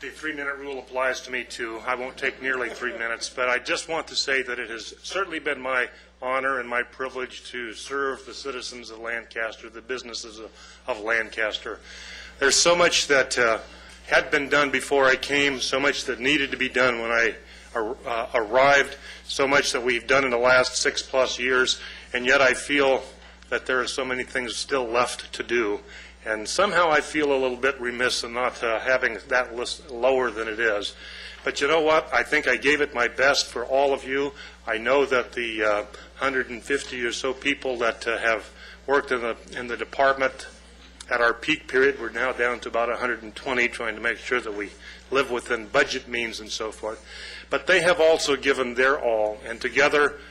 The 3-minute rule applies to me, too. I won't take nearly 3 minutes, but I just want to say that it has certainly been my honor and my privilege to serve the citizens of Lancaster, the businesses of Lancaster. There's so much that had been done before I came, so much that needed to be done when I arrived, so much that we've done in the last 6+ years, and yet I feel that there are so many things still left to do. And somehow I feel a little bit remiss in not having that list lower than it is. But you know what? I think I gave it my best for all of you. I know that the 150 or so people that have worked in the department at our peak period, we're now down to about 120, trying to make sure that we live within budget means and so forth. But they have also given their all, and together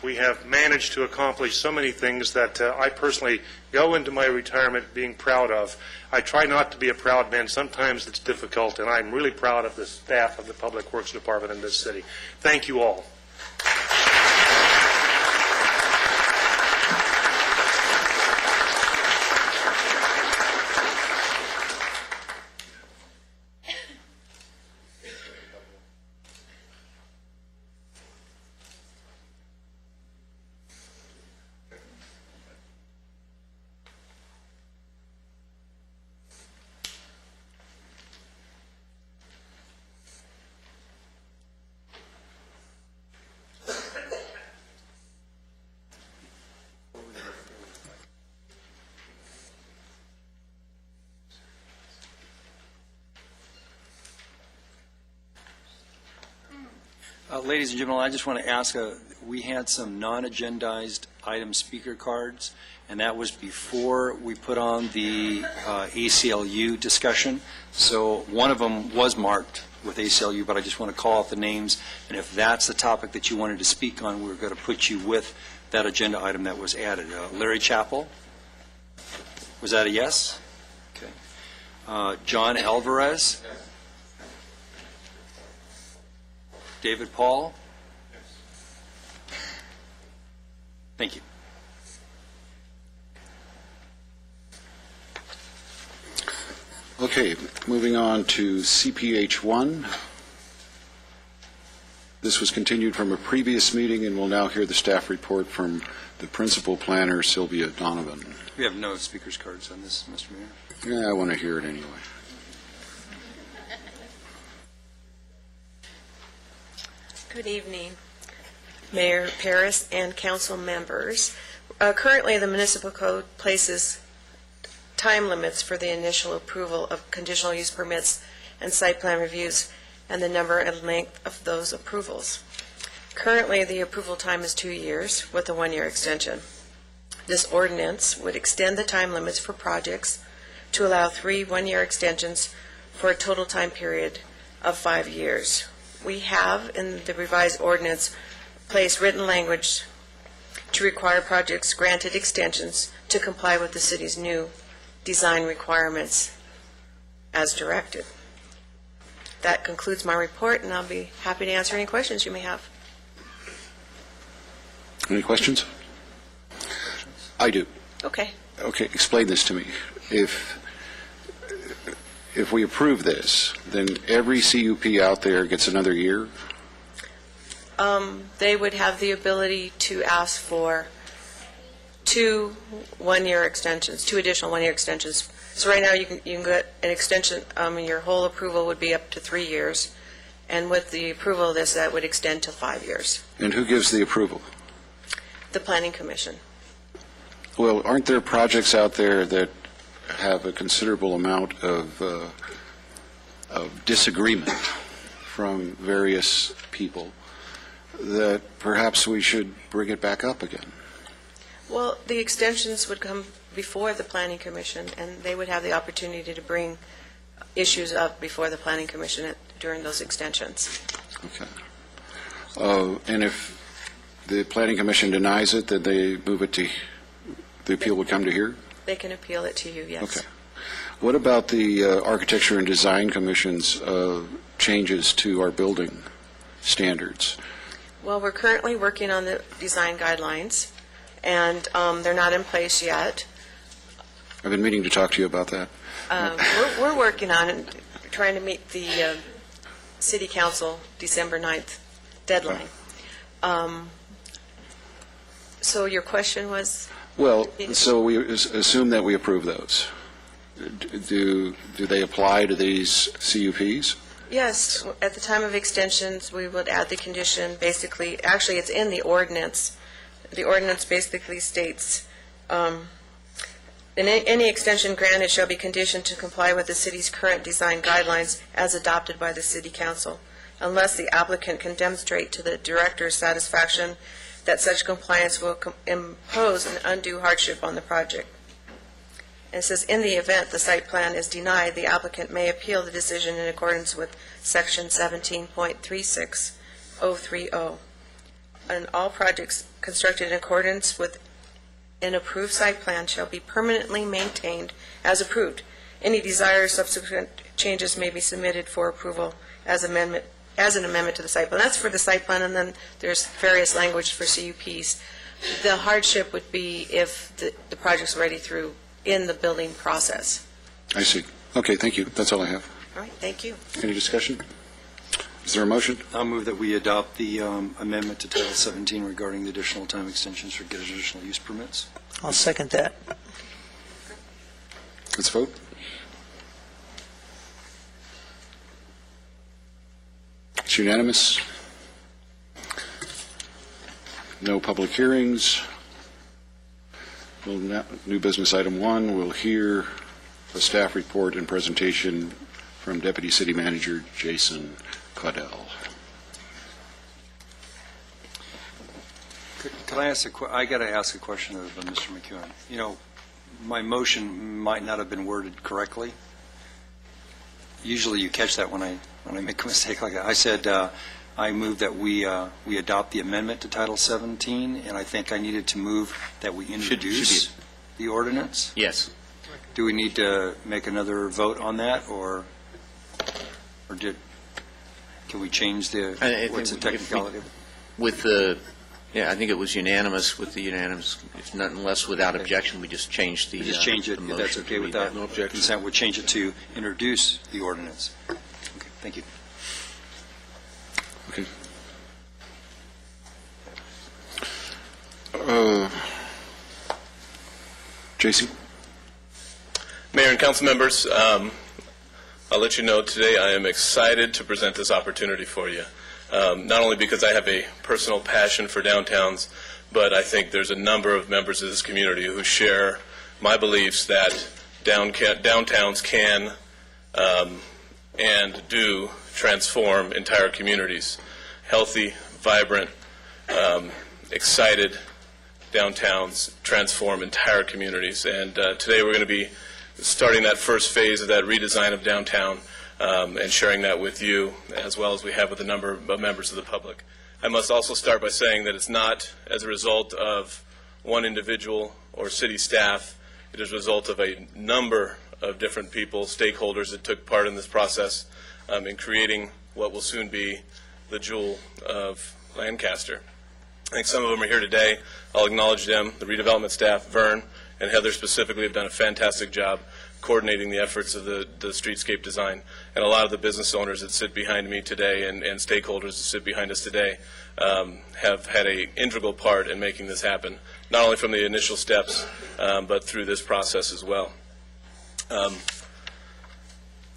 we have managed to accomplish so many things that I personally go into my retirement being proud of. I try not to be a proud man. Sometimes it's difficult, and I'm really proud of the staff of the Public Works Department in this city. Thank you all. Ladies and gentlemen, I just want to ask, we had some non-agendized item speaker cards, and that was before we put on the ACLU discussion. So one of them was marked with ACLU, but I just want to call out the names, and if that's the topic that you wanted to speak on, we're going to put you with that agenda item that was added. Larry Chappell, was that a yes? Okay. John Alvarez? Yes. David Paul? Yes. Thank you. Okay, moving on to CPH1. This was continued from a previous meeting, and we'll now hear the staff report from the principal planner, Sylvia Donovan. We have no speakers cards on this, Mr. Mayor. Yeah, I want to hear it anyway. Good evening, Mayor Paris and council members. Currently, the municipal code places time limits for the initial approval of conditional use permits and site plan reviews and the number and length of those approvals. Currently, the approval time is 2 years with a 1-year extension. This ordinance would extend the time limits for projects to allow 3 1-year extensions for a total time period of 5 years. We have, in the revised ordinance, placed written language to require projects granted extensions to comply with the city's new design requirements as directed. That concludes my report, and I'll be happy to answer any questions you may have. Any questions? I do. Okay. Okay, explain this to me. If we approve this, then every CUP out there gets another year? They would have the ability to ask for 2 1-year extensions, 2 additional 1-year extensions. So right now you can get an extension, your whole approval would be up to 3 years, and with the approval of this, that would extend to 5 years. And who gives the approval? The Planning Commission. Well, aren't there projects out there that have a considerable amount of disagreement from various people that perhaps we should bring it back up again? Well, the extensions would come before the Planning Commission, and they would have the opportunity to bring issues up before the Planning Commission during those extensions. Okay. And if the Planning Commission denies it, then they move it to, the appeal would come to here? They can appeal it to you, yes. Okay. What about the Architecture and Design Commission's changes to our building standards? Well, we're currently working on the design guidelines, and they're not in place yet. I've been meaning to talk to you about that. We're working on it, trying to meet the city council December 9th deadline. So your question was? Well, so we assume that we approve those. Do they apply to these CUPs? Yes, at the time of extensions, we would add the condition, basically, actually, it's in the ordinance. The ordinance basically states, any extension granted shall be conditioned to comply with the city's current design guidelines as adopted by the city council, unless the applicant can demonstrate to the director's satisfaction that such compliance will impose an undue hardship on the project. And it says, in the event the site plan is denied, the applicant may appeal the decision in accordance with Section 17.36030. And all projects constructed in accordance with an approved site plan shall be permanently maintained as approved. Any desired subsequent changes may be submitted for approval as an amendment to the site plan. That's for the site plan, and then there's various language for CUPs. The hardship would be if the project's already through in the building process. I see. Okay, thank you. That's all I have. All right, thank you. Any discussion? Is there a motion? I'll move that we adopt the amendment to Title 17 regarding the additional time extensions for additional use permits. I'll second that. Let's vote. It's unanimous. No public hearings. New business item 1, we'll hear a staff report and presentation from Deputy City Manager Jason Caudell. Could I ask I got to ask a question of Mr. McEwen. You know, my motion might not have been worded correctly. Usually you catch that when I make a mistake like that. I said I move that we adopt the amendment to Title 17, and I think I needed to move that we introduce the ordinance. Yes. Do we need to make another vote on that, or can we change what's the technicality of it? With I think it was unanimous with the unanimous. If not, unless without objection, we just change the. We just change it. The If motion that's okay to with read that. No objection. Consent. We'll change it to introduce the ordinance. Okay. Thank you. Okay. Jason? Mayor and council members, I'll let you know today I am excited to present this opportunity for you. Not only because I have a personal passion for downtowns, but I think there's a number of members of this community who share my beliefs that downtowns can and do transform entire communities. Healthy, vibrant, excited downtowns transform entire communities. And today we're going to be starting that first phase of that redesign of downtown and sharing that with you, as well as we have with a number of members of the public. I must also start by saying that it's not as a result of one individual or city staff. It is a result of a number of different people, stakeholders that took part in this process in creating what will soon be the jewel of Lancaster. I think some of them are here today. I'll acknowledge them. The redevelopment staff, Vern and Heather specifically, have done a fantastic job coordinating the efforts of the streetscape design. And a lot of the business owners that sit behind me today and stakeholders that sit behind us today have had an integral part in making this happen, not only from the initial steps, but through this process as well. I'm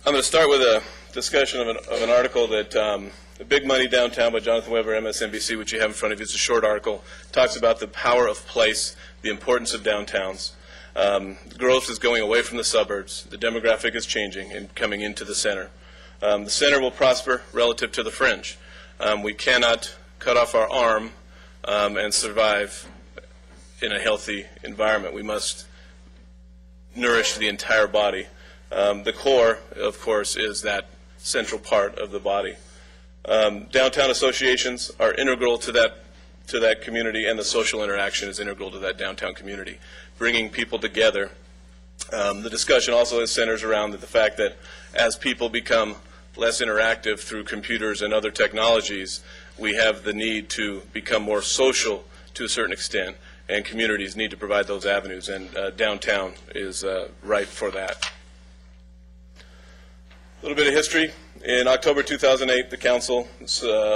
going to start with a discussion of an article that The Big Money Downtown by Jonathan Weber, MSNBC, which you have in front of you. It's a short article. It talks about the power of place, the importance of downtowns. Growth is going away from the suburbs. The demographic is changing and coming into the center. The center will prosper relative to the fringe. We cannot cut off our arm and survive in a healthy environment. We must nourish the entire body. The core, of course, is that central part of the body. Downtown associations are integral to that community, and the social interaction is integral to that downtown community, bringing people together. The discussion also centers around the fact that as people become less interactive through computers and other technologies, we have the need to become more social to a certain extent, and communities need to provide those avenues, and downtown is ripe for that. little bit of history. In October 2008, the council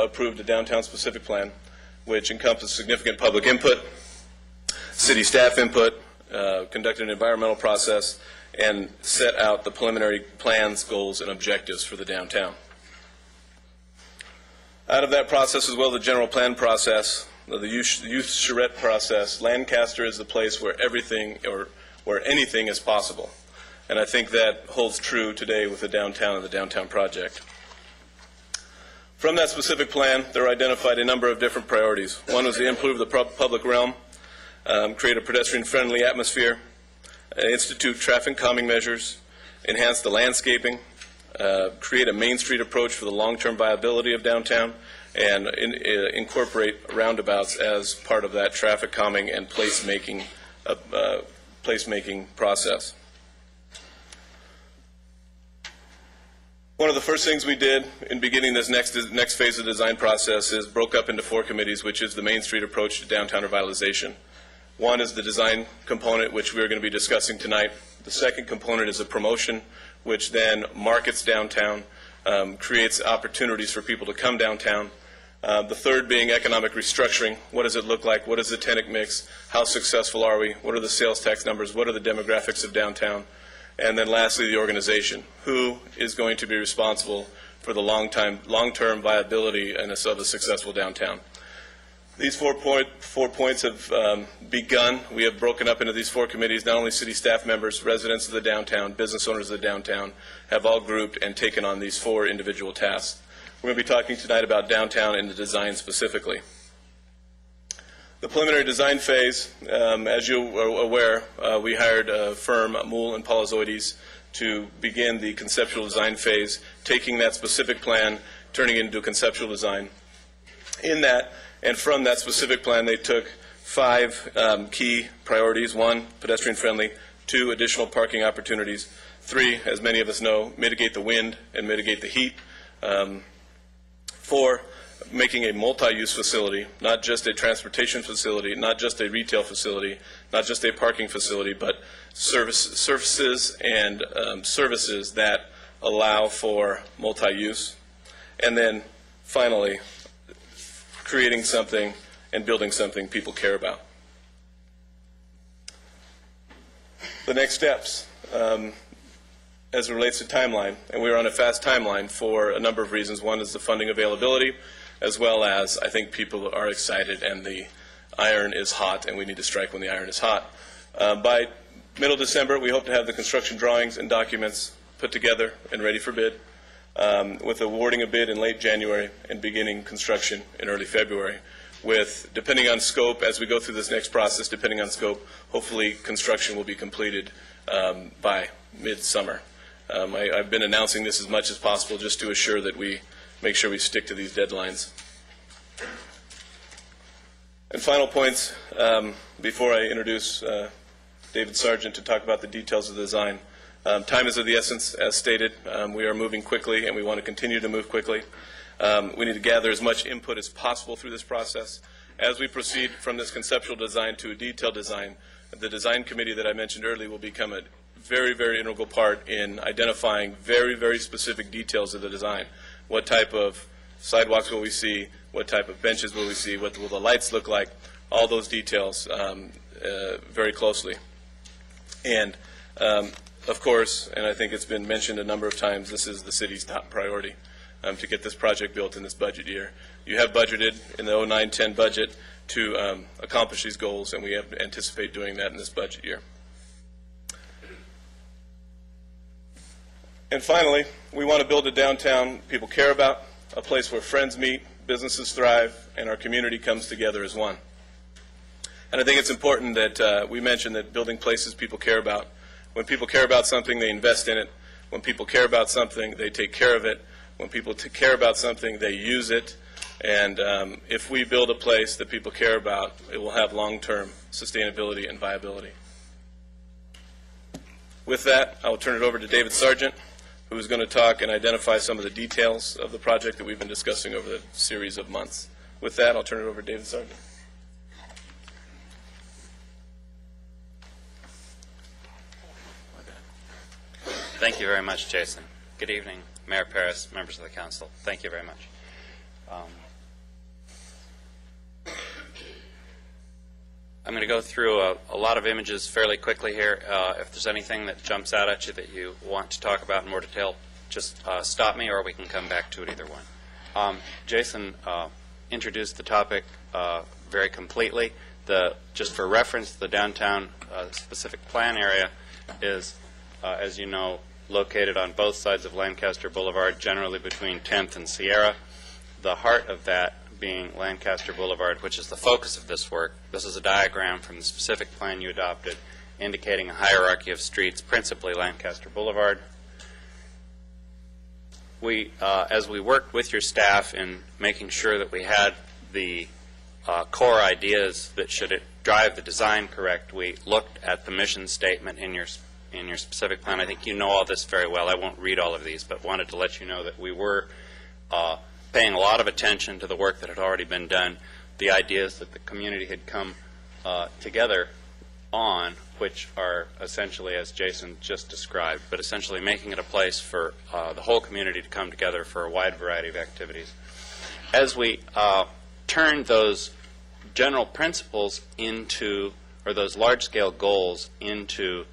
approved a downtown specific plan, which encompassed significant public input, city staff input, conducted an environmental process, and set out the preliminary plans, goals, and objectives for the downtown. Out of that process, as well as the general plan process, the youth charrette process, Lancaster is the place where everything or where anything is possible. And I think that holds true today with the downtown and the downtown project. From that specific plan, there are identified a number of different priorities. One was to improve the public realm, create a pedestrian-friendly atmosphere, institute traffic calming measures, enhance the landscaping, create a Main Street approach for the long-term viability of downtown, and incorporate roundabouts as part of that traffic calming and placemaking process. One of the first things we did in beginning this next phase of the design process is broke up into 4 committees, which is the Main Street approach to downtown revitalization. One is the design component, which we're going to be discussing tonight. The second component is a promotion, which then markets downtown, creates opportunities for people to come downtown. The third being economic restructuring. What does it look like? What is the tenant mix? How successful are we? What are the sales tax numbers? What are the demographics of downtown? And then lastly, the organization. Who is going to be responsible for the long-term viability of a successful downtown? These 4 points have begun. We have broken up into these 4 committees. Not only city staff members, residents of the downtown, business owners of the downtown have all grouped and taken on these 4 individual tasks. We're going to be talking tonight about downtown and the design specifically. The preliminary design phase, as you are aware, we hired a firm, Moule and Palazoides, to begin the conceptual design phase, taking that specific plan, turning it into a conceptual design. In that, and from that specific plan, they took 5 key priorities. 1, pedestrian friendly. 2, additional parking opportunities. 3, as many of us know, mitigate the wind and mitigate the heat. 4, making a multi-use facility, not just a transportation facility, not just a retail facility, not just a parking facility, but surfaces and services that allow for multi-use. And then finally, creating something and building something people care about. The next steps, as it relates to timeline, and we're on a fast timeline for a number of reasons. One is the funding availability, as well as I think people are excited and the iron is hot and we need to strike when the iron is hot. By middle December, we hope to have the construction drawings and documents put together and ready for bid, with awarding a bid in late January and beginning construction in early February. With, depending on scope, as we go through this next process, depending on scope, hopefully construction will be completed by midsummer. I've been announcing this as much as possible just to assure that we make sure we stick to these deadlines. And final points, before I introduce David Sargent to talk about the details of the design. Time is of the essence, as stated. We are moving quickly, and we want to continue to move quickly. We need to gather as much input as possible through this process. As we proceed from this conceptual design to a detailed design, the design committee that I mentioned earlier will become a very, very integral part in identifying very, very specific details of the design. What type of sidewalks will we see? What type of benches will we see? What will the lights look like? All those details very closely. And, of course, and I think it's been mentioned a number of times, this is the city's top priority to get this project built in this budget year. You have budgeted in the 09-10 budget to accomplish these goals, and we anticipate doing that in this budget year. And finally, we want to build a downtown people care about, a place where friends meet, businesses thrive, and our community comes together as one. And I think it's important that we mention that building places people care about. When people care about something, they invest in it. When people care about something, they take care of it. When people care about something, they use it. And if we build a place that people care about, it will have long-term sustainability and viability. With that, I will turn it over to David Sargent, who is going to talk and identify some of the details of the project that we've been discussing over the series of months. With that, I'll turn it over to David Sargent. Thank you very much, Jason. Good evening, Mayor Paris, members of the council, thank you very much. I'm going to go through a lot of images fairly quickly here. If there's anything that jumps out at you that you want to talk about in more detail, just stop me, or we can come back to it, either one. Jason introduced the topic very completely. Just for reference, the downtown specific plan area is, as you know, located on both sides of Lancaster Boulevard, generally between 10th and Sierra. The heart of that being Lancaster Boulevard, which is the focus of this work. This is a diagram from the specific plan you adopted, indicating a hierarchy of streets, principally Lancaster Boulevard. As we worked with your staff in making sure that we had the core ideas that should drive the design correct, we looked at the mission statement in your specific plan. I think you know all this very well. I won't read all of these, but wanted to let you know that we were paying a lot of attention to the work that had already been done, the ideas that the community had come together on, which are essentially, as Jason just described, but essentially making it a place for the whole community to come together for a wide variety of activities. As we turn those general principles into, or those large-scale goals into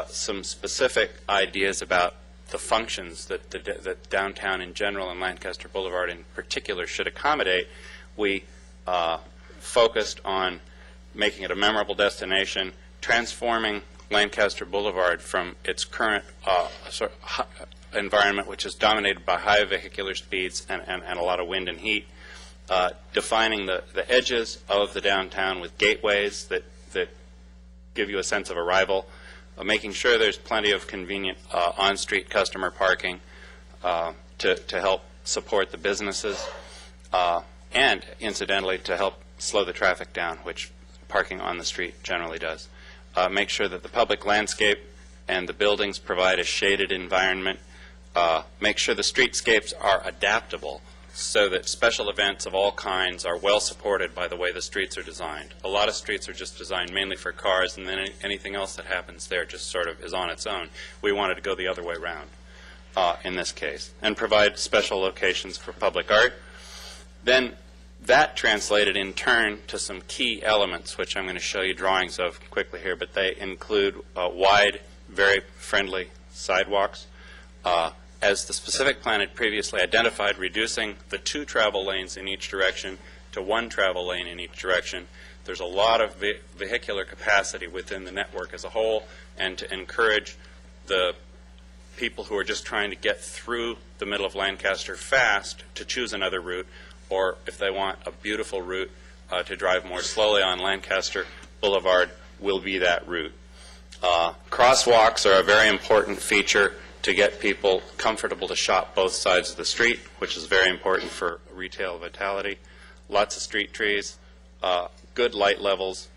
some specific ideas about the functions that downtown in general and Lancaster Boulevard in particular should accommodate, we focused on making it a memorable destination, transforming Lancaster Boulevard from its current environment, which is dominated by high vehicular speeds and a lot of wind and heat, defining the edges of the downtown with gateways that give you a sense of arrival, making sure there's plenty of convenient on-street customer parking to help support the businesses, and incidentally to help slow the traffic down, which parking on the street generally does. Make sure that the public landscape and the buildings provide a shaded environment. Make sure the streetscapes are adaptable so that special events of all kinds are well supported by the way the streets are designed. A lot of streets are just designed mainly for cars, and then anything else that happens there just sort of is on its own. We wanted to go the other way around in this case, and provide special locations for public art. Then that translated in turn to some key elements, which I'm going to show you drawings of quickly here, but they include wide, very friendly sidewalks. As the specific plan had previously identified, reducing the 2 travel lanes in each direction to 1 travel lane in each direction. There's a lot of vehicular capacity within the network as a whole, and to encourage the people who are just trying to get through the middle of Lancaster fast to choose another route, or if they want a beautiful route to drive more slowly on Lancaster Boulevard, will be that route. Crosswalks are a very important feature to get people comfortable to shop both sides of the street, which is very important for retail vitality. Lots of street trees, good light levels,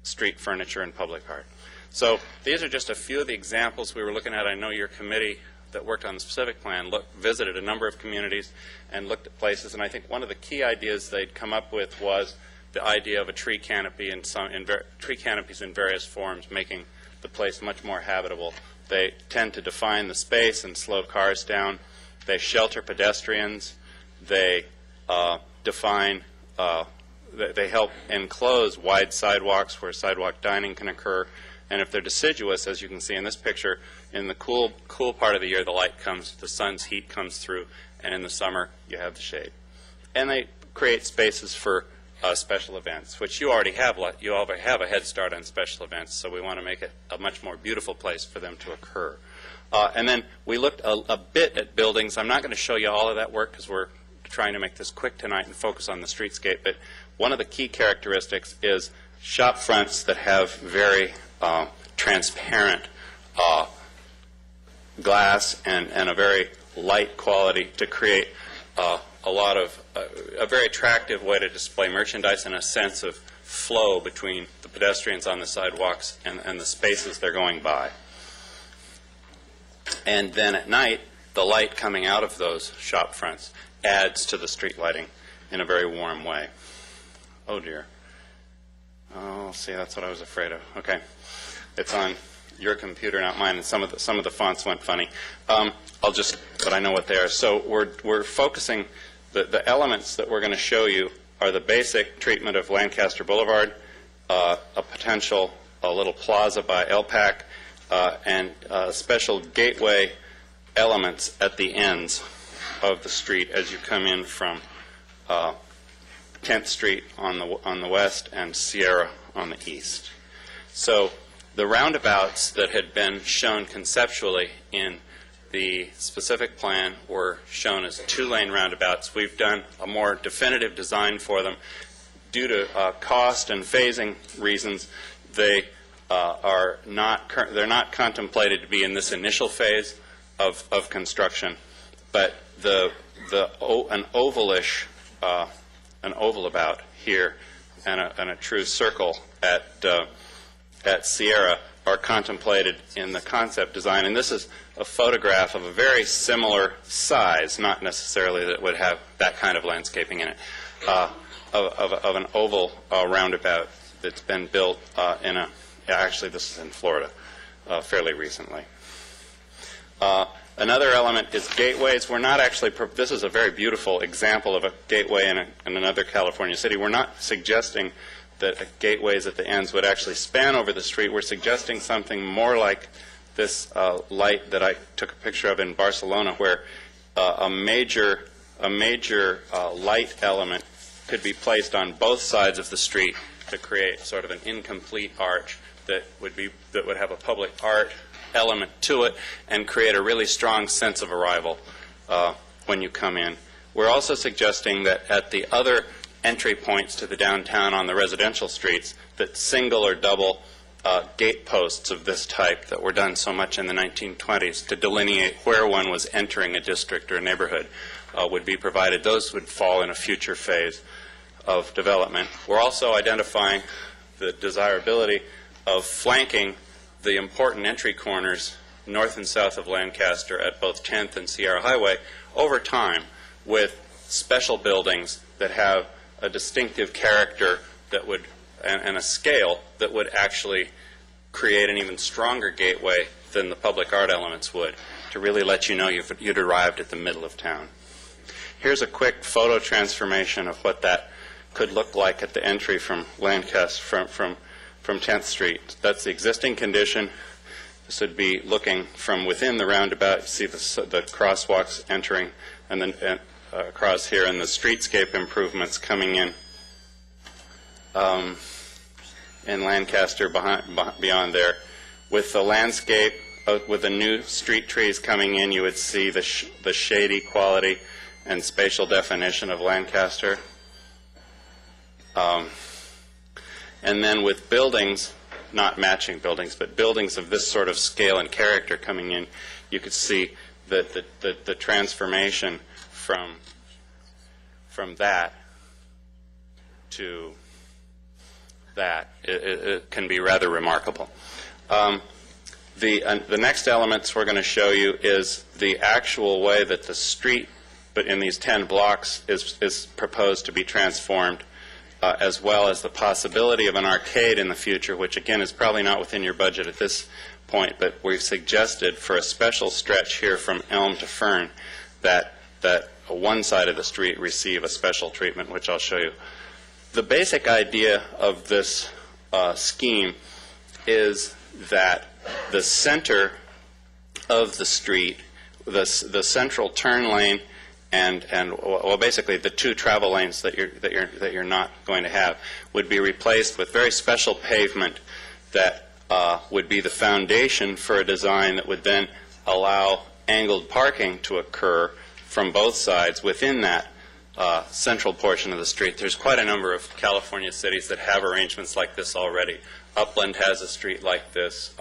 street furniture, and public art. So these are just a few of the examples we were looking at. I know your committee that worked on the specific plan visited a number of communities and looked at places, and I think one of the key ideas they'd come up with was the idea of a tree canopy and tree canopies in various forms, making the place much more habitable. They tend to define the space and slow cars down. They shelter pedestrians. They they help enclose wide sidewalks where sidewalk dining can occur. And if they're deciduous, as you can see in this picture, in the cool part of the year, the sun's heat comes through, and in the summer, you have the shade. And they create spaces for special events, which you already have. You already have a head start on special events, so we want to make it a much more beautiful place for them to occur. And then we looked a bit at buildings. I'm not going to show you all of that work because we're trying to make this quick tonight and focus on the streetscape, but one of the key characteristics is shop fronts that have very transparent glass and a very light quality to create a very attractive way to display merchandise and a sense of flow between the pedestrians on the sidewalks and the spaces they're going by. And then at night, the light coming out of those shop fronts adds to the street lighting in a very warm way. Oh dear. Oh, see, that's what I was afraid of. Okay. It's on your computer, not mine, and some of the fonts went funny. but I know what they are. So we're focusing, the elements that we're going to show you are the basic treatment of Lancaster Boulevard, a little plaza by LPAC, and special gateway elements at the ends of the street as you come in from 10th Street on the west and Sierra on the east. So the roundabouts that had been shown conceptually in the specific plan were shown as 2-lane roundabouts. We've done a more definitive design for them. Due to cost and phasing reasons, they're not contemplated to be in this initial phase of construction, but an ovalish, an oval about here and a true circle at Sierra are contemplated in the concept design. And this is a photograph of a very similar size, not necessarily that it would have that kind of landscaping in it, of an oval roundabout that's been built actually this is in Florida fairly recently. Another element is gateways. We're not actually, this is a very beautiful example of a gateway in another California city. We're not suggesting that gateways at the ends would actually span over the street. We're suggesting something more like this light that I took a picture of in Barcelona, where a major light element could be placed on both sides of the street to create sort of an incomplete arch that would have a public art element to it and create a really strong sense of arrival when you come in. We're also suggesting that at the other entry points to the downtown on the residential streets, that single or double gate posts of this type that were done so much in the 1920s to delineate where one was entering a district or a neighborhood would be provided. Those would fall in a future phase of development. We're also identifying the desirability of flanking the important entry corners north and south of Lancaster at both 10th and Sierra Highway over time with special buildings that have a distinctive character that would, and a scale that would actually create an even stronger gateway than the public art elements would, to really let you know you'd arrived at the middle of town. Here's a quick photo transformation of what that could look like at the entry from Lancaster, from 10th Street. That's the existing condition. This would be looking from within the roundabout. You see the crosswalks entering, and then across here, and the streetscape improvements coming in Lancaster beyond there. With the landscape, with the new street trees coming in, you would see the shady quality and spatial definition of Lancaster. And then with buildings, not matching buildings, but buildings of this sort of scale and character coming in, you could see the transformation from that to that. It can be rather remarkable. The next elements we're going to show you is the actual way that the street, but in these 10 blocks, is proposed to be transformed, as well as the possibility of an arcade in the future, which again is probably not within your budget at this point, but we've suggested for a special stretch here from Elm to Fern that one side of the street receive a special treatment, which I'll show you. The basic idea of this scheme is that the center of the street, the central turn lane, and well, basically the two travel lanes that you're not going to have would be replaced with very special pavement that would be the foundation for a design that would then allow angled parking to occur from both sides within that central portion of the street. There's quite a number of California cities that have arrangements like this already. Upland has a street like this.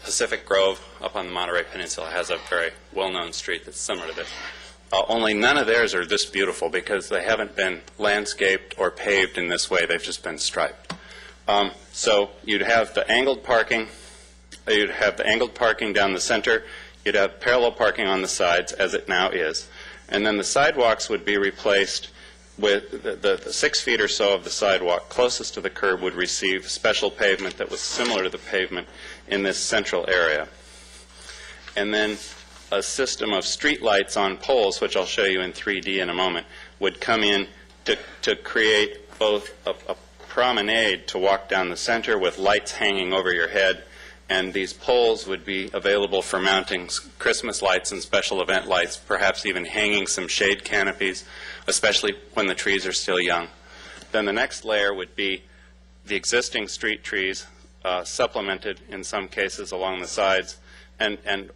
Pacific Grove up on the Monterey Peninsula has a very well-known street that's similar to this. Only none of theirs are this beautiful because they haven't been landscaped or paved in this way. They've just been striped. So you'd have the angled parking. You'd have the angled parking down the center. You'd have parallel parking on the sides, as it now is. And then the sidewalks would be replaced with the 6 feet or so of the sidewalk closest to the curb would receive special pavement that was similar to the pavement in this central area. And then a system of street lights on poles, which I'll show you in 3D in a moment, would come in to create both a promenade to walk down the center with lights hanging over your head, and these poles would be available for mounting Christmas lights and special event lights, perhaps even hanging some shade canopies, especially when the trees are still young. Then the next layer would be the existing street trees, supplemented in some cases along the sides. And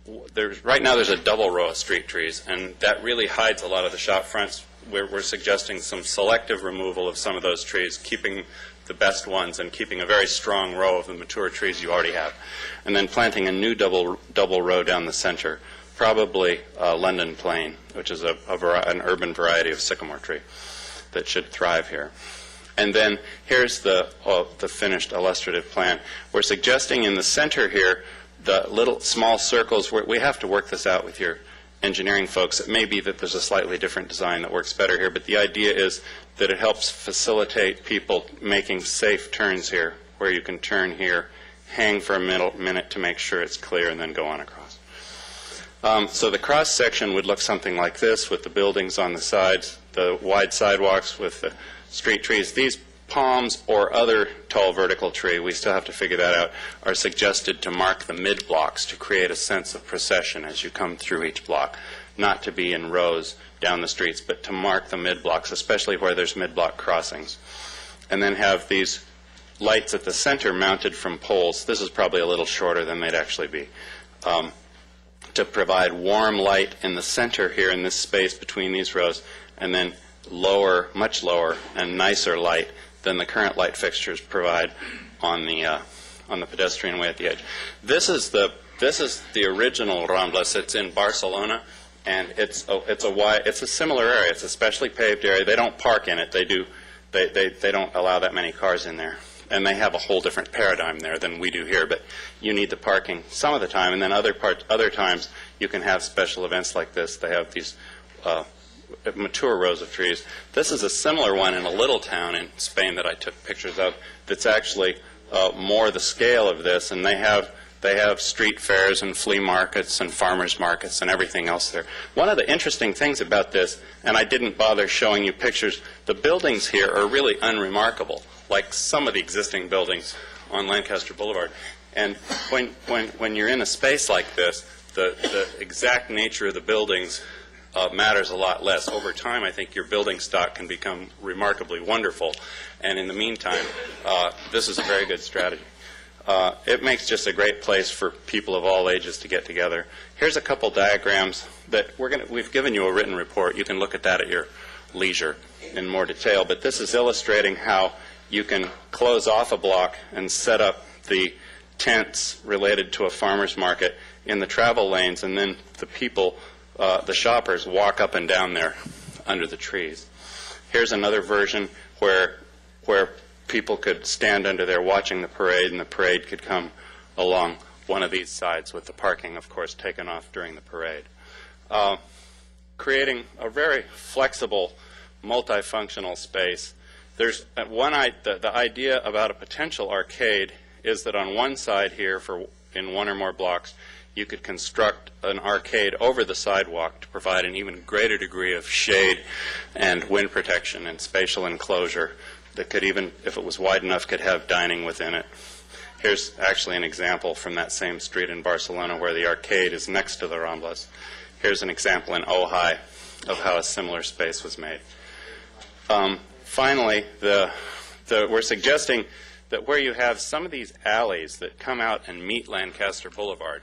right now there's a double row of street trees, and that really hides a lot of the shop fronts. We're suggesting some selective removal of some of those trees, keeping the best ones and keeping a very strong row of the mature trees you already have. And then planting a new double row down the center, probably London plane, which is an urban variety of sycamore tree that should thrive here. And then here's the finished illustrative plan. We're suggesting in the center here the little small circles. We have to work this out with your engineering folks. It may be that there's a slightly different design that works better here, but the idea is that it helps facilitate people making safe turns here, where you can turn here, hang for a minute to make sure it's clear, and then go on across. So the cross section would look something like this, with the buildings on the sides, the wide sidewalks with the street trees. These palms or other tall vertical tree, we still have to figure that out, are suggested to mark the mid-blocks to create a sense of procession as you come through each block, not to be in rows down the streets, but to mark the mid-blocks, especially where there's mid-block crossings. And then have these lights at the center mounted from poles. This is probably a little shorter than they'd actually be, to provide warm light in the center here in this space between these rows, and then lower, much lower, and nicer light than the current light fixtures provide on the pedestrian way at the edge. This is the original Ramblas. It's in Barcelona, and it's a similar area. It's a specially paved area. They don't park in it. They don't allow that many cars in there, and they have a whole different paradigm there than we do here. But you need the parking some of the time, and then other times you can have special events like this. They have these mature rows of trees. This is a similar one in a little town in Spain that I took pictures of that's actually more the scale of this, and they have street fairs and flea markets and farmers markets and everything else there. One of the interesting things about this, and I didn't bother showing you pictures, the buildings here are really unremarkable, like some of the existing buildings on Lancaster Boulevard. And when you're in a space like this, the exact nature of the buildings matters a lot less. Over time, I think your building stock can become remarkably wonderful, and in the meantime, this is a very good strategy. It makes just a great place for people of all ages to get together. Here's a couple diagrams that we've given you a written report. You can look at that at your leisure in more detail, but this is illustrating how you can close off a block and set up the tents related to a farmer's market in the travel lanes, and then the people, the shoppers, walk up and down there under the trees. Here's another version where people could stand under there watching the parade, and the parade could come along one of these sides, with the parking, of course, taken off during the parade. Creating a very flexible, multifunctional space. There's the idea about a potential arcade is that on one side here, in one or more blocks, you could construct an arcade over the sidewalk to provide an even greater degree of shade and wind protection and spatial enclosure that could, even if it was wide enough, could have dining within it. Here's actually an example from that same street in Barcelona where the arcade is next to the Ramblas. Here's an example in Ojai of how a similar space was made. Finally, we're suggesting that where you have some of these alleys that come out and meet Lancaster Boulevard,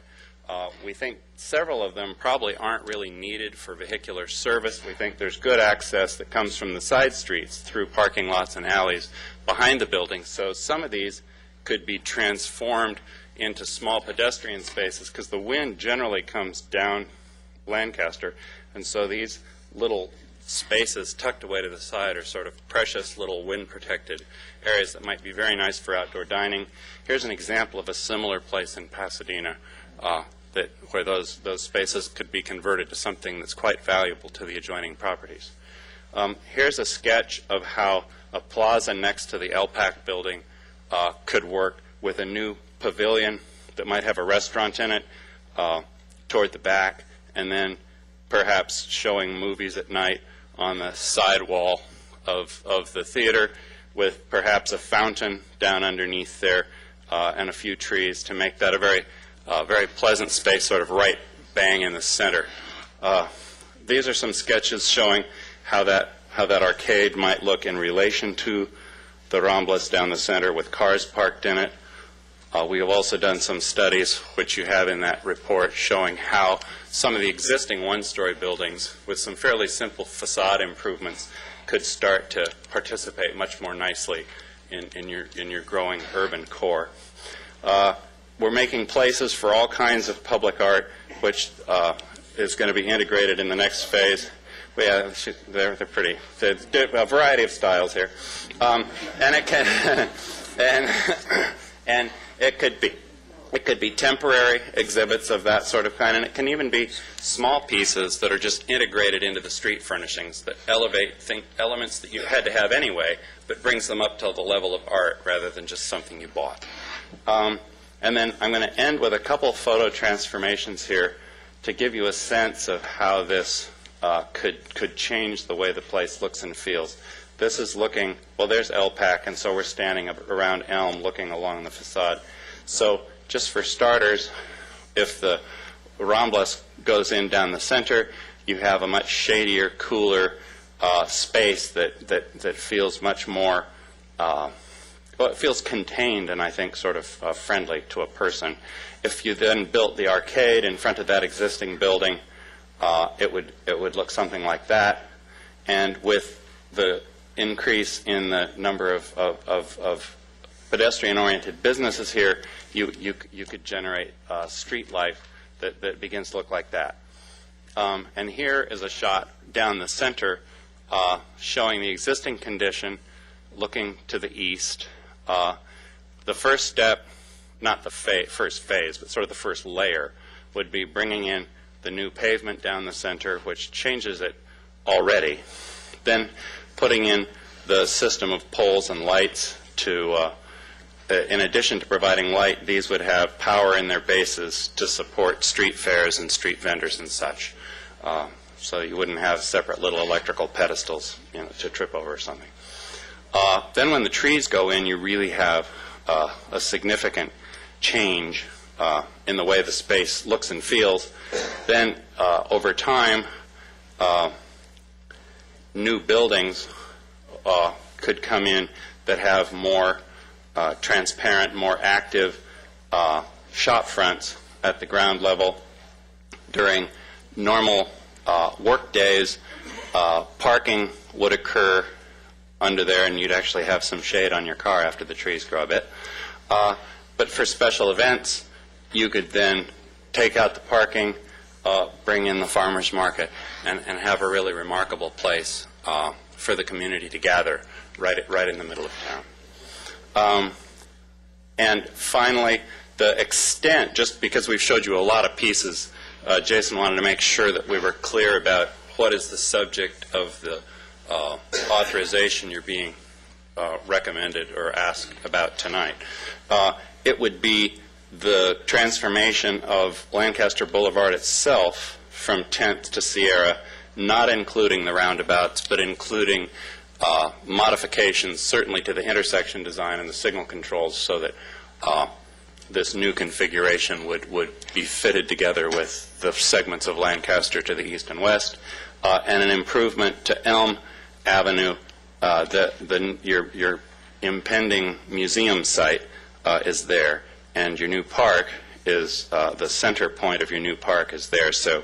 we think several of them probably aren't really needed for vehicular service. We think there's good access that comes from the side streets through parking lots and alleys behind the buildings. So some of these could be transformed into small pedestrian spaces, because the wind generally comes down Lancaster, and so these little spaces tucked away to the side are sort of precious little wind-protected areas that might be very nice for outdoor dining. Here's an example of a similar place in Pasadena where those spaces could be converted to something that's quite valuable to the adjoining properties. Here's a sketch of how a plaza next to the LPAC building could work with a new pavilion that might have a restaurant in it toward the back, and then perhaps showing movies at night on the side wall of the theater with perhaps a fountain down underneath there and a few trees to make that a very pleasant space, sort of right bang in the center. These are some sketches showing how that arcade might look in relation to the Ramblas down the center with cars parked in it. We have also done some studies, which you have in that report, showing how some of the existing one-story buildings with some fairly simple facade improvements could start to participate much more nicely in your growing urban core. We're making places for all kinds of public art, which is going to be integrated in the next phase. They're pretty. There's a variety of styles here, and it can and it could be temporary exhibits of that sort of kind, and it can even be small pieces that are just integrated into the street furnishings that elevate elements that you had to have anyway, but brings them up to the level of art rather than just something you bought. And then I'm going to end with a couple photo transformations here to give you a sense of how this could change the way the place looks and feels. This is looking, well, there's LPAC, and so we're standing around Elm looking along the facade. So just for starters, if the Ramblas goes in down the center, you have a much shadier, cooler space that feels much more, well, it feels contained and I think sort of friendly to a person. If you then built the arcade in front of that existing building, it would look something like that. And with the increase in the number of pedestrian-oriented businesses here, you could generate street life that begins to look like that. And here is a shot down the center showing the existing condition looking to the east. The first step, not the first phase, but sort of the first layer, would be bringing in the new pavement down the center, which changes it already. Then putting in the system of poles and lights to, in addition to providing light, these would have power in their bases to support street fairs and street vendors and such. So you wouldn't have separate little electrical pedestals, to trip over or something. Then when the trees go in, you really have a significant change in the way the space looks and feels. Then over time, new buildings could come in that have more transparent, more active shop fronts at the ground level. During normal work days, parking would occur under there, and you'd actually have some shade on your car after the trees grow a bit. But for special events, you could then take out the parking, bring in the farmer's market, and have a really remarkable place for the community to gather right in the middle of town. And finally, the extent, just because we've showed you a lot of pieces, Jason wanted to make sure that we were clear about what is the subject of the authorization you're being recommended or asked about tonight. It would be the transformation of Lancaster Boulevard itself from 10th to Sierra, not including the roundabouts, but including modifications certainly to the intersection design and the signal controls so that this new configuration would be fitted together with the segments of Lancaster to the east and west, and an improvement to Elm Avenue. Your impending museum site is there, and your new park is the center point of your new park is there. So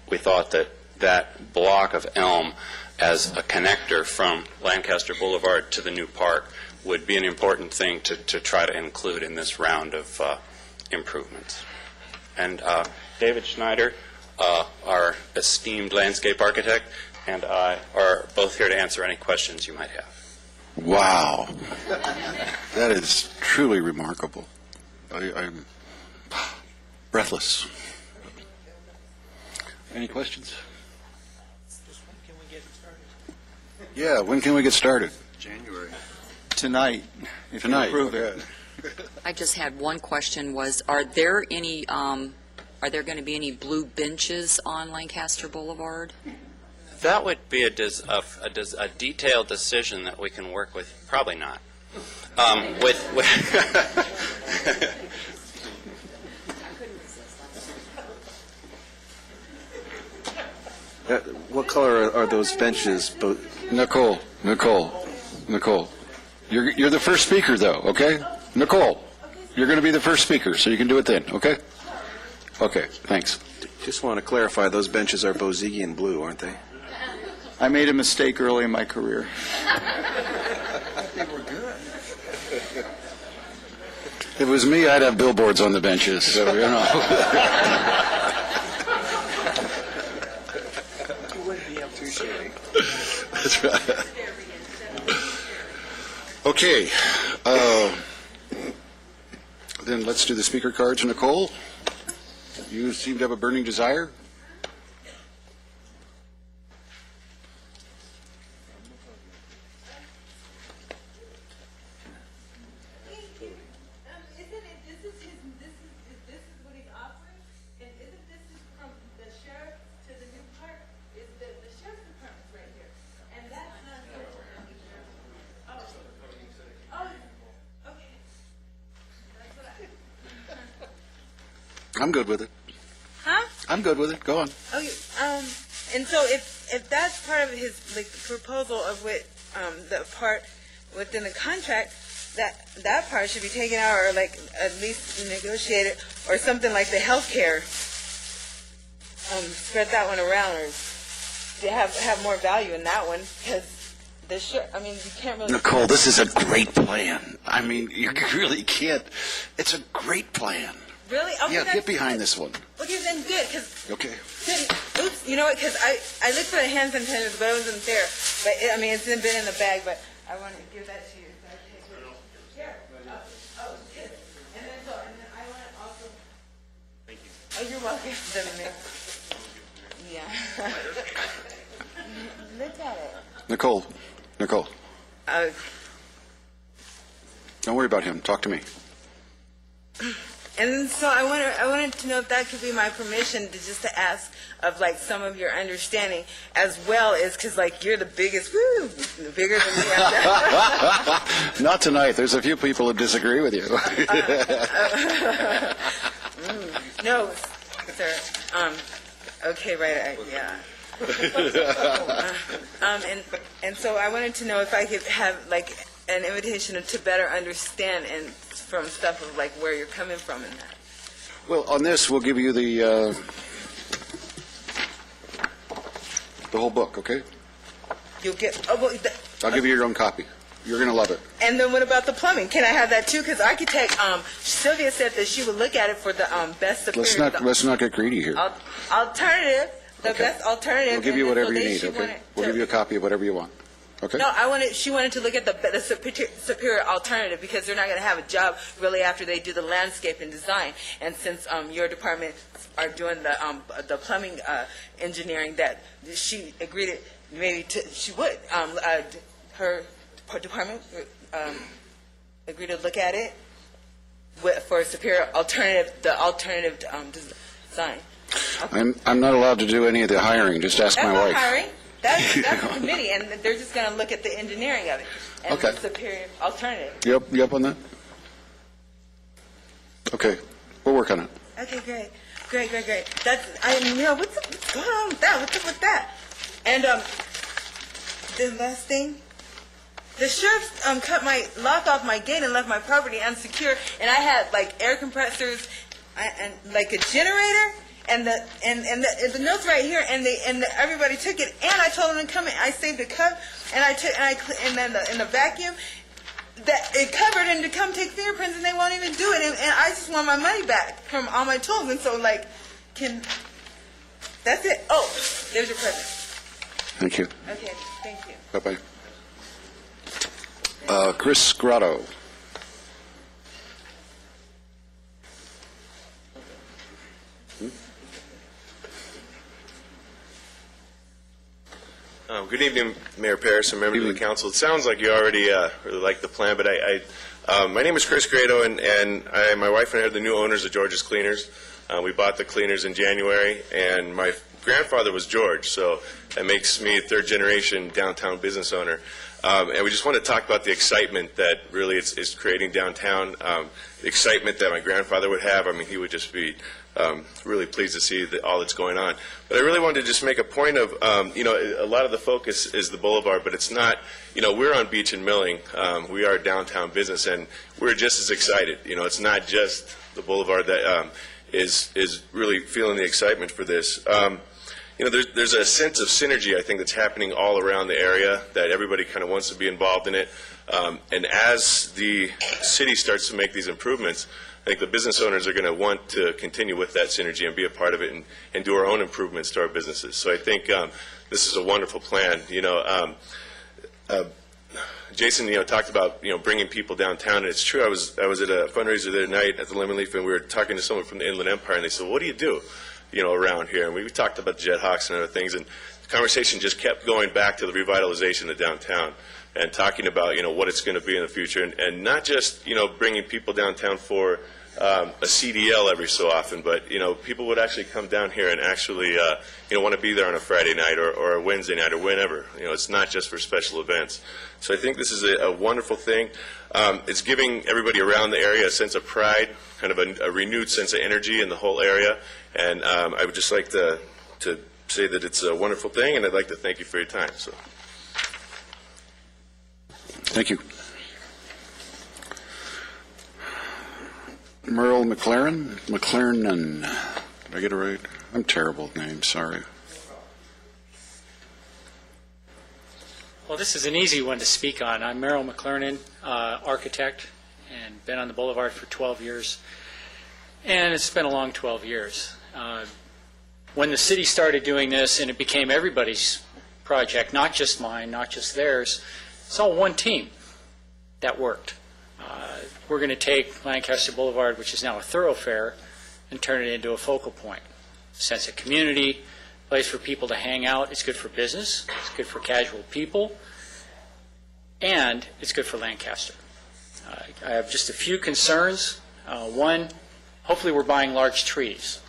we thought that block of Elm as a connector from Lancaster Boulevard to the new park would be an important thing to try to include in this round of improvements. And David Schneider, our esteemed landscape architect, and I are both here to answer any questions you might have. Wow. That is truly remarkable. I'm breathless. Any questions? Yeah, when can we get started? January. Tonight, if you Tonight. approve it. I just had one question, are there any Are there going to be any blue benches on Lancaster Boulevard? That would be a detailed decision that we can work with. Probably not. What color are those benches? Nicole. You're the first speaker, though, okay? Nicole, you're going to be the first speaker, so you can do it then, okay? Okay, thanks. Just want to clarify, those benches are Bozigian blue, aren't they? I made a mistake early in my career. If it was me, I'd have billboards on the benches, so, you know. That's right. Okay. Then let's do the speaker cards. Nicole, you seem to have a burning desire. I'm good with it. Huh? I'm good with it. Go on. Okay. And so if that's part of his proposal of what the part within the contract, that part should be taken out or at least negotiated or something like the health care. Spread that one around or to have more value in that one because you can't really. Nicole, this is a great plan. I mean, you really can't. It's a great plan. Really? Okay, yeah, get behind this one. Okay, then good, because... Okay. Oops, you know what, because I looked for the hand sanitizer, but it wasn't there. But, it's been in the bag, but I want to give that to you. Here. Oh, good. And then I want to also... Thank you. Oh, you're welcome. Yeah. Look at it. Nicole. Don't worry about him. Talk to me. And so I wanted to know if that could be my permission to ask of some of your understanding as well as because you're the biggest, bigger than me. Not tonight. There's a few people who disagree with you. No, sir. Okay, right. Yeah. And so I wanted to know if I could have an invitation to better understand and from stuff of where you're coming from in that. Well, on this, we'll give you the whole book, okay? You'll get. I'll give you your own copy. You're going to love it. And then what about the plumbing? Can I have that too? Because architect Sylvia said that she would look at it for the best superior. Let's not get greedy here. Alternative, the best alternative. We'll give you whatever you need. Okay. We'll give you a copy of whatever you want. Okay. No, she wanted to look at the superior alternative because they're not going to have a job really after they do the landscape and design. And since your department are doing the plumbing engineering, that she agreed she would. Her department agreed to look at it for a superior alternative, the alternative design. Okay. I'm not allowed to do any of the hiring. Just ask my wife. Hiring. That's a committee, and they're just going to look at the engineering of it and the superior alternative. You up on that? Okay, we'll work on it. Okay, great. That's what's going on with that? What's up with that? And the last thing, the sheriff cut my lock off my gate and left my property unsecure, and I had air compressors and a generator. And the notes right here, and everybody took it, and I told them to come in. I saved a cup, and then in the vacuum, that it covered, and to come take fingerprints, and they won't even do it, and I just want my money back from all my tools, and so that's it. Oh, there's your present. Thank you. Okay, thank you. Bye-bye. Chris Grotto. Good evening, Mayor Paris and members of the council. It sounds like you already really like the plan, but my name is Chris Grado, and my wife and I are the new owners of George's Cleaners. We bought the cleaners in January, and my grandfather was George, so that makes me a third-generation downtown business owner. And we just want to talk about the excitement that really is creating downtown, the excitement that my grandfather would have. I mean, he would just be really pleased to see all that's going on. But I really wanted to just make a point of, a lot of the focus is the boulevard, but it's not, we're on Beach and Milling. We are a downtown business, and we're just as excited. It's not just the boulevard that is really feeling the excitement for this. There's a sense of synergy, I think, that's happening all around the area, that everybody kind of wants to be involved in it. And as the city starts to make these improvements, I think the business owners are going to want to continue with that synergy and be a part of it and do our own improvements to our businesses. So I think this is a wonderful plan. Jason, talked about, bringing people downtown, and it's true. I was at a fundraiser the other night at the Lemon Leaf, and we were talking to someone from the Inland Empire, and they said, "What do you do, around here?" And we talked about the Jethawks and other things, and the conversation just kept going back to the revitalization of downtown and talking about, what it's going to be in the future, and not just, bringing people downtown for a CDL every so often, but, people would actually come down here and actually, want to be there on a Friday night or a Wednesday night or whenever. It's not just for special events. So I think this is a wonderful thing. It's giving everybody around the area a sense of pride, kind of a renewed sense of energy in the whole area. And I would just like to say that it's a wonderful thing, and I'd like to thank you for your time. So, Thank you. Merle McLaren. Did I get it right? I'm terrible with names, sorry. Well, this is an easy one to speak on. I'm Merrill McLernan, architect, and been on the Boulevard for 12 years. And it's been a long 12 years. When the city started doing this and it became everybody's project, not just mine, not just theirs, it's all one team that worked. We're going to take Lancaster Boulevard, which is now a thoroughfare, and turn it into a focal point. Sense of community, place for people to hang out. It's good for business. It's good for casual people. And it's good for Lancaster. I have just a few concerns. One, hopefully we're buying large trees.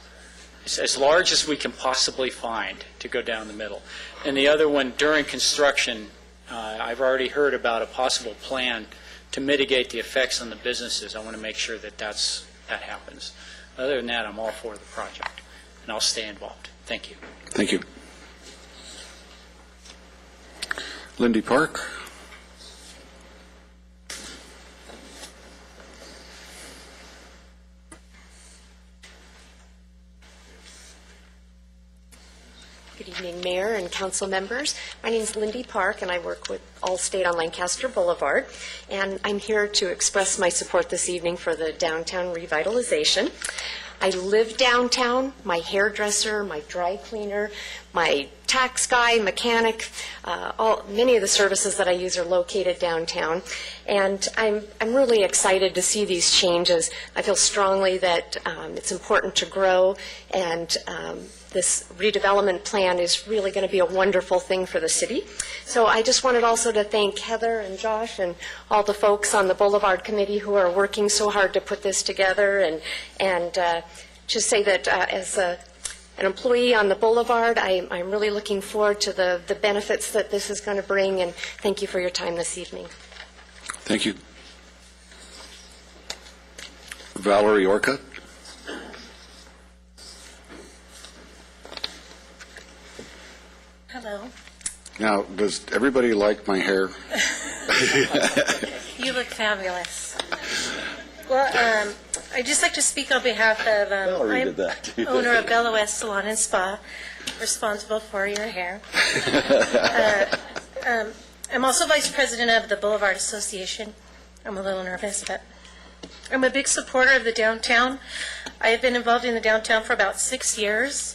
It's as large as we can possibly find to go down the middle. And the other one, during construction, I've already heard about a possible plan to mitigate the effects on the businesses. I want to make sure that that happens. Other than that, I'm all for the project, and I'll stay involved. Thank you. Thank you. Lindy Park. Good evening, Mayor and council members. My name is Lindy Park, and I work with Allstate on Lancaster Boulevard. And I'm here to express my support this evening for the downtown revitalization. I live downtown. My hairdresser, my dry cleaner, my tax guy, mechanic, many of the services that I use are located downtown. And I'm really excited to see these changes. I feel strongly that it's important to grow, and this redevelopment plan is really going to be a wonderful thing for the city. So I just wanted also to thank Heather and Josh and all the folks on the Boulevard Committee who are working so hard to put this together, and just say that as an employee on the Boulevard, I'm really looking forward to the benefits that this is going to bring, and thank you for your time this evening. Thank you. Valerie Orcutt. Hello. Now, does everybody like my hair? You look fabulous. Well, I'd just like to speak on behalf of, I'm owner of Bella West Salon and Spa, responsible for your hair. I'm also vice president of the Boulevard Association. I'm a little nervous, but I'm a big supporter of the downtown. I have been involved in the downtown for about 6 years.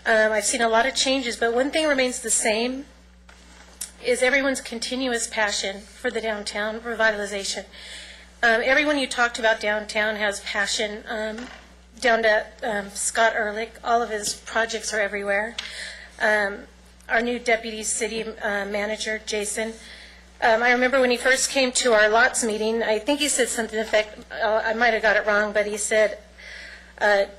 I've seen a lot of changes, but one thing remains the same, is everyone's continuous passion for the downtown revitalization. Everyone you talked about downtown has passion. Down to Scott Ehrlich, all of his projects are everywhere. Our new deputy city manager, Jason, I remember when he first came to our lots meeting, I think he said something to the effect, I might have got it wrong, but he said,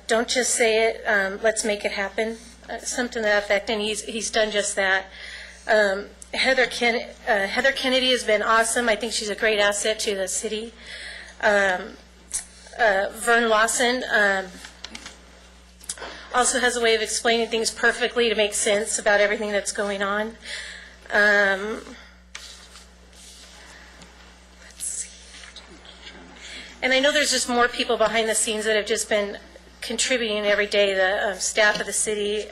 Don't just say it, let's make it happen, something to that effect, and he's done just that. Heather Kennedy has been awesome. I think she's a great asset to the city. Vern Lawson also has a way of explaining things perfectly to make sense about everything that's going on. Let's see. And I know there's just more people behind the scenes that have just been contributing every day, the staff of the city,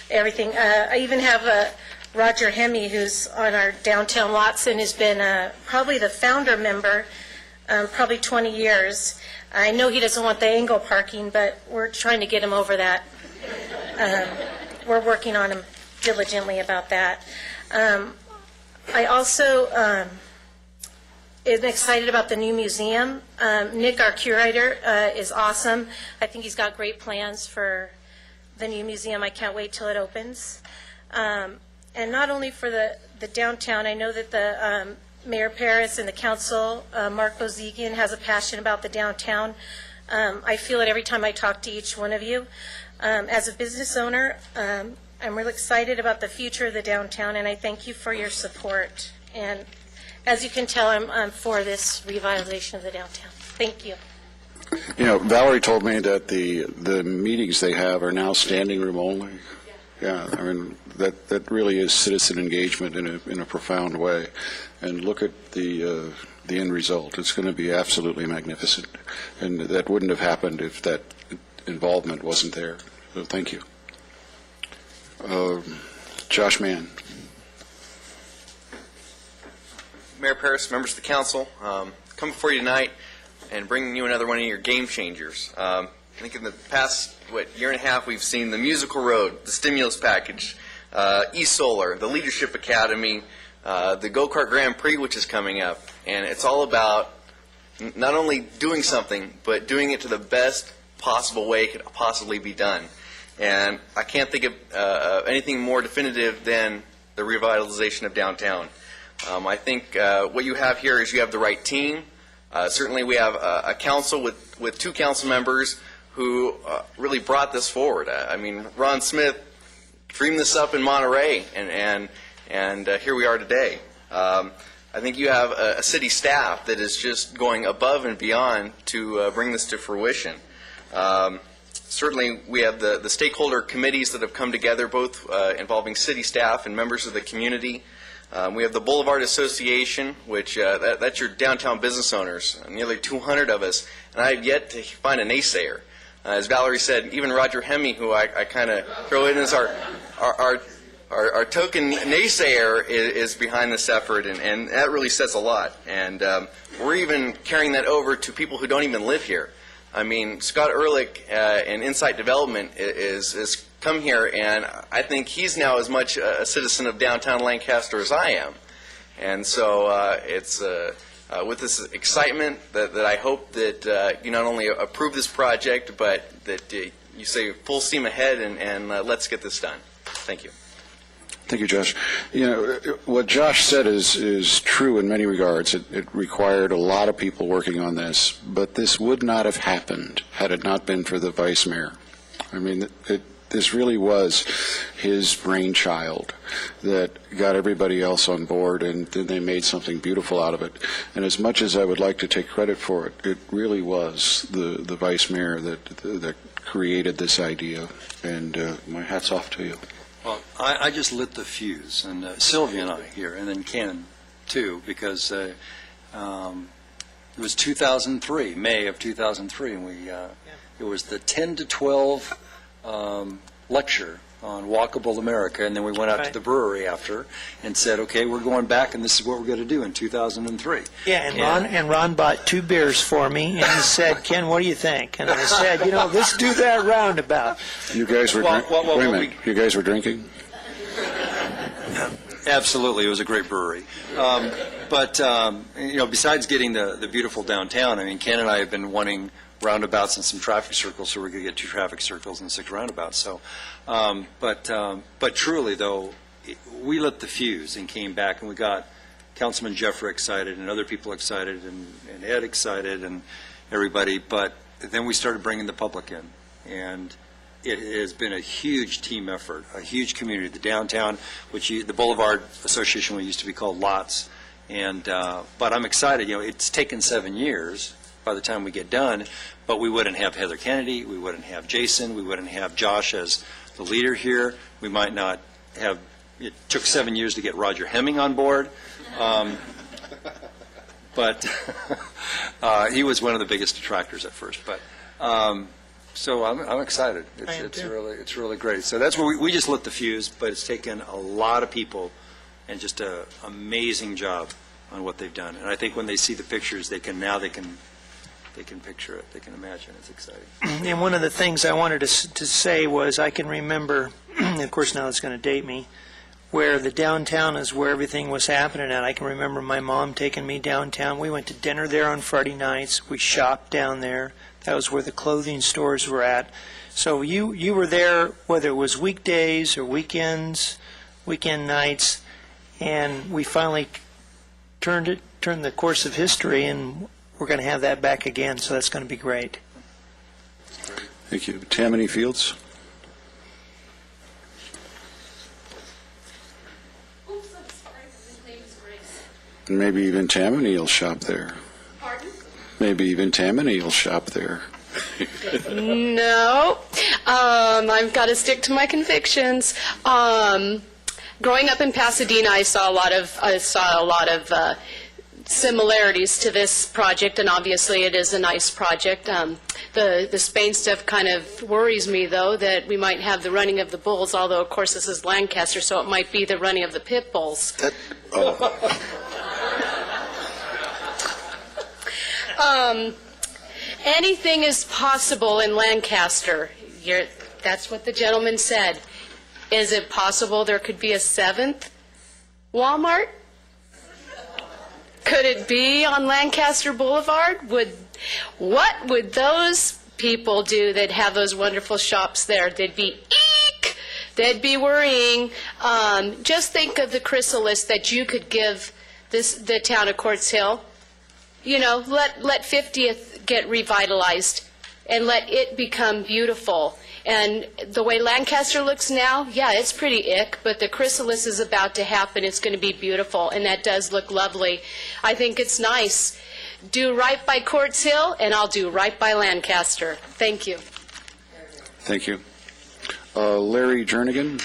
everything. I even have Roger Hemme, who's on our downtown lots and has been probably the founder member, probably 20 years. I know he doesn't want the angle parking, but we're trying to get him over that. We're working on him diligently about that. I also am excited about the new museum. Nick, our curator, is awesome. I think he's got great plans for the new museum. I can't wait till it opens. And not only for the downtown, I know that the Mayor Paris and the council, Mark Bozigian, has a passion about the downtown. I feel it every time I talk to each one of you. As a business owner, I'm really excited about the future of the downtown, and I thank you for your support. And as you can tell, I'm for this revitalization of the downtown. Thank you. You know, Valerie told me that the meetings they have are now standing room only. Yeah, I mean, that really is citizen engagement in a profound way. And look at the end result. It's going to be absolutely magnificent. And that wouldn't have happened if that involvement wasn't there. So thank you. Josh Mann. Mayor Paris, members of the council, come before you tonight and bringing you another one of your game changers. I think in the past, year and a half, we've seen the musical road, the stimulus package, e-solar, the leadership academy, the go-kart Grand Prix, which is coming up. And it's all about not only doing something, but doing it to the best possible way it could possibly be done. And I can't think of anything more definitive than the revitalization of downtown. I think what you have here is you have the right team. Certainly we have a council with two council members who really brought this forward. I mean, Ron Smith dreamed this up in Monterey, and here we are today. I think you have a city staff that is just going above and beyond to bring this to fruition. Certainly, we have the stakeholder committees that have come together, both involving city staff and members of the community. We have the Boulevard Association, which that's your downtown business owners, nearly 200 of us, and I have yet to find a naysayer. As Valerie said, even Roger Hemme, who I kind of throw in as our token naysayer, is behind this effort, and that really says a lot. And we're even carrying that over to people who don't even live here. I mean, Scott Ehrlich in Insight Development is come here, and I think he's now as much a citizen of downtown Lancaster as I am. And so it's with this excitement that I hope that you not only approve this project, but that you say full steam ahead and let's get this done. Thank you. Thank you, Josh. You know, what Josh said is true in many regards. It required a lot of people working on this, but this would not have happened had it not been for the vice mayor. I mean, this really was his brainchild that got everybody else on board, and then they made something beautiful out of it. And as much as I would like to take credit for it, it really was the vice mayor that created this idea. And my hat's off to you. Well, I just lit the fuse, and Sylvia and I here, and then Ken too, because it was 2003, May of 2003, and it was the 10 to 12 lecture on Walkable America, and then we went out to the brewery after and said, okay, we're going back, and this is what we're going to do in 2003. Yeah, and Ron bought 2 beers for me, and he said, Ken, what do you think? And I said, let's do that roundabout. You guys were wait a minute. You guys were drinking? Absolutely, it was a great brewery. But besides getting the beautiful downtown, I mean, Ken and I have been wanting roundabouts and some traffic circles, so we're going to get 2 traffic circles and 6 roundabouts. So, but truly though, we lit the fuse and came back, and we got Councilman Jeffrey excited, and other people excited, and Ed excited, and everybody. But then we started bringing the public in, and it has been a huge team effort, a huge community. The downtown, the Boulevard Association, what used to be called Lots, and but I'm excited. It's taken 7 years by the time we get done, but we wouldn't have Heather Kennedy, we wouldn't have Jason, we wouldn't have Josh as the leader here. We might not have. It took 7 years to get Roger Hemming on board. But he was one of the biggest detractors at first. But so I'm excited. It's really great. So that's where we just lit the fuse. But it's taken a lot of people, and just an amazing job on what they've done. And I think when they see the pictures, they can picture it. They can imagine. It's exciting. And one of the things I wanted to say was I can remember, of course now it's going to date me, where the downtown is where everything was happening at. I can remember my mom taking me downtown. We went to dinner there on Friday nights. We shopped down there. That was where the clothing stores were at. So you were there, whether it was weekdays or weekends, weekend nights, and we finally turned the course of history, and we're going to have that back again, so that's going to be great. Thank you. Tammany Fields? Maybe even Tammany will shop there. Pardon? Maybe even Tammany will shop there. No. I've got to stick to my convictions. Growing up in Pasadena, I saw a lot of similarities to this project, and obviously it is a nice project. The Spain stuff kind of worries me, though, that we might have the running of the bulls, although, of course, this is Lancaster, so it might be the running of the pit bulls. Anything is possible in Lancaster. That's what the gentleman said. Is it possible there could be a 7th Walmart? Could it be on Lancaster Boulevard? What would those people do that have those wonderful shops there? They'd be eek! They'd be worrying. Just think of the chrysalis that you could give the town of Quartz Hill. Let 50th get revitalized and let it become beautiful. And the way Lancaster looks now, yeah, it's pretty ick, but the chrysalis is about to happen. It's going to be beautiful, and that does look lovely. I think it's nice. Do right by Quartz Hill, and I'll do right by Lancaster. Thank you. Thank you. Larry Jernigan?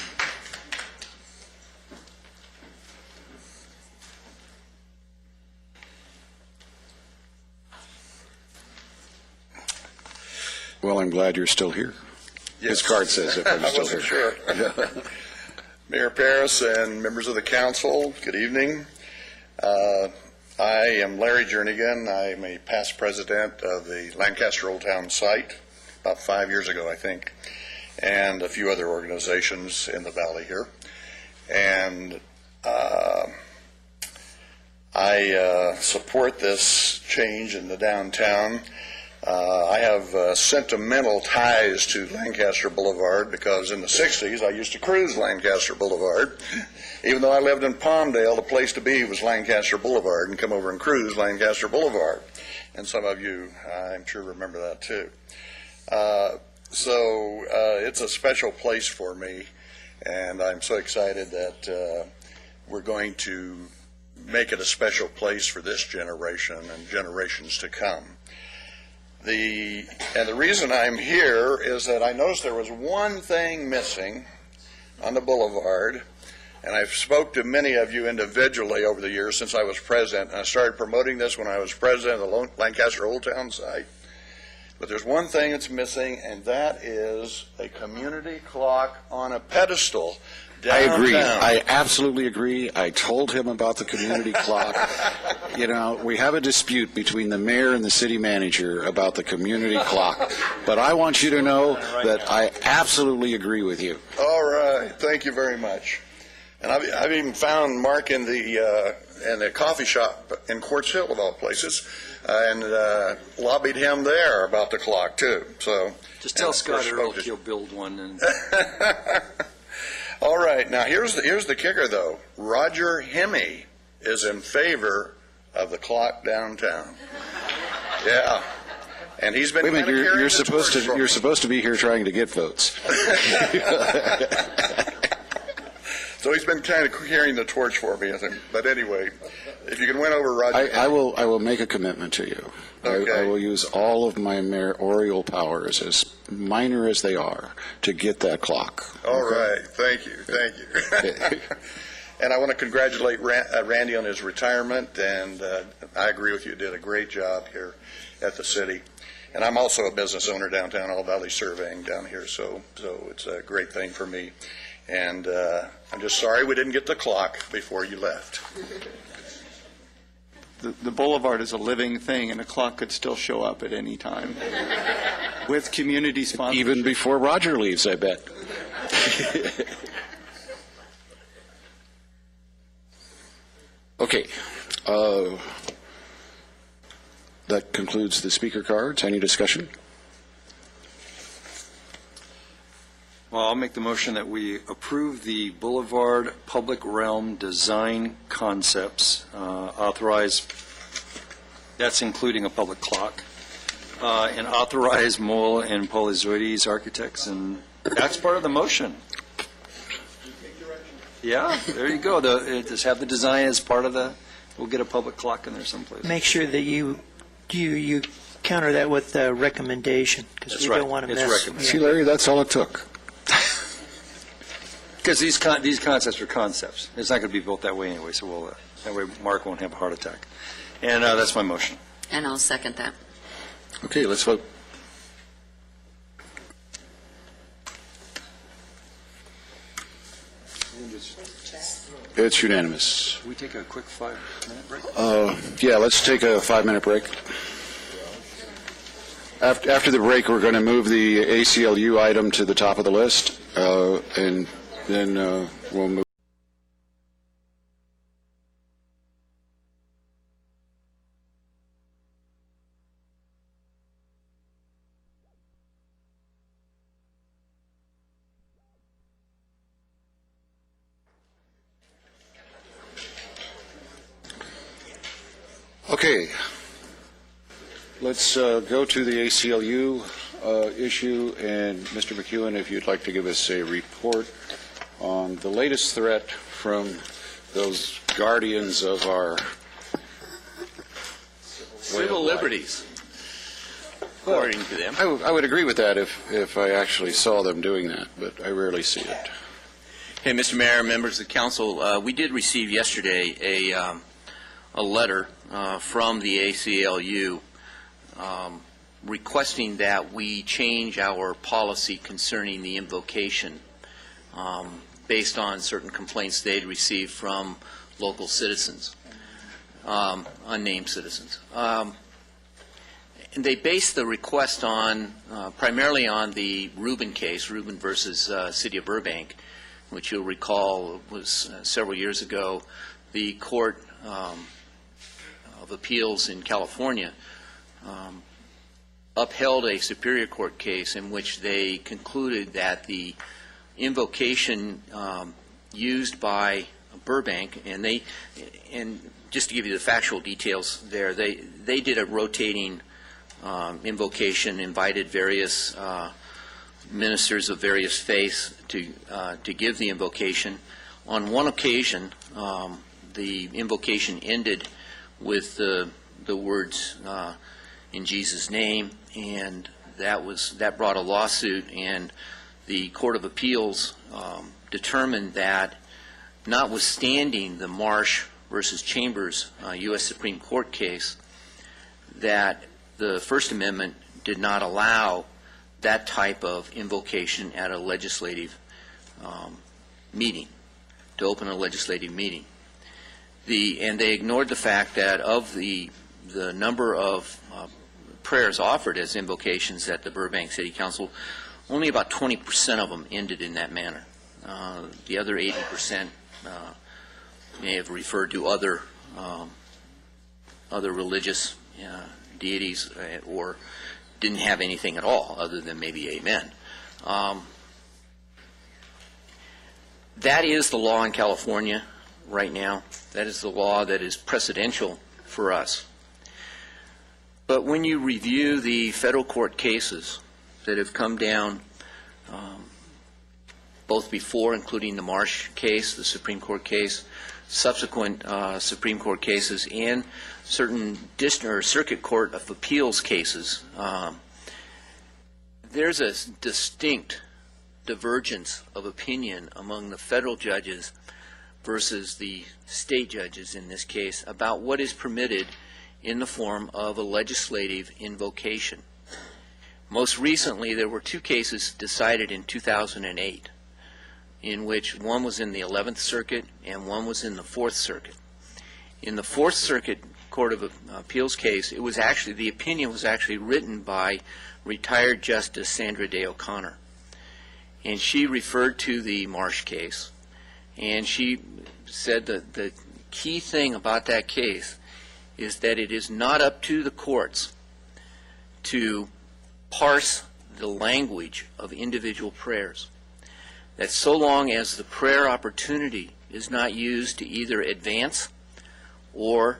Well, I'm glad you're still here. Yes. His card says if I'm I still wasn't here. sure. Mayor Paris and members of the council, good evening. I am Larry Jernigan. I'm a past president of the Lancaster Old Town site about 5 years ago, I think, and a few other organizations in the valley here. And I support this change in the downtown. I have sentimental ties to Lancaster Boulevard because in the 60s I used to cruise Lancaster Boulevard. Even though I lived in Palmdale, the place to be was Lancaster Boulevard, and come over and cruise Lancaster Boulevard. And some of you, I'm sure, remember that too. So it's a special place for me, and I'm so excited that we're going to make it a special place for this generation and generations to come. And the reason I'm here is that I noticed there was one thing missing on the boulevard, and I've spoke to many of you individually over the years since I was president, and I started promoting this when I was president of the Lancaster Old Town site. But there's one thing that's missing, and that is a community clock on a pedestal downtown. I agree. I absolutely agree. I told him about the community clock. We have a dispute between the mayor and the city manager about the community clock. But I want you to know that I absolutely agree with you. All right. Thank you very much. And I've even found Mark in the coffee shop in Quartz Hill, of all places, and lobbied him there about the clock, too. So just tell Scott Earl he'll build one. And all right. Now, here's the kicker, though. Roger Hemme is in favor of the clock downtown. Yeah. And he's been Wait a minute, kinda carrying you're the supposed torch for to, me. you're supposed to be here trying to get votes. So he's been kind of carrying the torch for me, I think. But anyway, if you can win over Roger. I will make a commitment to you. Okay. I will use all of my mayoral powers, as minor as they are, to get that clock. All right. Thank you. And I want to congratulate Randy on his retirement, and I agree with you. You did a great job here at the city. And I'm also a business owner downtown, All Valley Surveying down here, so it's a great thing for me. And I'm just sorry we didn't get the clock before you left. The boulevard is a living thing, and a clock could still show up at any time with community sponsorship. Even before Roger leaves, I bet. Okay. That concludes the speaker cards. Any discussion? Well, I'll make the motion that we approve the Boulevard Public Realm Design Concepts, authorize, that's including a public clock, and authorize Moll and Polizoides Architects, and that's part of the motion. Yeah, there you go. Just have the design as part of the, we'll get a public clock in there someplace. Make sure that you counter that with the recommendation, because That's we right. don't want to It's mess. recommended. See, Larry, that's all it took. Because these concepts are concepts. It's not going to be built that way anyway, so we'll, that way Mark won't have a heart attack. And that's my motion. And I'll second that. Okay, let's vote. It's unanimous. Can we take a quick 5-minute break? Yeah, let's take a 5-minute break. After the break, we're going to move the ACLU item to the top of the list, and then we'll move. Okay, let's go to the ACLU issue, and Mr. McEwen, if you'd like to give us a report on the latest threat from those guardians of our Civil liberties, according to them. I would agree with that if I actually saw them doing that, but I rarely see it. Hey, Mr. Mayor, members of the council, we did receive yesterday a letter from the ACLU requesting that we change our policy concerning the invocation based on certain complaints they'd received from local citizens, unnamed citizens. And they based the request on primarily on the Rubin case, Rubin versus City of Burbank, which you'll recall was several years ago. The Court of Appeals in California upheld a Superior Court case in which they concluded that the invocation used by Burbank, and just to give you the factual details there, they did a rotating invocation, invited various ministers of various faiths to give the invocation. On one occasion, the invocation ended with the words in Jesus' name, and that brought a lawsuit, and the Court of Appeals determined that, notwithstanding the Marsh versus Chambers U.S. Supreme Court case, that the First Amendment did not allow that type of invocation at a legislative meeting, to open a legislative meeting. And they ignored the fact that of the number of prayers offered as invocations at the Burbank City Council, only about 20% of them ended in that manner. The other 80% may have referred to other religious deities or didn't have anything at all other than maybe amen. That is the law in California right now. That is the law that is precedential for us. But when you review the federal court cases that have come down, both before, including the Marsh case, the Supreme Court case, subsequent Supreme Court cases, and certain district or circuit court of appeals cases, there's a distinct divergence of opinion among the federal judges versus the state judges in this case about what is permitted in the form of a legislative invocation. Most recently, there were two cases decided in 2008, in which one was in the 11th Circuit and one was in the 4th Circuit. In the 4th Circuit Court of Appeals case, it was actually, the opinion was actually written by retired Justice Sandra Day O'Connor. And she referred to the Marsh case, and she said that the key thing about that case is that it is not up to the courts to parse the language of individual prayers. That so long as the prayer opportunity is not used to either advance or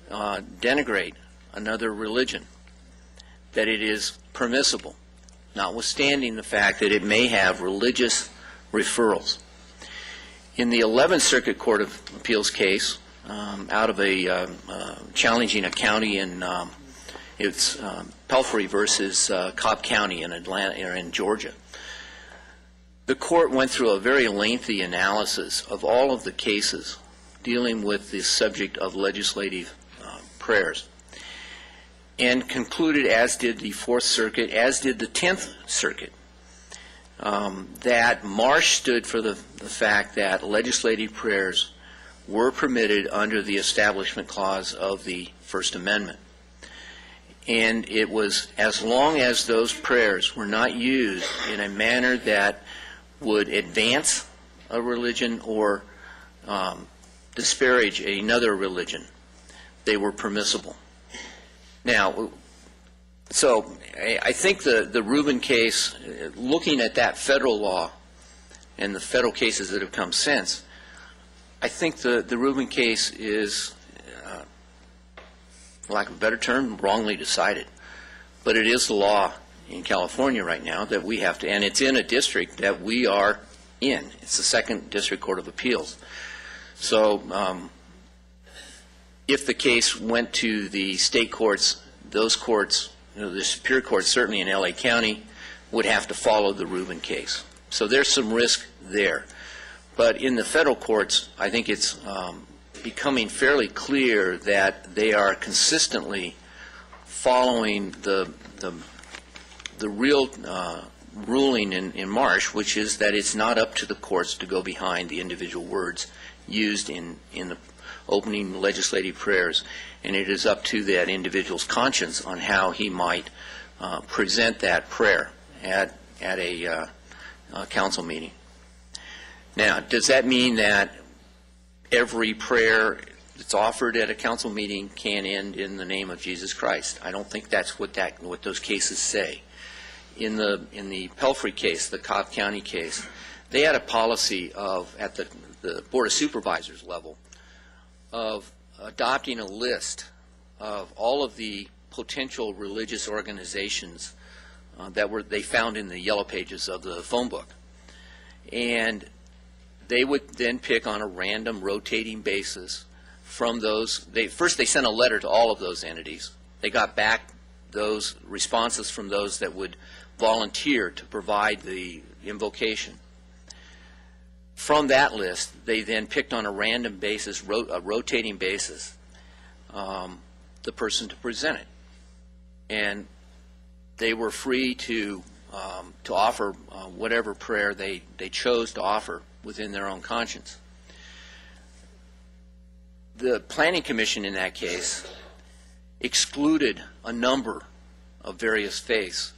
denigrate another religion, that it is permissible, notwithstanding the fact that it may have religious referrals. In the 11th Circuit Court of Appeals case, out of a challenging a county in it's Pelfrey versus Cobb County in Atlanta, or in Georgia, the court went through a very lengthy analysis of all of the cases dealing with the subject of legislative prayers, and concluded, as did the 4th Circuit, as did the 10th Circuit, that Marsh stood for the fact that legislative prayers were permitted under the Establishment Clause of the First Amendment. And it was as long as those prayers were not used in a manner that would advance a religion or disparage another religion, they were permissible. Now, so I think the Rubin case, looking at that federal law and the federal cases that have come since, I think the Rubin case is, for lack of a better term, wrongly decided. But it is the law in California right now that we have to, and it's in a district that we are in. It's the 2nd District Court of Appeals. So if the case went to the state courts, those courts, the Superior Court, certainly in L.A. County, would have to follow the Rubin case. So there's some risk there. But in the federal courts, I think it's becoming fairly clear that they are consistently following the real ruling in Marsh, which is that it's not up to the courts to go behind the individual words used in the opening legislative prayers, and it is up to that individual's conscience on how he might present that prayer at a council meeting. Now, does that mean that every prayer that's offered at a council meeting can end in the name of Jesus Christ? I don't think that's what those cases say. In the Pelfrey case, the Cobb County case, they had a policy of, at the Board of Supervisors level, of adopting a list of all of the potential religious organizations that they found in the yellow pages of the phone book. And they would then pick on a random rotating basis from those. First they sent a letter to all of those entities. They got back those responses from those that would volunteer to provide the invocation. From that list, they then picked on a random basis, a rotating basis, the person to present it. And they were free to offer whatever prayer they chose to offer within their own conscience. The Planning Commission in that case excluded a number of various faiths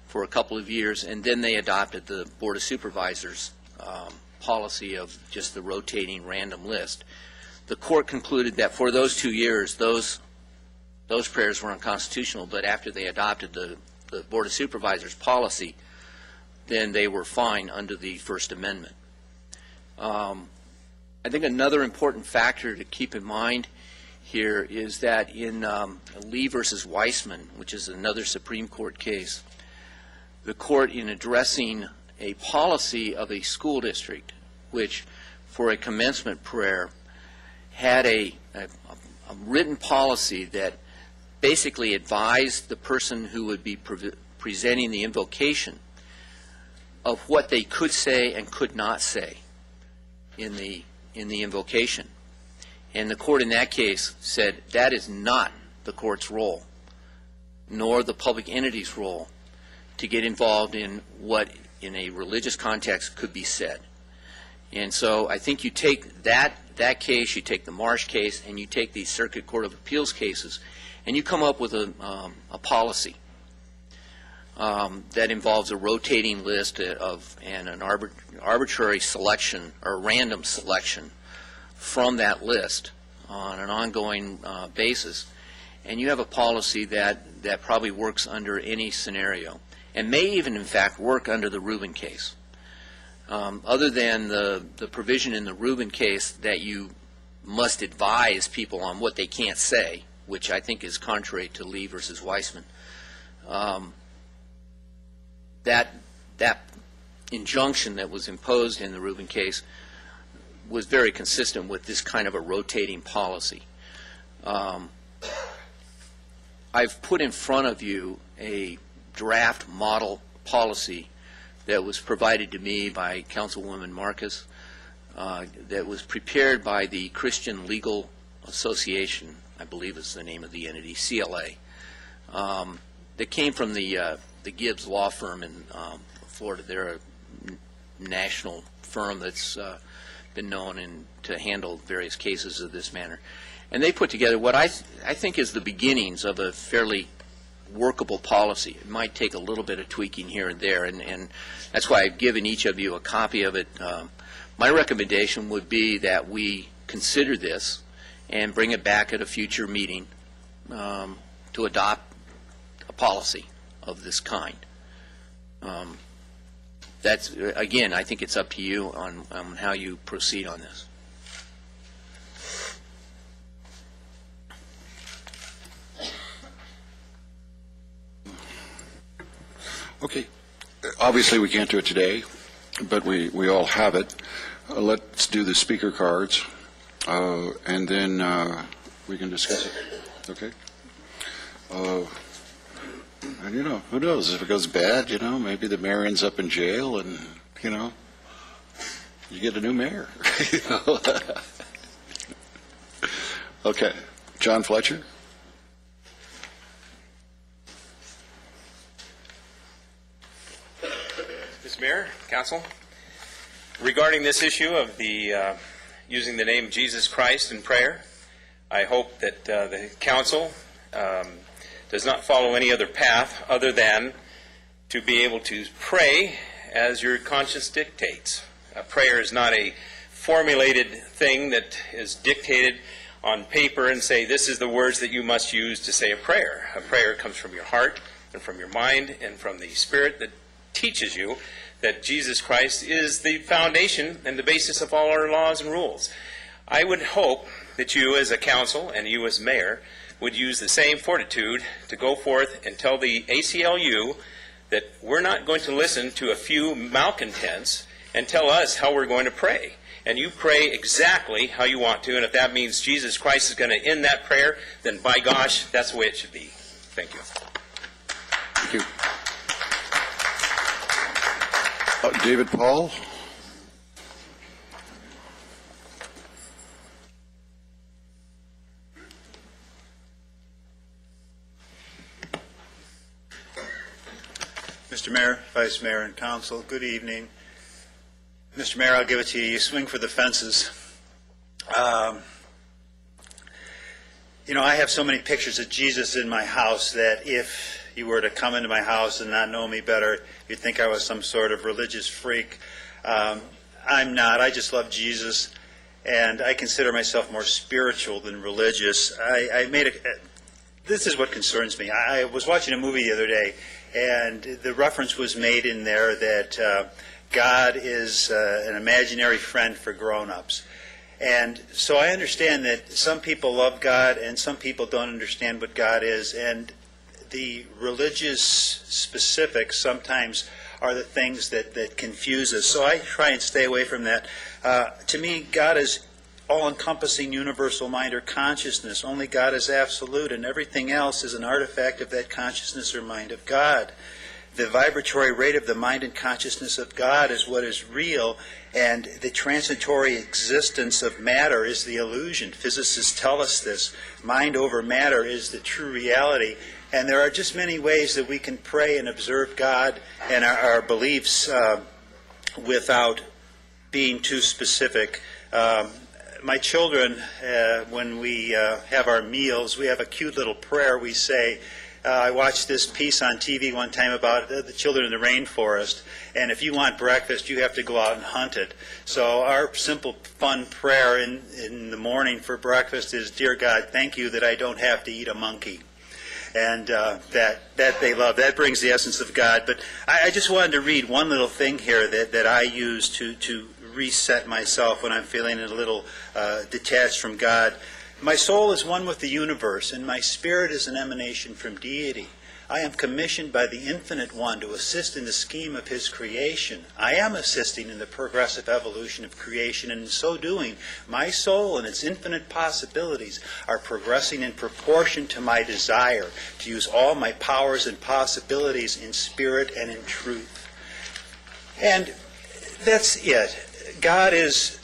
for a couple of years, and then they adopted the Board of Supervisors policy of just the rotating random list. The court concluded that for those 2 years, those prayers were unconstitutional, but after they adopted the Board of Supervisors policy, then they were fine under the First Amendment. I think another important factor to keep in mind here is that in Lee versus Weissman, which is another Supreme Court case, the court, in addressing a policy of a school district, which for a commencement prayer had a written policy that basically advised the person who would be presenting the invocation of what they could say and could not say in the invocation. And the court in that case said that is not the court's role, nor the public entity's role, to get involved in what in a religious context could be said. And so I think you take that case, you take the Marsh case, and you take these Circuit Court of Appeals cases, and you come up with a policy that involves a rotating list and an arbitrary selection or random selection from that list on an ongoing basis. And you have a policy that probably works under any scenario, and may even, in fact, work under the Rubin case. Other than the provision in the Rubin case that you must advise people on what they can't say, which I think is contrary to Lee versus Weissman, that injunction that was imposed in the Rubin case was very consistent with this kind of a rotating policy. I've put in front of you a draft model policy that was provided to me by Councilwoman Marcus, that was prepared by the Christian Legal Association, I believe is the name of the entity, CLA, that came from the Gibbs law firm in Florida. They're a national firm that's been known to handle various cases of this manner. And they put together what I think is the beginnings of a fairly workable policy. It might take a little bit of tweaking here and there, and that's why I've given each of you a copy of it. My recommendation would be that we consider this and bring it back at a future meeting to adopt a policy of this kind. That's, again, I think it's up to you on how you proceed on this. Okay. Obviously, we can't do it today, but we all have it. Let's do the speaker cards, and then we can discuss it. Okay? And, who knows? If it goes bad, maybe the mayor ends up in jail and, you get a new mayor. Okay. John Fletcher? Mr. Mayor, Council, regarding this issue of the using the name Jesus Christ in prayer, I hope that the Council does not follow any other path other than to be able to pray as your conscience dictates. Prayer is not a formulated thing that is dictated on paper and say this is the words that you must use to say a prayer. A prayer comes from your heart and from your mind and from the Spirit that teaches you that Jesus Christ is the foundation and the basis of all our laws and rules. I would hope that you as a council and you as mayor would use the same fortitude to go forth and tell the ACLU that we're not going to listen to a few malcontents and tell us how we're going to pray. And you pray exactly how you want to, and if that means Jesus Christ is going to end that prayer, then by gosh, that's the way it should be. Thank you. Thank you. David Paul? Mr. Mayor, Vice Mayor, and Council, good evening. Mr. Mayor, I'll give it to you. You swing for the fences. I have so many pictures of Jesus in my house that if you were to come into my house and not know me better, you'd think I was some sort of religious freak. I'm not. I just love Jesus, and I consider myself more spiritual than religious. This is what concerns me. I was watching a movie the other day, and the reference was made in there that God is an imaginary friend for grown-ups. And so I understand that some people love God and some people don't understand what God is. And the religious specifics sometimes are the things that confuse us. So I try and stay away from that. To me, God is all-encompassing universal mind or consciousness. Only God is absolute, and everything else is an artifact of that consciousness or mind of God. The vibratory rate of the mind and consciousness of God is what is real, and the transitory existence of matter is the illusion. Physicists tell us this. Mind over matter is the true reality. And there are just many ways that we can pray and observe God and our beliefs without being too specific. My children, when we have our meals, we have a cute little prayer we say. I watched this piece on TV one time about the children in the rainforest, and if you want breakfast, you have to go out and hunt it. So our simple, fun prayer in the morning for breakfast is, "Dear God, thank you that I don't have to eat a monkey." And that they love. That brings the essence of God. But I just wanted to read one little thing here that I use to reset myself when I'm feeling a little detached from God. My soul is one with the universe, and my spirit is an emanation from deity. I am commissioned by the Infinite One to assist in the scheme of His creation. I am assisting in the progressive evolution of creation, and in so doing, my soul and its infinite possibilities are progressing in proportion to my desire to use all my powers and possibilities in spirit and in truth. And that's it. God is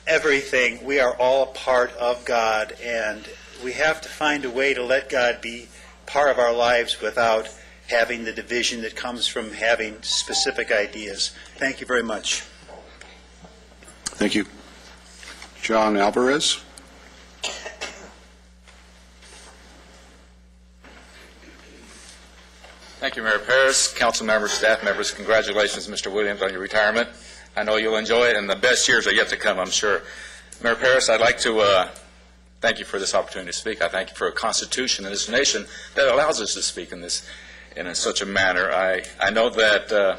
everything. We are all a part of God, and we have to find a way to let God be part of our lives without having the division that comes from having specific ideas. Thank you very much. Thank you. John Alvarez. Thank you, Mayor Paris, council members, staff members. Congratulations, Mr. Williams, on your retirement. I know you'll enjoy it, and the best years are yet to come, I'm sure. Mayor Paris, I'd like to thank you for this opportunity to speak. I thank you for a constitution in this nation that allows us to speak in such a manner. I know that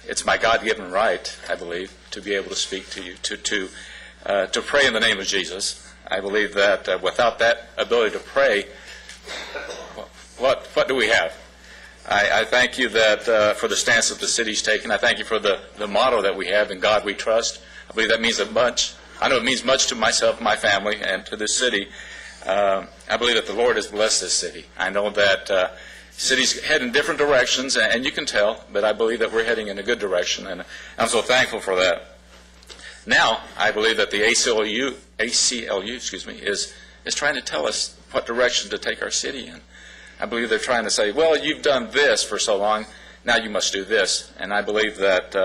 it's my God-given right, I believe, to be able to speak to you, to pray in the name of Jesus. I believe that without that ability to pray, what do we have? I thank you that for the stance that the city's taken. I thank you for the motto that we have, "In God We Trust." I believe that means much. I know it means much to myself, my family, and to this city. I believe that the Lord has blessed this city. I know that cities head in different directions, and you can tell, but I believe that we're heading in a good direction, and I'm so thankful for that. Now, I believe that the ACLU is trying to tell us what direction to take our city in. I believe they're trying to say, well, you've done this for so long, now you must do this. And I believe that,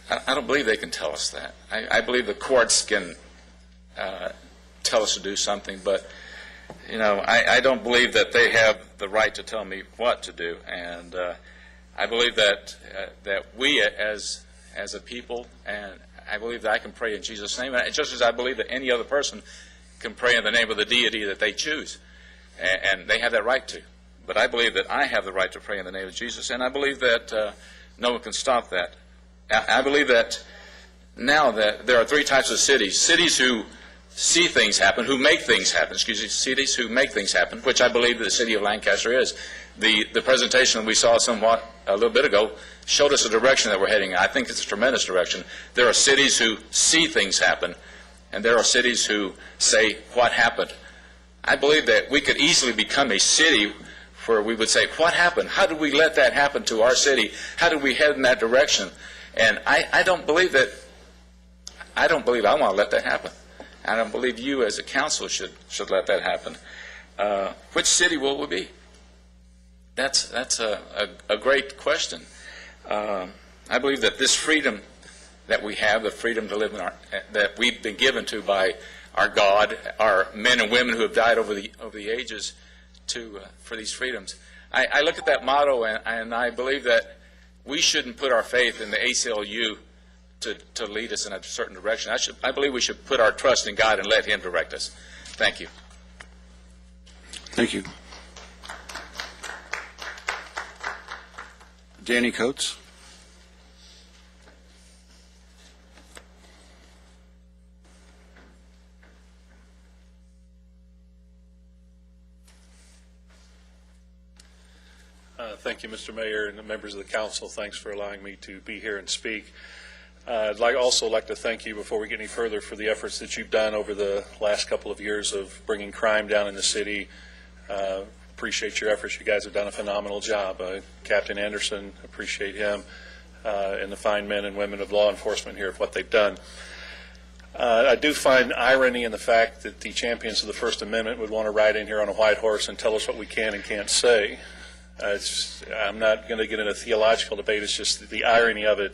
I don't believe they can tell us that. I believe the courts can tell us to do something, but, I don't believe that they have the right to tell me what to do. And I believe that we as a people, and I believe that I can pray in Jesus' name, just as I believe that any other person can pray in the name of the deity that they choose. And they have that right to. But I believe that I have the right to pray in the name of Jesus, and I believe that no one can stop that. I believe that now that there are three types of cities. Cities who see things happen, who make things happen. Cities who make things happen, which I believe the city of Lancaster is. The presentation we saw a little bit ago showed us the direction that we're heading in. I think it's a tremendous direction. There are cities who see things happen, and there are cities who say, what happened? I believe that we could easily become a city where we would say, what happened? How did we let that happen to our city? How did we head in that direction? And I don't believe I want to let that happen. I don't believe you as a council should let that happen. Which city will we be? That's a great question. I believe that this freedom that we have, the freedom to live that we've been given to by our God, our men and women who have died over the ages for these freedoms. I look at that motto and I believe that we shouldn't put our faith in the ACLU to lead us in a certain direction. I believe we should put our trust in God and let Him direct us. Thank you. Thank you. Danny Coates. Thank you, Mr. Mayor, and the members of the council. Thanks for allowing me to be here and speak. I'd also like to thank you, before we get any further, for the efforts that you've done over the last couple of years of bringing crime down in the city. Appreciate your efforts. You guys have done a phenomenal job. Captain Anderson, appreciate him, and the fine men and women of law enforcement here for what they've done. I do find irony in the fact that the champions of the First Amendment would want to ride in here on a white horse and tell us what we can and can't say. I'm not going to get into a theological debate. It's just the irony of it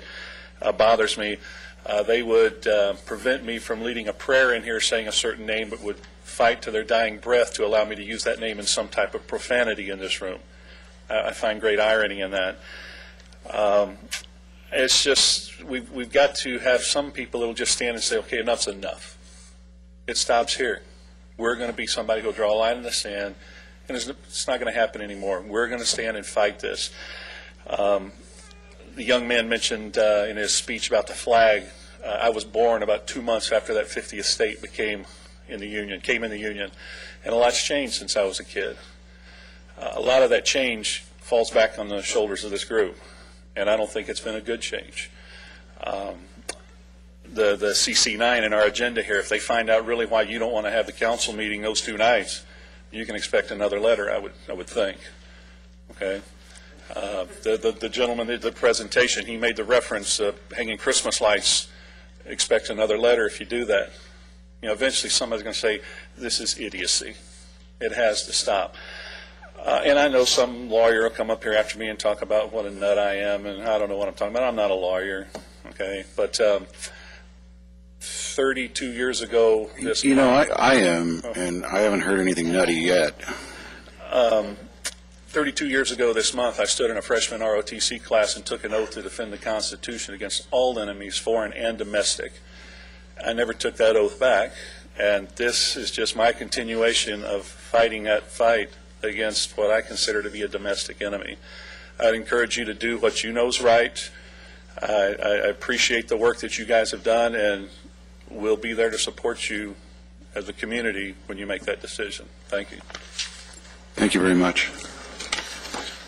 bothers me. They would prevent me from leading a prayer in here saying a certain name, but would fight to their dying breath to allow me to use that name in some type of profanity in this room. I find great irony in that. It's just, we've got to have some people that will just stand and say, okay, enough's enough. It stops here. We're going to be somebody who will draw a line in the sand, and it's not going to happen anymore. We're going to stand and fight this. The young man mentioned in his speech about the flag, I was born about 2 months after that 50th state came in the Union, and a lot's changed since I was a kid. A lot of that change falls back on the shoulders of this group, and I don't think it's been a good change. The CC9 in our agenda here, if they find out really why you don't want to have the council meeting those 2 nights, you can expect another letter, I would think. Okay? The gentleman did the presentation. He made the reference hanging Christmas lights. Expect another letter if you do that. You know, eventually somebody's going to say, this is idiocy. It has to stop. And I know some lawyer will come up here after me and talk about what a nut I am, and I don't know what I'm talking about. I'm not a lawyer, okay? But 32 years ago this month, I am, and I haven't heard anything nutty yet. 32 years ago this month, I stood in a freshman ROTC class and took an oath to defend the Constitution against all enemies, foreign and domestic. I never took that oath back, and this is just my continuation of fighting that fight against what I consider to be a domestic enemy. I'd encourage you to do what you know is right. I appreciate the work that you guys have done, and we'll be there to support you as a community when you make that decision. Thank you. Thank you very much.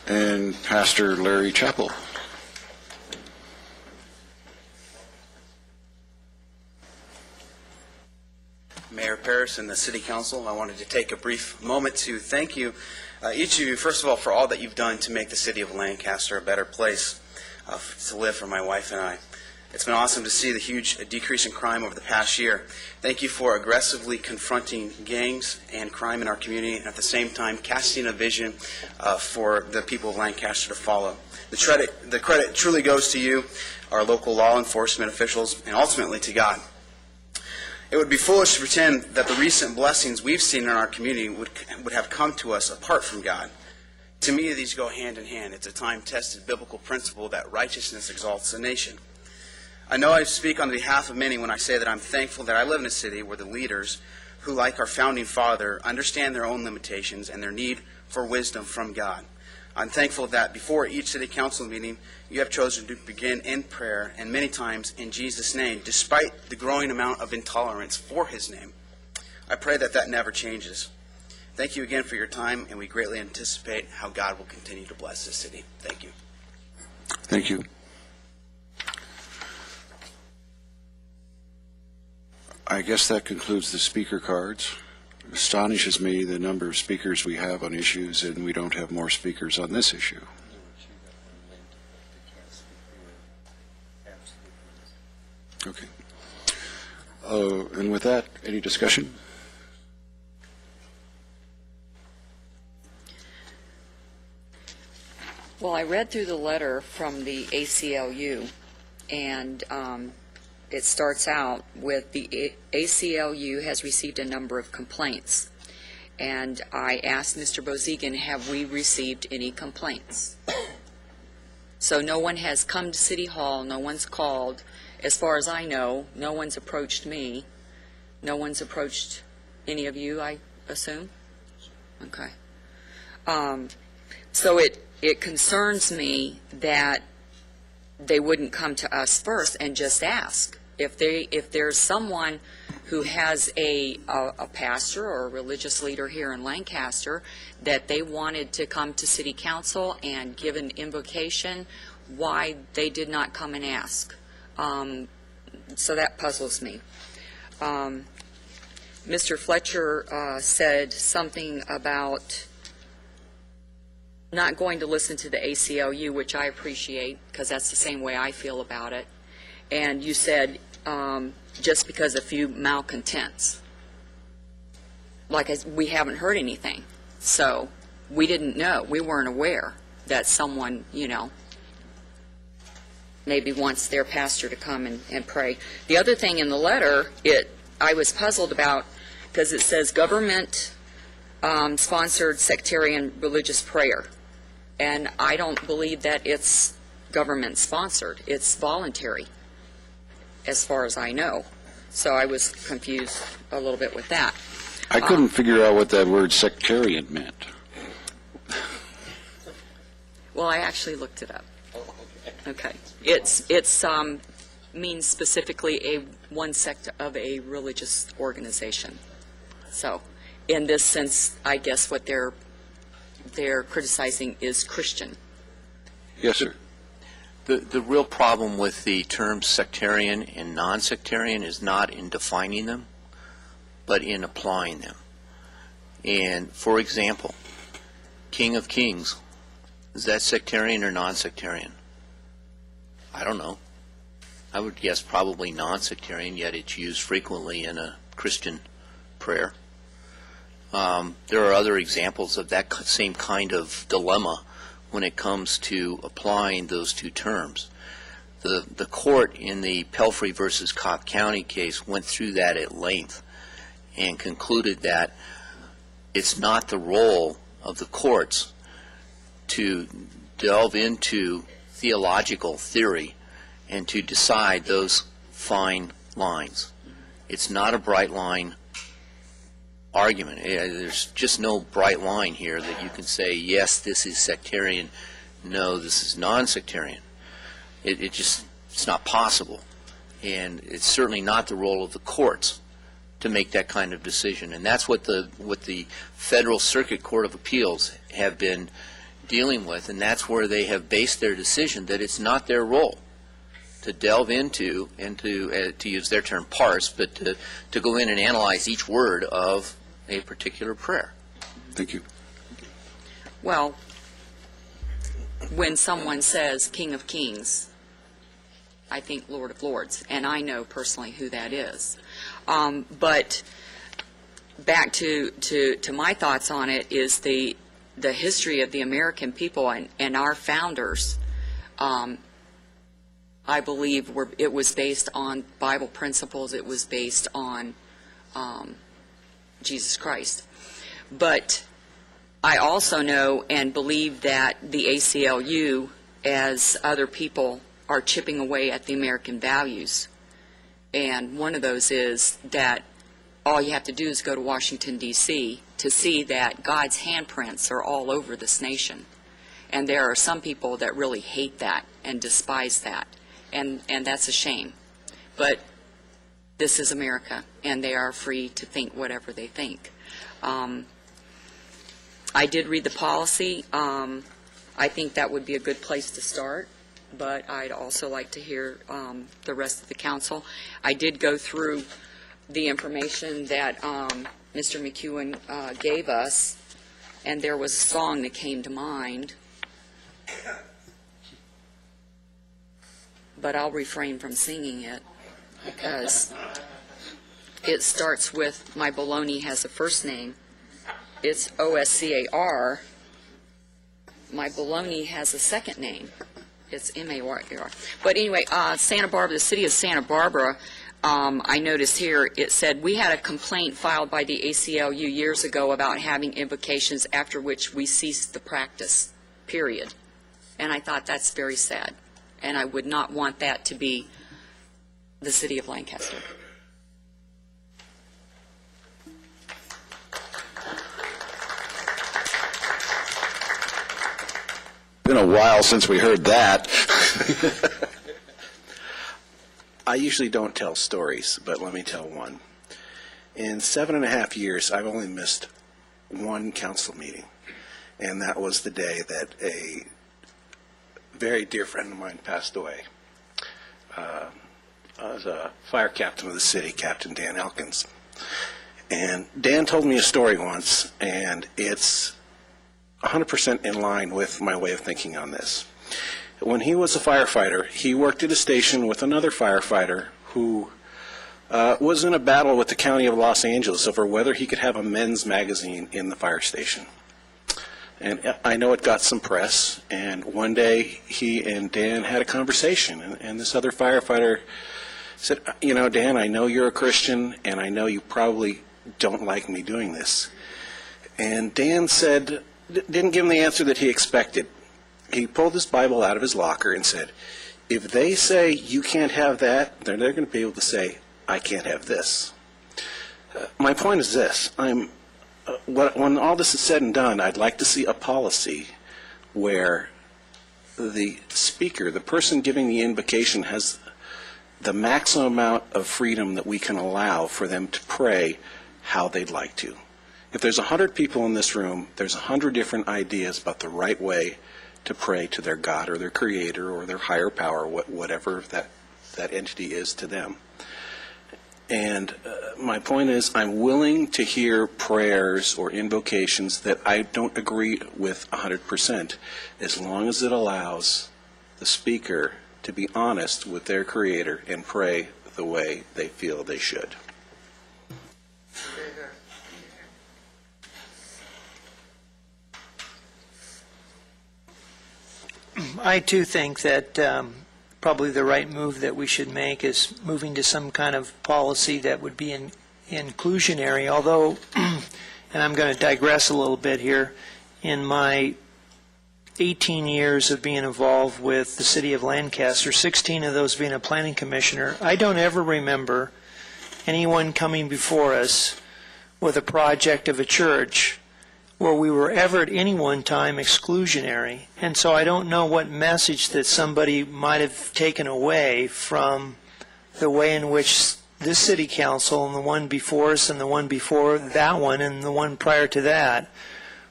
And Pastor Larry Chappell. Mayor Paris and the City Council, I wanted to take a brief moment to thank you, each of you, first of all, for all that you've done to make the city of Lancaster a better place to live for my wife and I. It's been awesome to see the huge decrease in crime over the past year. Thank you for aggressively confronting gangs and crime in our community, and at the same time casting a vision for the people of Lancaster to follow. The credit truly goes to you, our local law enforcement officials, and ultimately to God. It would be foolish to pretend that the recent blessings we've seen in our community would have come to us apart from God. To me, these go hand in hand. It's a time-tested biblical principle that righteousness exalts a nation. I know I speak on behalf of many when I say that I'm thankful that I live in a city where the leaders, who like our founding father, understand their own limitations and their need for wisdom from God. I'm thankful that before each city council meeting, you have chosen to begin in prayer, and many times in Jesus' name, despite the growing amount of intolerance for his name. I pray that that never changes. Thank you again for your time, and we greatly anticipate how God will continue to bless this city. Thank you. Thank you. I guess that concludes the speaker cards. It astonishes me the number of speakers we have on issues, and we don't have more speakers on this issue. Okay. And with that, any discussion? Well, I read through the letter from the ACLU, and it starts out with the ACLU has received a number of complaints. And I asked Mr. Bozigan, have we received any complaints? So no one has come to City Hall, no one's called. As far as I know, no one's approached me. No one's approached any of you, I assume? Okay. So it concerns me that they wouldn't come to us first and just ask. If there's someone who has a pastor or a religious leader here in Lancaster that they wanted to come to City Council and give an invocation, why they did not come and ask. So that puzzles me. Mr. Fletcher said something about not going to listen to the ACLU, which I appreciate, because that's the same way I feel about it. And you said just because a few malcontents. We haven't heard anything. So we didn't know. We weren't aware that someone, maybe wants their pastor to come and pray. The other thing in the letter, I was puzzled about, because it says government-sponsored sectarian religious prayer. And I don't believe that it's government-sponsored. It's voluntary, as far as I know. So I was confused a little bit with that. I couldn't figure out what that word sectarian meant. Well, I actually looked it up. Okay. It's means specifically one sect of a religious organization. So, in this sense, I guess what they're criticizing is Christian. Yes, sir. The real problem with the terms sectarian and non-sectarian is not in defining them, but in applying them. And, for example, King of Kings, is that sectarian or non-sectarian? I don't know. I would guess probably non-sectarian, yet it's used frequently in a Christian prayer. There are other examples of that same kind of dilemma when it comes to applying those two terms. The court in the Pelfrey versus Cobb County case went through that at length and concluded that it's not the role of the courts to delve into theological theory and to decide those fine lines. It's not a bright line argument. There's just no bright line here that you can say, yes, this is sectarian, no, this is non-sectarian. It's not possible. And it's certainly not the role of the courts to make that kind of decision. And that's what the Federal Circuit Court of Appeals have been dealing with, and that's where they have based their decision that it's not their role to delve into and to use their term, parse, but to go in and analyze each word of a particular prayer. Thank you. Well, when someone says King of Kings, I think Lord of Lords, and I know personally who that is. But back to my thoughts on it is the history of the American people and our founders. I believe it was based on Bible principles. It was based on Jesus Christ. But I also know and believe that the ACLU, as other people, are chipping away at the American values. And one of those is that all you have to do is go to Washington, D.C. to see that God's handprints are all over this nation. And there are some people that really hate that and despise that. And that's a shame. But this is America, and they are free to think whatever they think. I did read the policy. I think that would be a good place to start, but I'd also like to hear the rest of the council. I did go through the information that Mr. McEwen gave us, and there was a song that came to mind, but I'll refrain from singing it because it starts with my baloney has a first name. It's O-S-C-A-R. My baloney has a second name. It's M-A-R-A-R. But anyway, Santa Barbara, the city of Santa Barbara, I noticed here, it said, we had a complaint filed by the ACLU years ago about having invocations after which we ceased the practice, period. And I thought that's very sad. And I would not want that to be the city of Lancaster. Been a while since we heard that. I usually don't tell stories, but let me tell one. In 7.5 years, I've only missed one council meeting, and that was the day that a very dear friend of mine passed away. I was a fire captain of the city, Captain Dan Elkins. And Dan told me a story once, and it's 100% in line with my way of thinking on this. When he was a firefighter, he worked at a station with another firefighter who was in a battle with the county of Los Angeles over whether he could have a men's magazine in the fire station. And I know it got some press, and one day he and Dan had a conversation, and this other firefighter said, you know, Dan, I know you're a Christian, and I know you probably don't like me doing this. And Dan said, didn't give him the answer that he expected. He pulled his Bible out of his locker and said, if they say you can't have that, then they're going to be able to say, I can't have this. My point is this. When all this is said and done, I'd like to see a policy where the speaker, the person giving the invocation, has the maximum amount of freedom that we can allow for them to pray how they'd like to. If there's 100 people in this room, there's 100 different ideas about the right way to pray to their God or their Creator or their higher power, whatever that entity is to them. And my point is, I'm willing to hear prayers or invocations that I don't agree with 100%, as long as it allows the speaker to be honest with their Creator and pray the way they feel they should. I too think that probably the right move that we should make is moving to some kind of policy that would be inclusionary, although, and I'm going to digress a little bit here, in my 18 years of being involved with the city of Lancaster, 16 of those being a planning commissioner, I don't ever remember anyone coming before us with a project of a church where we were ever at any one time exclusionary. And so I don't know what message that somebody might have taken away from the way in which this city council and the one before us and the one before that one and the one prior to that,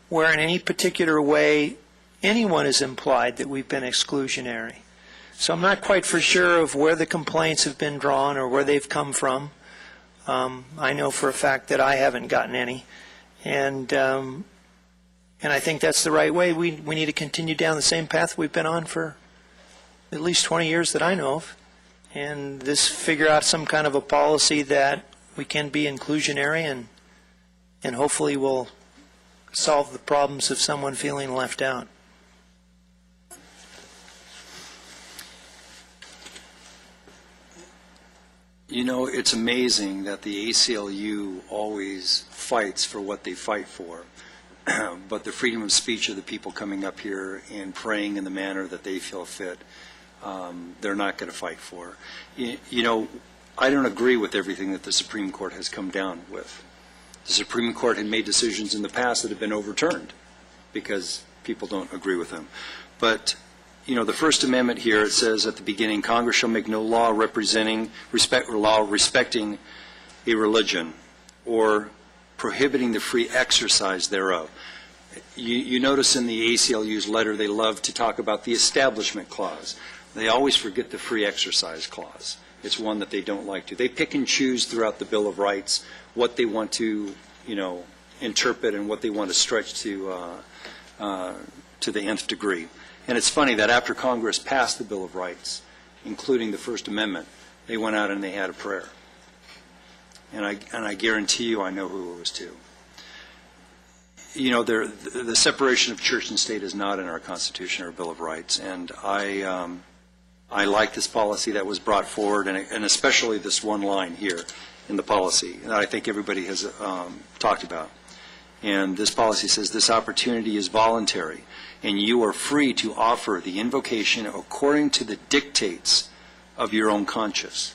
where in any particular way anyone is implied that we've been exclusionary. So I'm not quite for sure of where the complaints have been drawn or where they've come from. I know for a fact that I haven't gotten any. And I think that's the right way. We need to continue down the same path we've been on for at least 20 years that I know of. And figure out some kind of a policy that we can be inclusionary and hopefully will solve the problems of someone feeling left out. You know, it's amazing that the ACLU always fights for what they fight for. But the freedom of speech of the people coming up here and praying in the manner that they feel fit, they're not going to fight for. You know, I don't agree with everything that the Supreme Court has come down with. The Supreme Court had made decisions in the past that have been overturned because people don't agree with them. But, you know, the First Amendment here, it says at the beginning, Congress shall make no law respecting a religion or prohibiting the free exercise thereof. You notice in the ACLU's letter they love to talk about the Establishment Clause. They always forget the Free Exercise Clause. It's one that they don't like to. They pick and choose throughout the Bill of Rights what they want to, you know, interpret and what they want to stretch to the nth degree. And it's funny that after Congress passed the Bill of Rights, including the First Amendment, they went out and they had a prayer. And I guarantee you I know who it was to. You know, the separation of church and state is not in our Constitution or Bill of Rights, and I like this policy that was brought forward, and especially this one line here in the policy that I think everybody has talked about. And this policy says this opportunity is voluntary, and you are free to offer the invocation according to the dictates of your own conscience.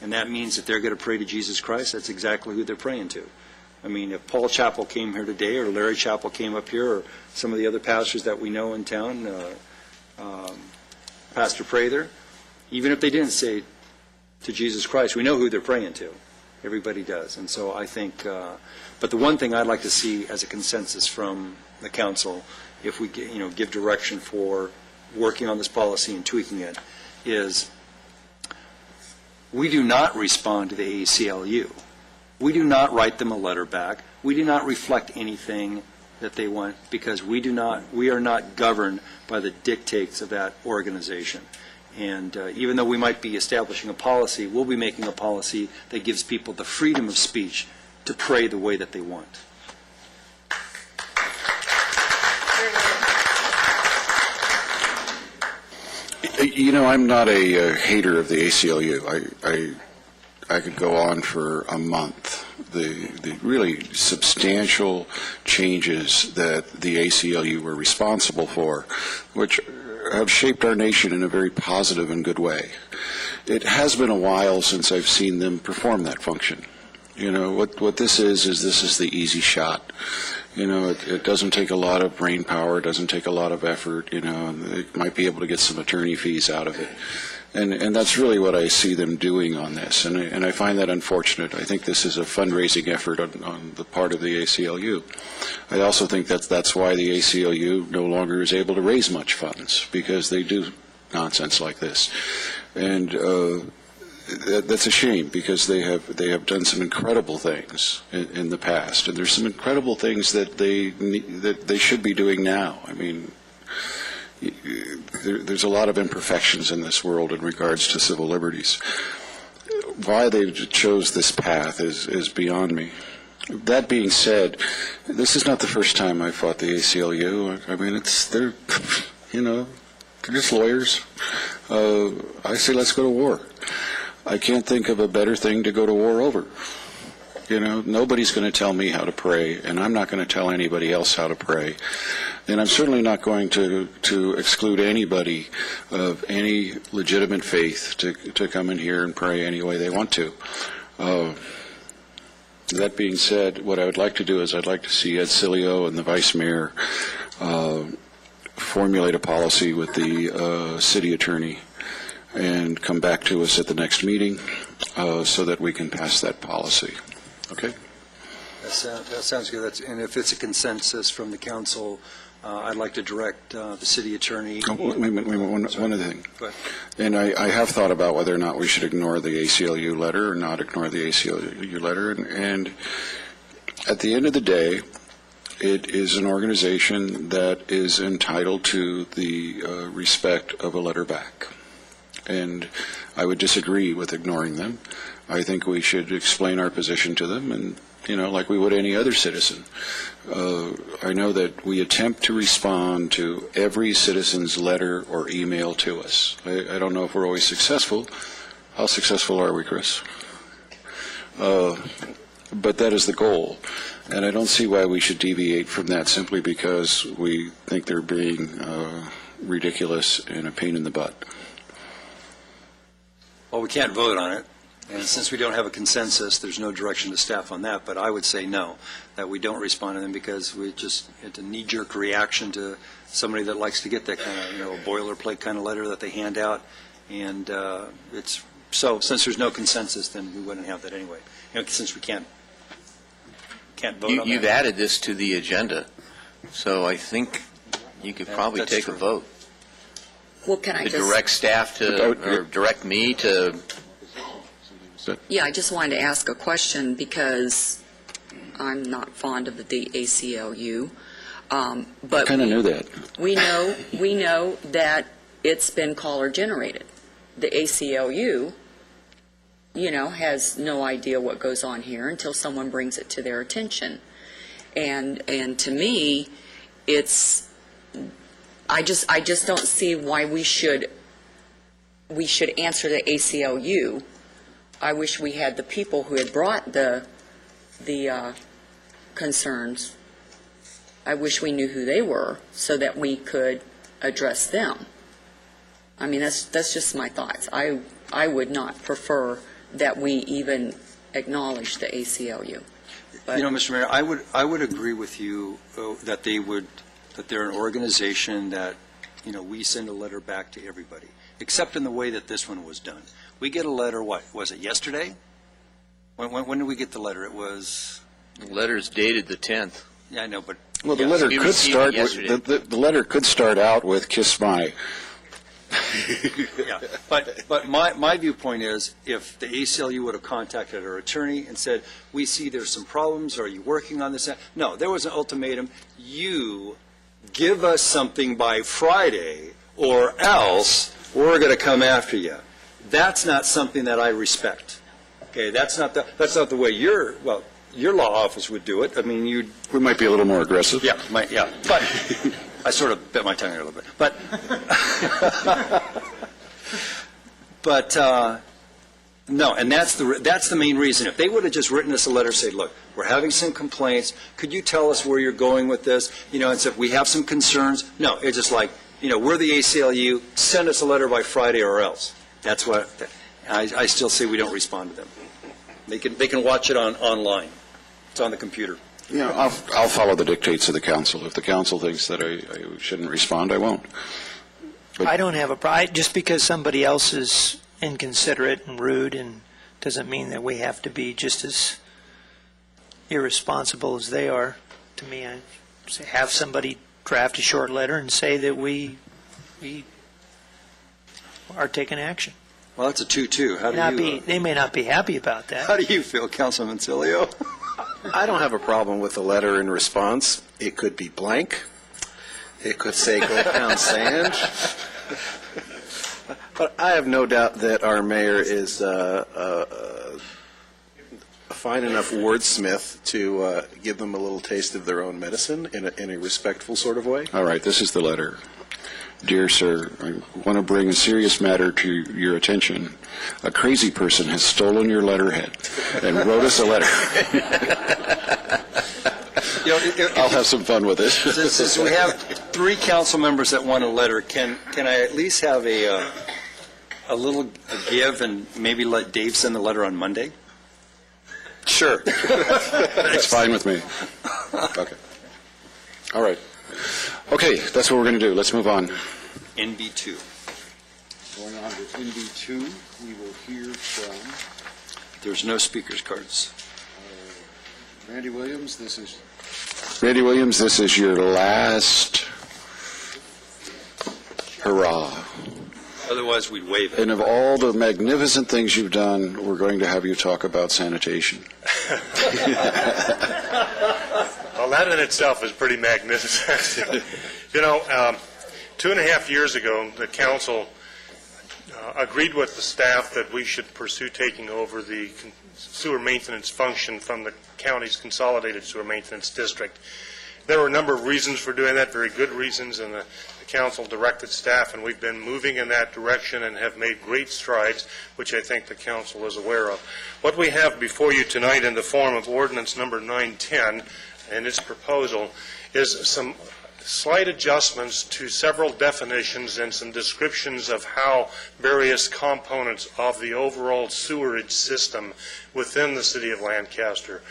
And that means if they're going to pray to Jesus Christ, that's exactly who they're praying to. I mean, if Paul Chappell came here today, or Larry Chappell came up here, or some of the other pastors that we know in town, Pastor Prather, even if they didn't say to Jesus Christ, we know who they're praying to. Everybody does. And so I think, but the one thing I'd like to see as a consensus from the council, if we give direction for working on this policy and tweaking it, is we do not respond to the ACLU. We do not write them a letter back. We do not reflect anything that they want, because we are not governed by the dictates of that organization. And even though we might be establishing a policy, we'll be making a policy that gives people the freedom of speech to pray the way that they want. I'm not a hater of the ACLU. I could go on for a month. The really substantial changes that the ACLU were responsible for, which have shaped our nation in a very positive and good way. It has been a while since I've seen them perform that function. What this is this is the easy shot. It doesn't take a lot of brain power, it doesn't take a lot of effort, they might be able to get some attorney fees out of it. And that's really what I see them doing on this, and I find that unfortunate. I think this is a fundraising effort on the part of the ACLU. I also think that's why the ACLU no longer is able to raise much funds, because they do nonsense like this. And that's a shame, because they have done some incredible things in the past, and there's some incredible things that they should be doing now. I mean, there's a lot of imperfections in this world in regards to civil liberties. Why they chose this path is beyond me. That being said, this is not the first time I fought the ACLU. I mean, they're just lawyers. I say let's go to war. I can't think of a better thing to go to war over. Nobody's going to tell me how to pray, and I'm not going to tell anybody else how to pray. And I'm certainly not going to exclude anybody of any legitimate faith to come in here and pray any way they want to. That being said, what I would like to do is I'd like to see Ed Cilio and the Vice Mayor formulate a policy with the city attorney and come back to us at the next meeting so that we can pass that policy. Okay? That sounds good. And if it's a consensus from the council, I'd like to direct the city attorney. One other thing. Go ahead. And I have thought about whether or not we should ignore the ACLU letter or not ignore the ACLU letter. And at the end of the day, it is an organization that is entitled to the respect of a letter back. And I would disagree with ignoring them. I think we should explain our position to them, and like we would any other citizen. I know that we attempt to respond to every citizen's letter or email to us. I don't know if we're always successful. How successful are we, Chris? But that is the goal. And I don't see why we should deviate from that simply because we think they're being ridiculous and a pain in the butt. Well, we can't vote on it, and since we don't have a consensus, there's no direction to staff on that, but I would say no, that we don't respond to them because it's a knee-jerk reaction to somebody that likes to get that kind of, boilerplate kind of letter that they hand out, and so since there's no consensus, then we wouldn't have that anyway, since we can't vote on that. You've added this to the agenda, so I think you could probably take a vote. Well, can I just direct staff or direct me to? Yeah, I just wanted to ask a question because I'm not fond of the ACLU. But I kind of knew that. We know that it's been caller generated. The ACLU, has no idea what goes on here until someone brings it to their attention. And to me, I just don't see why we should answer the ACLU. I wish we had the people who had brought the concerns. I wish we knew who they were so that we could address them. I mean, that's just my thoughts. I would not prefer that we even acknowledge the ACLU. But, Mr. Mayor, I would agree with you that they're an organization that, we send a letter back to everybody, except in the way that this one was done. We get a letter, what, was it yesterday? When did we get the letter? It was... The letter's dated the 10th. Yeah, I know, but... Well, the Yes, letter we could received start it yesterday. the letter could start out with "Kiss my." Yeah, but my viewpoint is, if the ACLU would have contacted our attorney and said, we see there's some problems, are you working on this? No, there was an ultimatum. You give us something by Friday, or else we're going to come after you. That's not something that I respect. Okay, that's not the way your law office would do it. I mean, we might be a little more aggressive. Yeah, but I sort of bit my tongue here a little bit. But no, and that's the main reason. If they would have just written us a letter, say, look, we're having some complaints. Could you tell us where you're going with this? And said we have some concerns. No, it's just like, we're the ACLU. Send us a letter by Friday or else. That's what I still say. We don't respond to them. They can watch it online. It's on the computer. I'll follow the dictates of the council. If the council thinks that I shouldn't respond, I won't. But I don't have a problem. Just because somebody else is inconsiderate and rude, and doesn't mean that we have to be just as irresponsible as they are. To me, I say have somebody draft a short letter and say that we are taking action. Well, that's a 2-2. They may not be happy about that. How do you feel, Councilman Cilio? I don't have a problem with the letter in response. It could be blank. It could say go pound sand. But I have no doubt that our mayor is a fine enough wordsmith to give them a little taste of their own medicine in a respectful sort of way. All right, this is the letter. Dear sir, I want to bring a serious matter to your attention. A crazy person has stolen your letterhead and wrote us a letter. I'll have some fun with it. Since we have 3 council members that want a letter, can I at least have a little give and maybe let Dave send the letter on Monday? Sure. It's fine with me. Okay. All right. Okay, that's what we're going to do. Let's move on. NB2. Going on to NB2, we will hear from... There's no speakers cards. Randy Williams, this is your last hurrah. Otherwise, we'd waive it. And of all the magnificent things you've done, we're going to have you talk about sanitation. Well, that in itself is pretty magnificent. 2.5 years ago, the council agreed with the staff that we should pursue taking over the sewer maintenance function from the county's consolidated sewer maintenance district. There were a number of reasons for doing that, very good reasons, and the council directed staff, and we've been moving in that direction and have made great strides, which I think the council is aware of. What we have before you tonight in the form of ordinance number 910 and its proposal is some slight adjustments to several definitions and some descriptions of how various components of the overall sewerage system within the city of Lancaster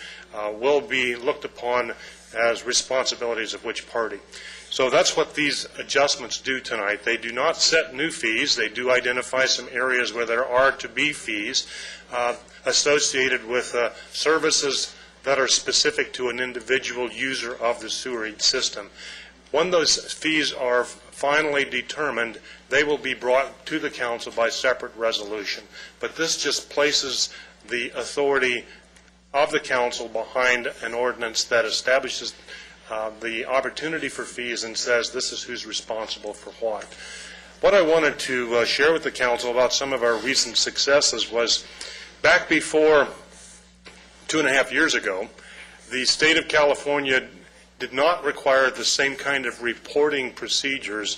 will be looked upon as responsibilities of which party. So that's what these adjustments do tonight. They do not set new fees. They do identify some areas where there are to be fees associated with services that are specific to an individual user of the sewerage system. When those fees are finally determined, they will be brought to the council by separate resolution. But this just places the authority of the council behind an ordinance that establishes the opportunity for fees and says this is who's responsible for what. What I wanted to share with the council about some of our recent successes was back before 2.5 years ago, the state of California did not require the same kind of reporting procedures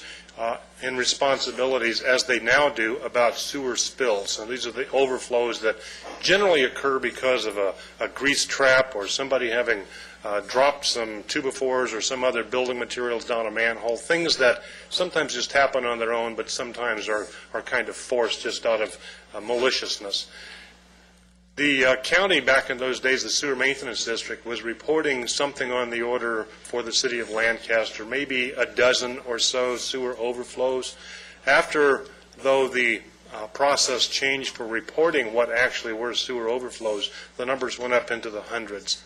and responsibilities as they now do about sewer spills. And these are the overflows that generally occur because of a grease trap or somebody having dropped some two-by-fours or some other building materials down a manhole, things that sometimes just happen on their own but sometimes are kind of forced just out of maliciousness. The county back in those days, the Sewer Maintenance District, was reporting something on the order for the city of Lancaster, maybe a dozen or so sewer overflows. After, though, the process changed for reporting what actually were sewer overflows, the numbers went up into the hundreds.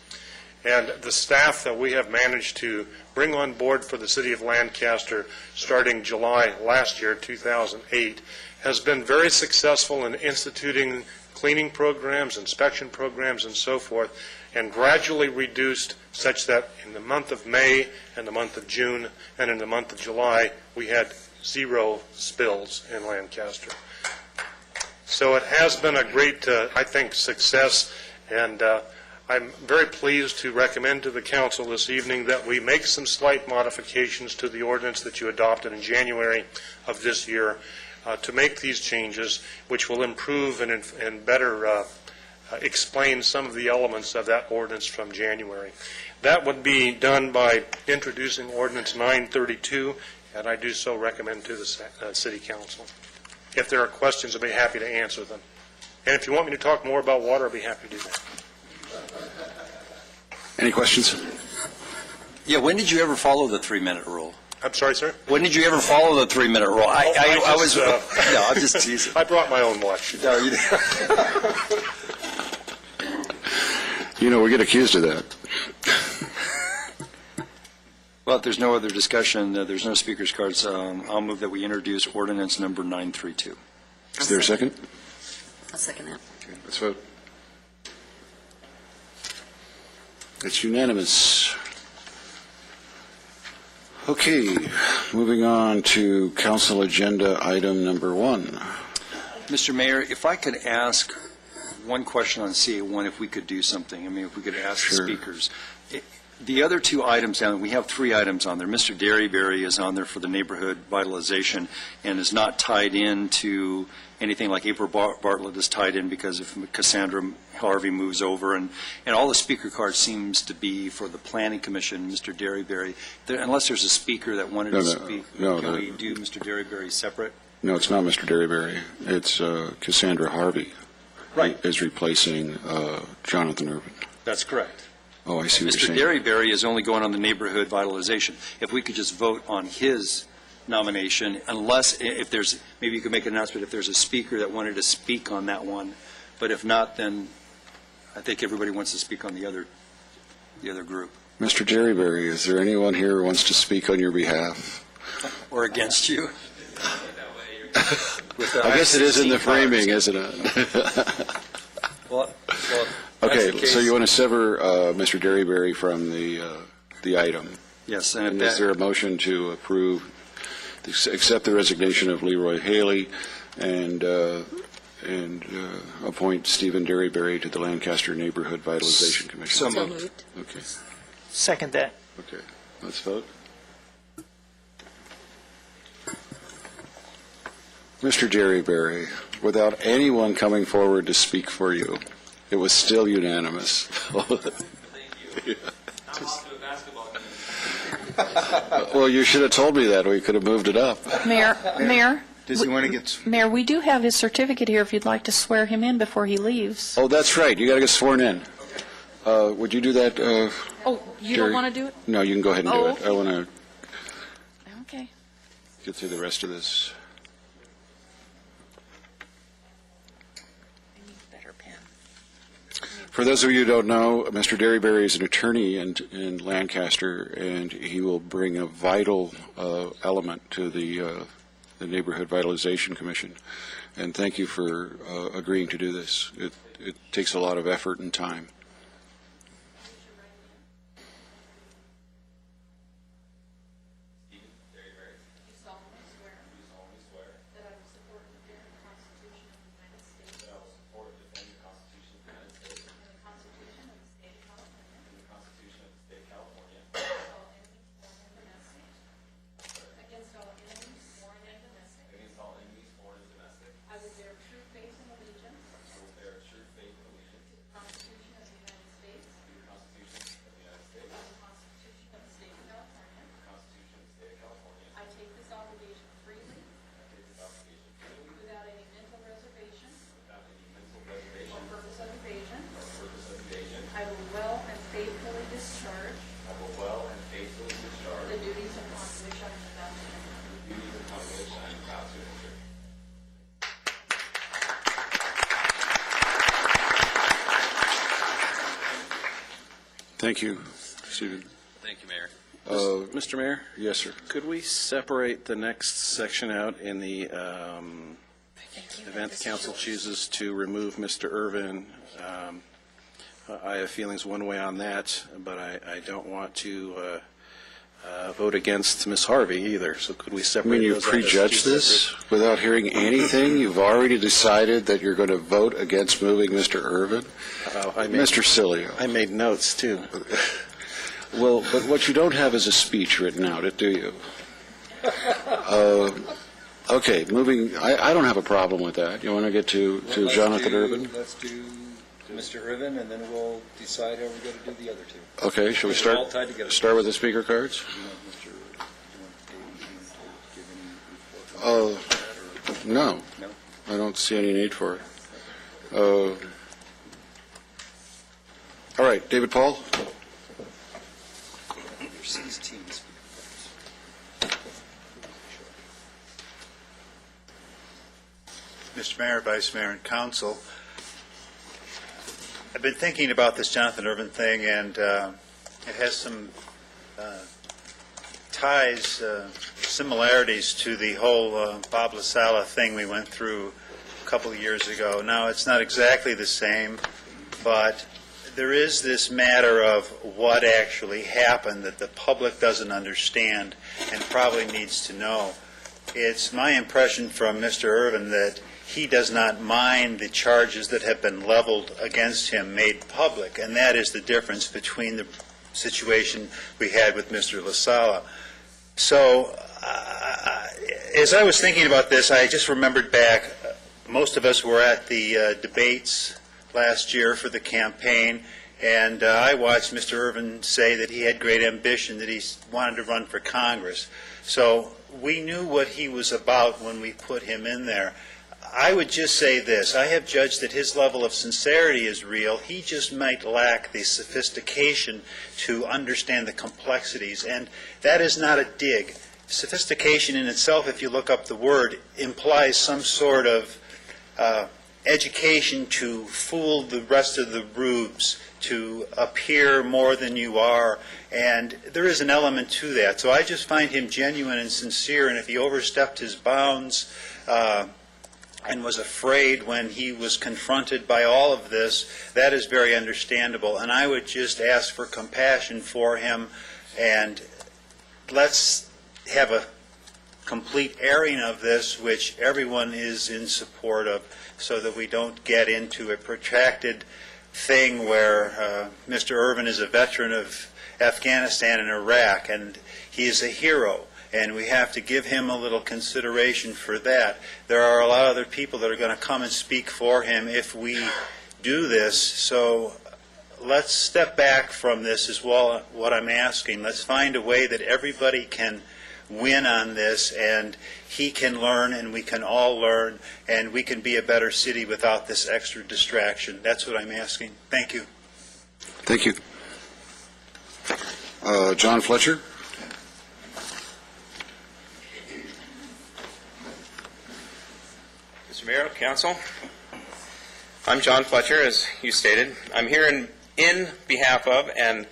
And the staff that we have managed to bring on board for the city of Lancaster starting July last year, 2008, has been very successful in instituting cleaning programs, inspection programs, and so forth, and gradually reduced such that in the month of May and the month of June and in the month of July, we had 0 spills in Lancaster. So it has been a great, I think, success, and I'm very pleased to recommend to the council this evening that we make some slight modifications to the ordinance that you adopted in January of this year to make these changes, which will improve and better explain some of the elements of that ordinance from January. That would be done by introducing Ordinance 932, and I do so recommend to the City Council. If there are questions, I'll be happy to answer them. And if you want me to talk more about water, I'll be happy to do that. Any questions? Yeah, when did you ever follow the 3-minute rule? I'm sorry, sir? When did you ever follow the 3-minute rule? I was... No, I'm just teasing. I brought my own watch. No, you didn't. You know, we get accused of that. Well, if there's no other discussion, there's no speaker's cards, I'll move that we introduce ordinance number 932. Is there a second? I'll second that. Okay, let's vote. It's unanimous. Okay, moving on to council agenda item number 1. Mr. Mayor, if I could ask one question on CA1, if we could do something. I mean, if we could ask the speakers. The other 2 items down, we have 3 items on there. Mr. Derryberry is on there for the neighborhood vitalization and is not tied into anything like April Bartlett is tied in because if Cassandra Harvey moves over. And all the speaker cards seems to be for the Planning Commission, Mr. Derryberry. Unless there's a speaker that wanted to speak, can we do Mr. Derryberry separate? No, it's not Mr. Derryberry. It's Cassandra Harvey. Right. Is replacing Jonathan Irvin. That's correct. Oh, I see what you're saying. Mr. Derryberry is only going on the neighborhood vitalization. If we could just vote on his nomination, unless, if there's, maybe you could make an announcement if there's a speaker that wanted to speak on that one. But if not, then I think everybody wants to speak on the other group. Mr. Derryberry, is there anyone here who wants to speak on your behalf? Or against you? I guess it is in the framing, isn't it? Well, okay, so you want to sever Mr. Derryberry from the item? Yes. And is there a motion to approve, accept the resignation of Leroy Haley and appoint Stephen Derryberry to the Lancaster Neighborhood Vitalization Commission? So moved. Okay. Second that. Okay, let's vote. Mr. Derryberry, without anyone coming forward to speak for you, it was still unanimous. Thank you. I'm off to a basketball game. Well, you should have told me that. We could have moved it up. Mayor? Does he want to get... Mayor, we do have his certificate here if you'd like to swear him in before he leaves. Oh, that's right. You got to get sworn in. Would you do that? Oh, you Jerry? don't want to do it? No, you can go ahead and do it. Okay. I want to Okay. get through the rest of this. For those of you who don't know, Mr. Derryberry is an attorney in Lancaster, and he will bring a vital element to the Neighborhood Vitalization Commission. And thank you for agreeing to do this. It takes a lot of effort and time. Thank you, Stephen. Thank you, Mayor. Mr. Mayor? Yes, sir. Could we separate the next section out in the event the council chooses to remove Mr. Irvin? I have feelings one way on that, but I don't want to vote against Ms. Harvey either. So could we I separate mean, you those out as prejudged two this separate- without hearing anything? You've already decided that you're going to vote against moving Mr. Irvin? Mr. Cilio. I made notes, too. Well, but what you don't have is a speech written out, do you? Okay, moving, I don't have a problem with that. You want to get to Jonathan Irvin? Let's do Mr. Irvin, and then we'll decide how we're going to do the other two. Okay, shall we They're all start tied together. with the speaker cards? No. No? I don't see any need for it. All right, David Paul? Mr. Mayor, Vice Mayor, and Council, I've been thinking about this Jonathan Irvin thing, and it has some ties, similarities to the whole Bob LaSala thing we went through a couple of years ago. Now, it's not exactly the same, but there is this matter of what actually happened that the public doesn't understand and probably needs to know. It's my impression from Mr. Irvin that he does not mind the charges that have been leveled against him made public, and that is the difference between the situation we had with Mr. LaSala. So, as I was thinking about this, I just remembered back, most of us were at the debates last year for the campaign, and I watched Mr. Irvin say that he had great ambition, that he wanted to run for Congress. So we knew what he was about when we put him in there. I would just say this. I have judged that his level of sincerity is real. He just might lack the sophistication to understand the complexities, and that is not a dig. Sophistication in itself, if you look up the word, implies some sort of education to fool the rest of the rubes, to appear more than you are, and there is an element to that. So I just find him genuine and sincere, and if he overstepped his bounds and was afraid when he was confronted by all of this, that is very understandable. And I would just ask for compassion for him, and let's have a complete airing of this, which everyone is in support of, so that we don't get into a protracted thing where Mr. Irvin is a veteran of Afghanistan and Iraq, and he is a hero, and we have to give him a little consideration for that. There are a lot of other people that are going to come and speak for him if we do this, so let's step back from this is what I'm asking. Let's find a way that everybody can win on this, and he can learn, and we can all learn, and we can be a better city without this extra distraction. That's what I'm asking. Thank you. Thank you. John Fletcher? Mr. Mayor, Council, I'm John Fletcher, as you stated. I'm here in behalf of and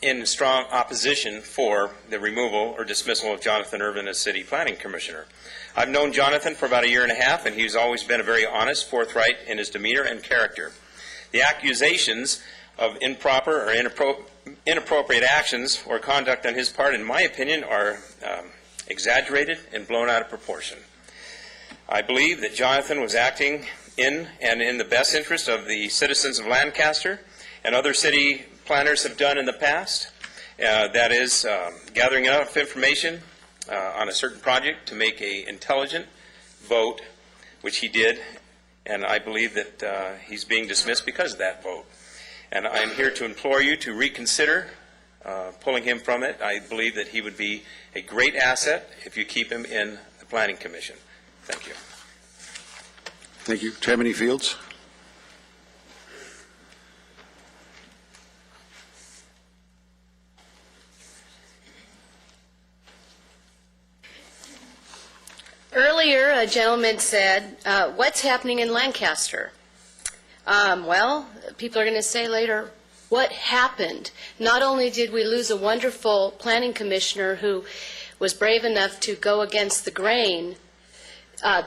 in strong opposition for the removal or dismissal of Jonathan Irvin as City Planning Commissioner. I've known Jonathan for about a year and a half, and he's always been a very honest, forthright in his demeanor and character. The accusations of improper or inappropriate actions or conduct on his part, in my opinion, are exaggerated and blown out of proportion. I believe that Jonathan was acting in the best interest of the citizens of Lancaster and other city planners have done in the past. That is, gathering enough information on a certain project to make an intelligent vote, which he did, and I believe that he's being dismissed because of that vote. And I'm here to implore you to reconsider pulling him from it. I believe that he would be a great asset if you keep him in the Planning Commission. Thank you. Thank you. Tammany Fields? Earlier, a gentleman said, what's happening in Lancaster? Well, people are going to say later, What happened? Not only did we lose a wonderful planning commissioner who was brave enough to go against the grain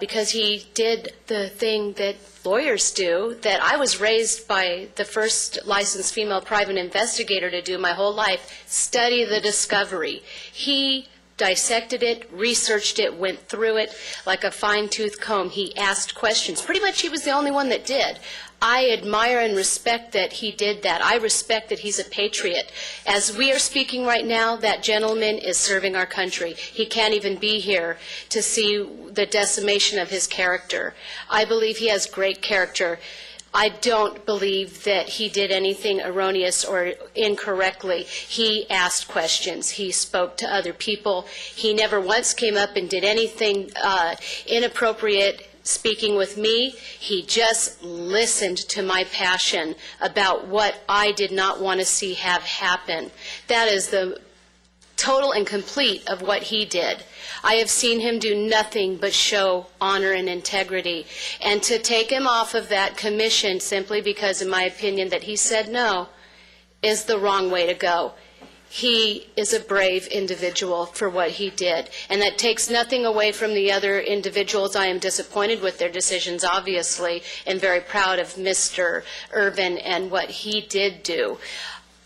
because he did the thing that lawyers do, that I was raised by the first licensed female private investigator to do my whole life, study the discovery. He dissected it, researched it, went through it like a fine-tooth comb. He asked questions. Pretty much he was the only one that did. I admire and respect that he did that. I respect that he's a patriot. As we are speaking right now, that gentleman is serving our country. He can't even be here to see the decimation of his character. I believe he has great character. I don't believe that he did anything erroneous or incorrectly. He asked questions. He spoke to other people. He never once came up and did anything inappropriate speaking with me. He just listened to my passion about what I did not want to see have happen. That is the total and complete of what he did. I have seen him do nothing but show honor and integrity. And to take him off of that commission simply because, in my opinion, that he said no is the wrong way to go. He is a brave individual for what he did. And that takes nothing away from the other individuals. I am disappointed with their decisions, obviously, and very proud of Mr. Irvin and what he did do.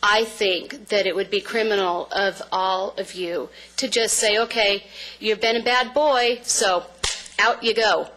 I think that it would be criminal of all of you to just say, okay, you've been a bad boy, so out you go.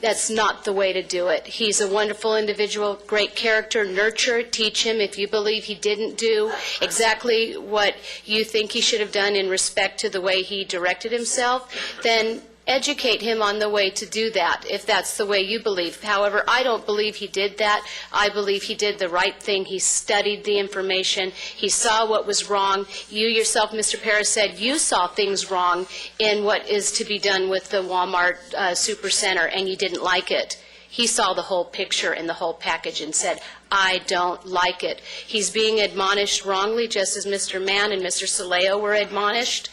That's not the way to do it. He's a wonderful individual, great character, nurture, teach him if you believe he didn't do exactly what you think he should have done in respect to the way he directed himself, then educate him on the way to do that, if that's the way you believe. However, I don't believe he did that. I believe he did the right thing. He studied the information. He saw what was wrong. You yourself, Mr. Paris, said you saw things wrong in what is to be done with the Walmart Supercenter, and you didn't like it. He saw the whole picture and the whole package and said, I don't like it. He's being admonished wrongly, just as Mr. Mann and Mr. Saleo were admonished.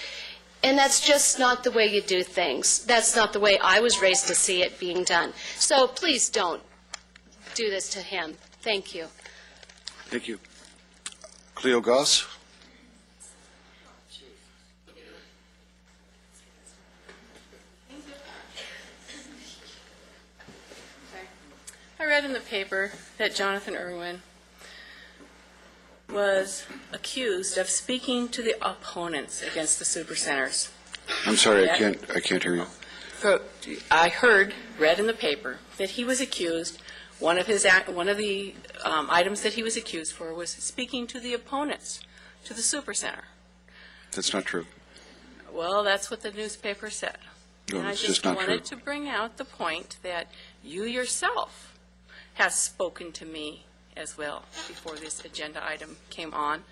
And that's just not the way you do things. That's not the way I was raised to see it being done. So please don't do this to him. Thank you. Thank you. Cleo Goss? I read in the paper that Jonathan Irwin was accused of speaking to the opponents against the supercenters. I'm sorry, I can't hear you. I read in the paper that he was accused. One of the items that he was accused for was speaking to the opponents to the supercenter. That's not true. Well, that's what the newspaper said. No, and I it's just not wanted true. to bring out the point that you yourself have spoken to me as well before this agenda item came on.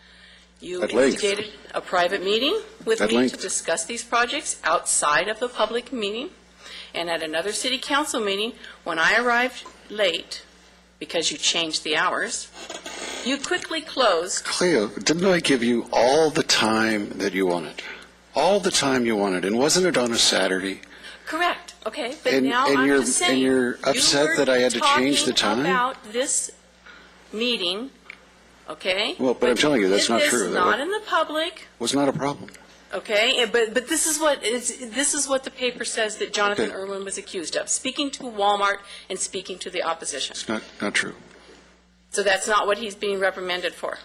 You At length. instigated a private meeting with At me length. to discuss these projects outside of the public meeting. And at another city council meeting, when I arrived late because you changed the hours, you quickly closed. Cleo, didn't I give you all the time that you wanted? All the time you wanted, and wasn't it on a Saturday? Correct. Okay, but And- now and I'm you're- just saying. and you're upset you that I had to change the talking time? about this meeting, okay? Well, but I'm telling you, that's not This true. is That not in the public, was not a problem. okay? But this is what the paper says that Jonathan Okay. Irwin was accused of, speaking to Walmart and speaking to the opposition. It's not true. So that's not what he's being reprimanded for.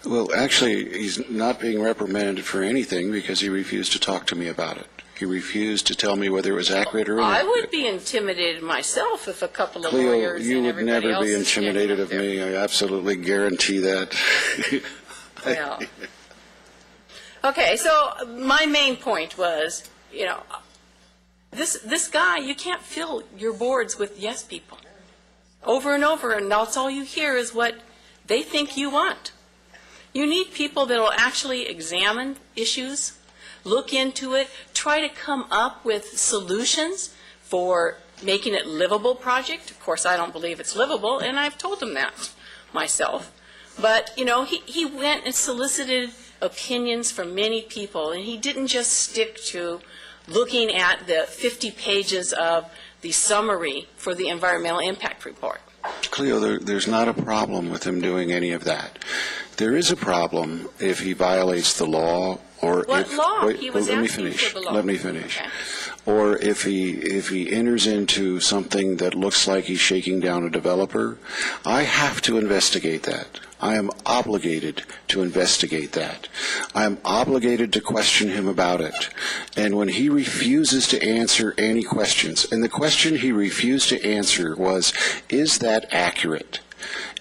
Well, actually, he's not being reprimanded for anything because he refused to talk to me about it. He refused to tell me whether it was accurate or I inaccurate. would be intimidated myself if a couple of Cleo, lawyers you and would everybody never else be is standing intimidated up of there. me. I absolutely guarantee that. Well, okay, so my main point was, this guy, you can't fill your boards with yes people over and over, and that's all you hear is what they think you want. You need people that will actually examine issues, look into it, try to come up with solutions for making it livable project. Of course, I don't believe it's livable, and I've told him that myself. But, he went and solicited opinions from many people, and he didn't just stick to looking at the 50 pages of the summary for the environmental impact report. Cleo, there's not a problem with him doing any of that. There is a problem if he violates the law or What if... law? Wait, He was let me asking finish. for the law. Let me finish. Okay. Or if he enters into something that looks like he's shaking down a developer, I have to investigate that. I am obligated to investigate that. I am obligated to question him about it. And when he refuses to answer any questions, and the question he refused to answer was, is that accurate?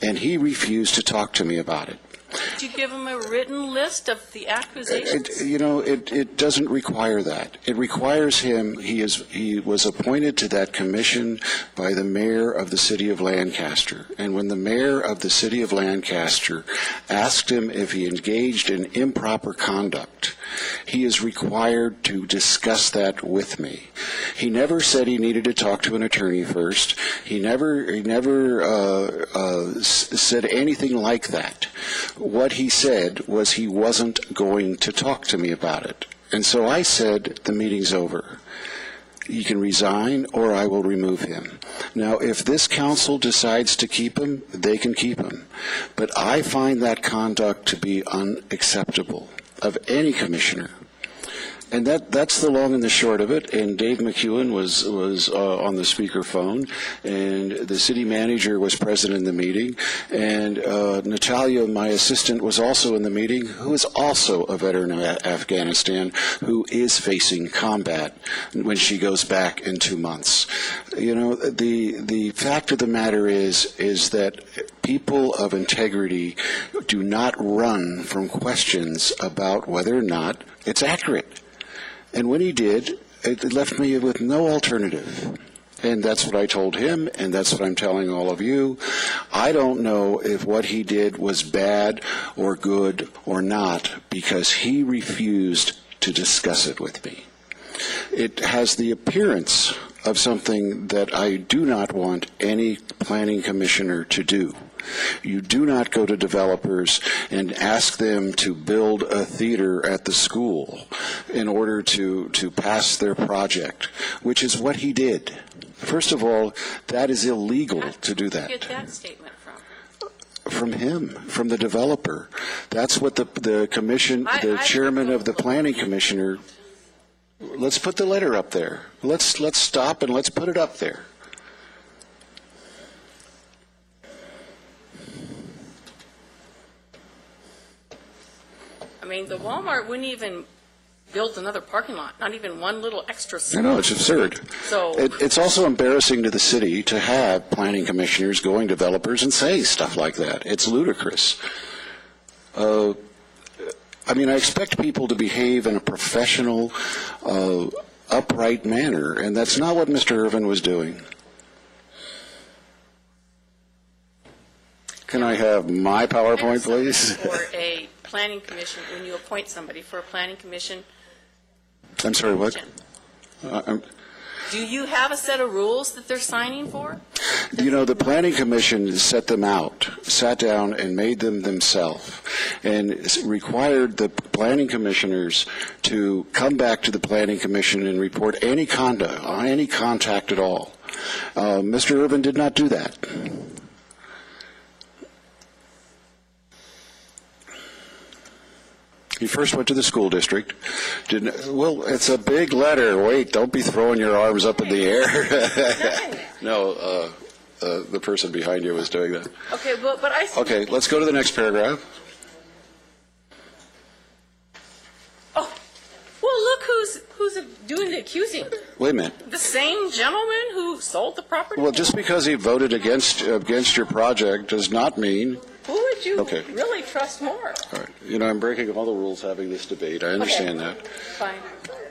And he refused to talk to me about it. Did you give him a written list of the accusations? It doesn't require that. It requires him, he was appointed to that commission by the mayor of the city of Lancaster. And when the mayor of the city of Lancaster asked him if he engaged in improper conduct, he is required to discuss that with me. He never said he needed to talk to an attorney first. He never said anything like that. What he said was he wasn't going to talk to me about it. And so I said, the meeting's over. He can resign or I will remove him. Now, if this council decides to keep him, they can keep him. But I find that conduct to be unacceptable of any commissioner. And that's the long and the short of it. And Dave McEwen was on the speakerphone, and the city manager was present in the meeting, and Natalia, my assistant, was also in the meeting, who is also a veteran of Afghanistan, who is facing combat when she goes back in 2 months. You know, the fact of the matter is that people of integrity do not run from questions about whether or not it's accurate. And when he did, it left me with no alternative. And that's what I told him, and that's what I'm telling all of you. I don't know if what he did was bad or good or not, because he refused to discuss it with me. It has the appearance of something that I do not want any planning commissioner to do. You do not go to developers and ask them to build a theater at the school in order to pass their project, which is what he did. First of all, that is illegal to do that. Where did you get that statement from? From him, from the developer. That's what the commission, the chairman of the planning commissioner. Let's put the letter up there. Let's stop and let's put it up there. I mean, the Walmart wouldn't even build another parking lot, not even one little extra I spot. know, it's absurd. So It's also embarrassing to the city to have planning commissioners going to developers and say stuff like that. It's ludicrous. I mean, I expect people to behave in a professional, upright manner, and that's not what Mr. Irvin was doing. Can I have my PowerPoint, please? For a planning commission, when you appoint somebody for a planning commission, I'm sorry, what? do you have a set of rules that they're signing for? You know, the planning commission set them out, sat down and made them themselves, and required the planning commissioners to come back to the planning commission and report any conduct, any contact at all. Mr. Irvin did not do that. He first went to the school district. Well, it's a big letter. Wait, don't be throwing your arms up in the air. No, the person behind you was doing that. Okay, but I... Okay, let's go to the next paragraph. Oh, well, look who's doing the accusing. Wait a minute. The same gentleman who sold the property? Well, just because he voted against your project does not mean... Who would you Okay. really trust more? All right. You know, I'm breaking all the rules having this debate. I understand that. Fine.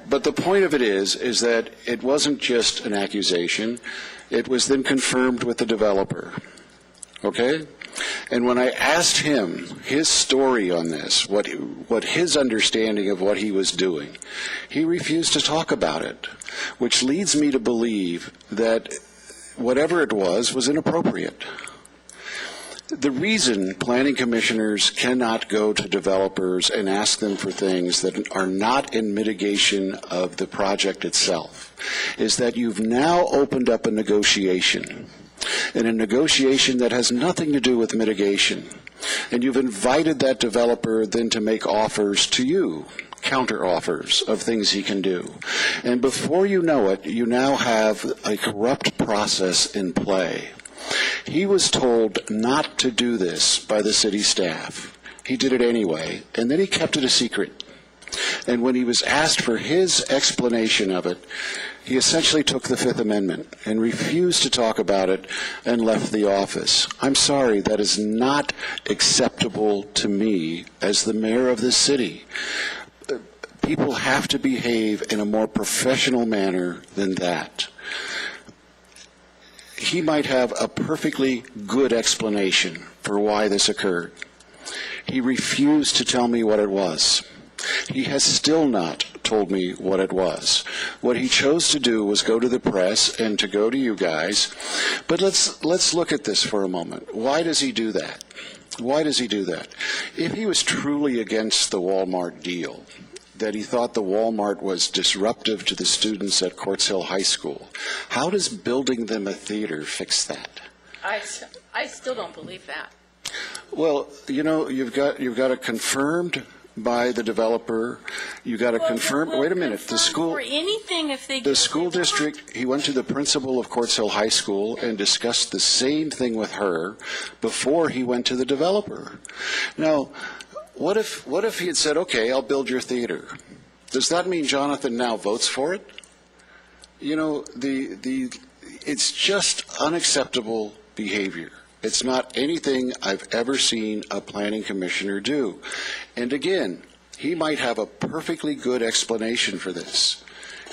But the point of it is that it wasn't just an accusation. It was then confirmed with the developer. Okay? And when I asked him his story on this, what his understanding of what he was doing, he refused to talk about it, which leads me to believe that whatever it was inappropriate. The reason planning commissioners cannot go to developers and ask them for things that are not in mitigation of the project itself is that you've now opened up a negotiation, and a negotiation that has nothing to do with mitigation. And you've invited that developer then to make offers to you, counter offers of things he can do. And before you know it, you now have a corrupt process in play. He was told not to do this by the city staff. He did it anyway, and then he kept it a secret. And when he was asked for his explanation of it, he essentially took the Fifth Amendment and refused to talk about it and left the office. I'm sorry, that is not acceptable to me as the mayor of this city. People have to behave in a more professional manner than that. He might have a perfectly good explanation for why this occurred. He refused to tell me what it was. He has still not told me what it was. What he chose to do was go to the press and to go to you guys. But let's look at this for a moment. Why does he do that? Why does he do that? If he was truly against the Walmart deal, that he thought the Walmart was disruptive to the students at Quartz Hill High School, how does building them a theater fix that? I still don't believe that. Well, you know, you've got it confirmed by the developer. You got to confirm. Wait a minute. The school. For anything, if they. The school district. He went to the principal of Quartz Hill High School and discussed the same thing with her before he went to the developer. Now, what if he had said, "Okay, I'll build your theater"? Does that mean Jonathan now votes for it? You know, it's just unacceptable behavior. It's not anything I've ever seen a planning commissioner do. And again, he might have a perfectly good explanation for this.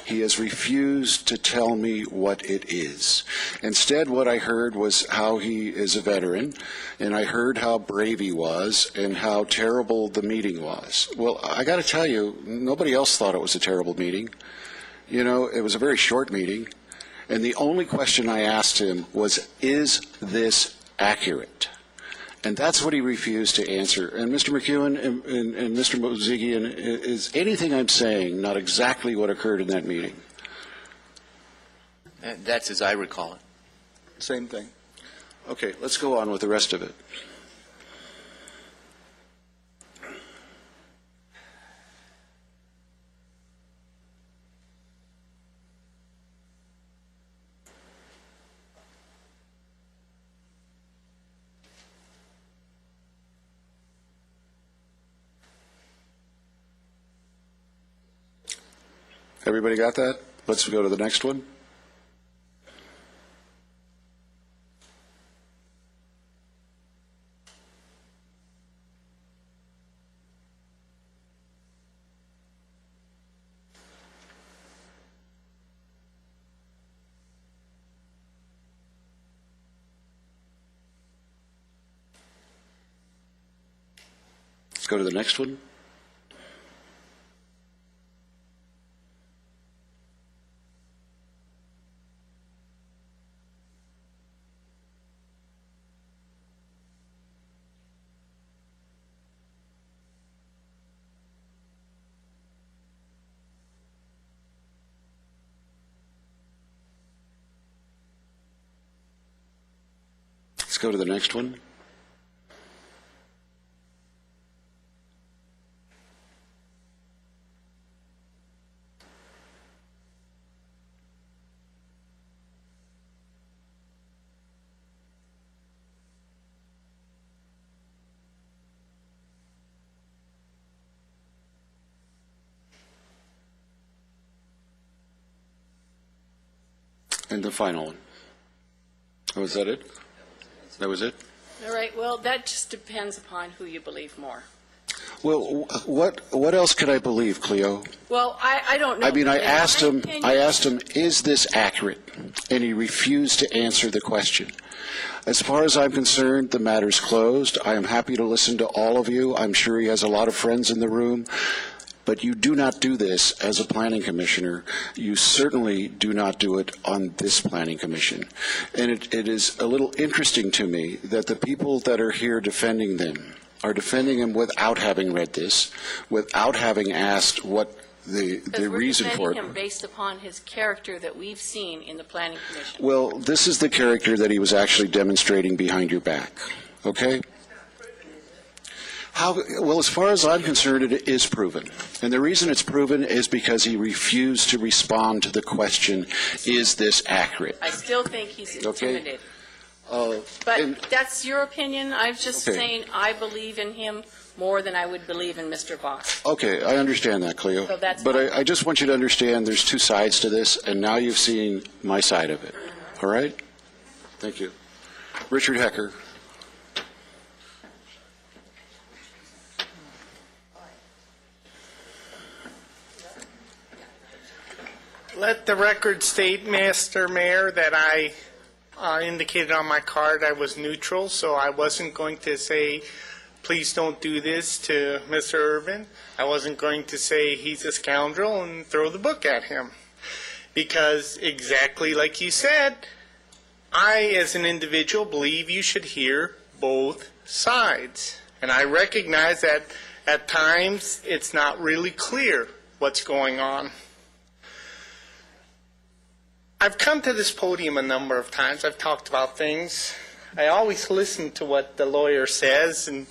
He has refused to tell me what it is. Instead, what I heard was how he is a veteran, and I heard how brave he was and how terrible the meeting was. Well, I got to tell you, nobody else thought it was a terrible meeting. You know, it was a very short meeting, and the only question I asked him was, is this accurate? And that's what he refused to answer. And Mr. McEwen and Mr. Mozigian, is anything I'm saying not exactly what occurred in that meeting? That's as I recall it. Same thing. Okay, let's go on with the rest of it. Everybody got that? Let's go to the next one. Let's go to the next one. Let's go to the next one. And the final one. Oh, was that it? That was it? All right, well, that just depends upon who you believe more. Well, what else could I believe, Cleo? Well, I don't know. I mean, I asked him, is this accurate? And he refused to answer the question. As far as I'm concerned, the matter's closed. I am happy to listen to all of you. I'm sure he has a lot of friends in the room. But you do not do this as a planning commissioner. You certainly do not do it on this planning commission. And it is a little interesting to me that the people that are here defending them are defending him without having read this, without having asked what the reason for it. We're defending him based upon his character that we've seen in the planning commission. Well, this is the character that he was actually demonstrating behind your back, okay? Well, as far as I'm concerned, it is proven. And the reason it's proven is because he refused to respond to the question, is this accurate? I still think he's intimidated. Okay. But that's your opinion. I'm just Okay. saying I believe in him more than I would believe in Mr. Voss. Okay, I understand that, Cleo. So that's but I just want you to understand there's two sides to this, and now you've seen my side of it. All right? Thank you. Richard Hecker. Let the record state, Mr. Mayor, that I indicated on my card I was neutral, so I wasn't going to say, please don't do this to Mr. Irvin. I wasn't going to say he's a scoundrel and throw the book at him. Because exactly like you said, I, as an individual, believe you should hear both sides. And I recognize that at times it's not really clear what's going on. I've come to this podium a number of times. I've talked about things. I always listen to what the lawyer says, and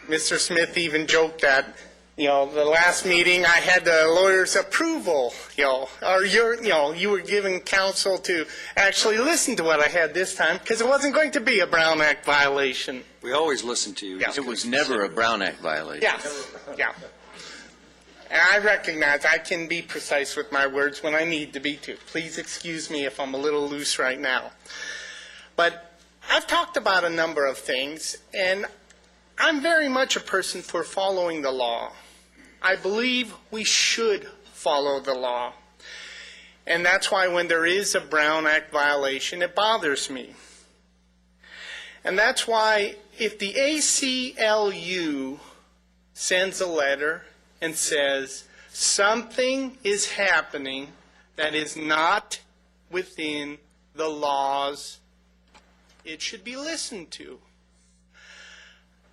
Mr. Smith even joked that, the last meeting I had the lawyer's approval, or you were given counsel to actually listen to what I had this time, because it wasn't going to be a Brown Act violation. We always listen to you. Yeah. It was never a Brown Act violation. Yeah. And I recognize I can be precise with my words when I need to be too. Please excuse me if I'm a little loose right now. But I've talked about a number of things, and I'm very much a person for following the law. I believe we should follow the law. And that's why when there is a Brown Act violation, it bothers me. And that's why if the ACLU sends a letter and says something is happening that is not within the laws, it should be listened to.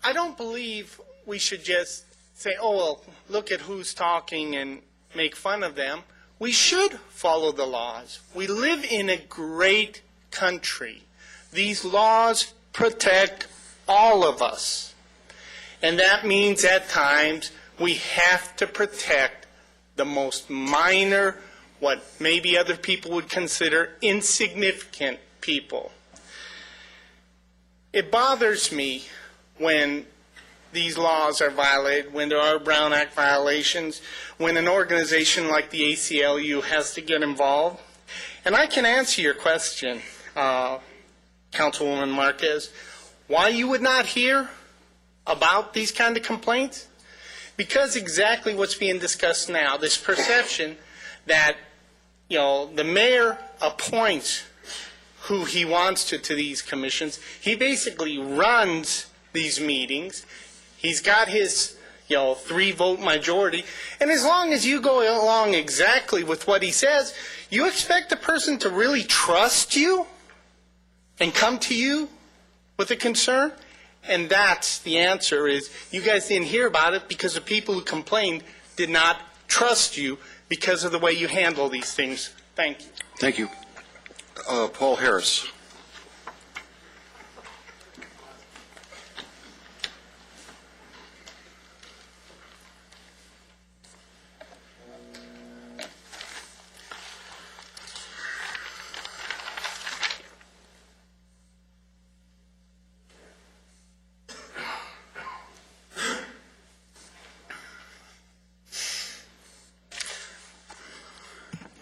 I don't believe we should just say, oh, well, look at who's talking and make fun of them. We should follow the laws. We live in a great country. These laws protect all of us. And that means at times we have to protect the most minor, what maybe other people would consider insignificant people. It bothers me when these laws are violated, when there are Brown Act violations, when an organization like the ACLU has to get involved. And I can answer your question, Councilwoman Marquez, why you would not hear about these kind of complaints? Because exactly what's being discussed now, this perception that, the mayor appoints who he wants to these commissions. He basically runs these meetings. He's got his, 3-vote majority. And as long as you go along exactly with what he says, you expect the person to really trust you and come to you with a concern? And that's the answer is you guys didn't hear about it because the people who complained did not trust you because of the way you handle these things. Thank you. Thank you. Paul Harris.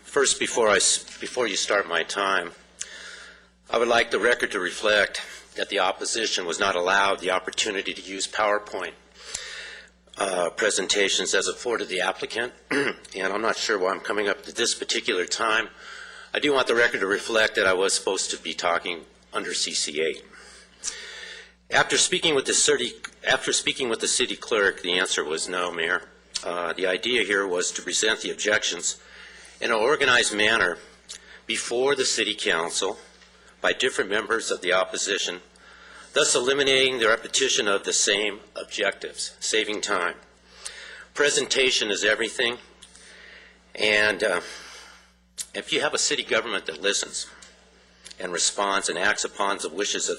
First, before you start my time, I would like the record to reflect that the opposition was not allowed the opportunity to use PowerPoint presentations as afforded the applicant, and I'm not sure why I'm coming up at this particular time. I do want the record to reflect that I was supposed to be talking under CC8. After speaking with the city clerk, the answer was no, Mayor. The idea here was to present the objections in an organized manner before the City Council by different members of the opposition, thus eliminating the repetition of the same objectives, saving time. Presentation is everything, and if you have a city government that listens and responds and acts upon the wishes of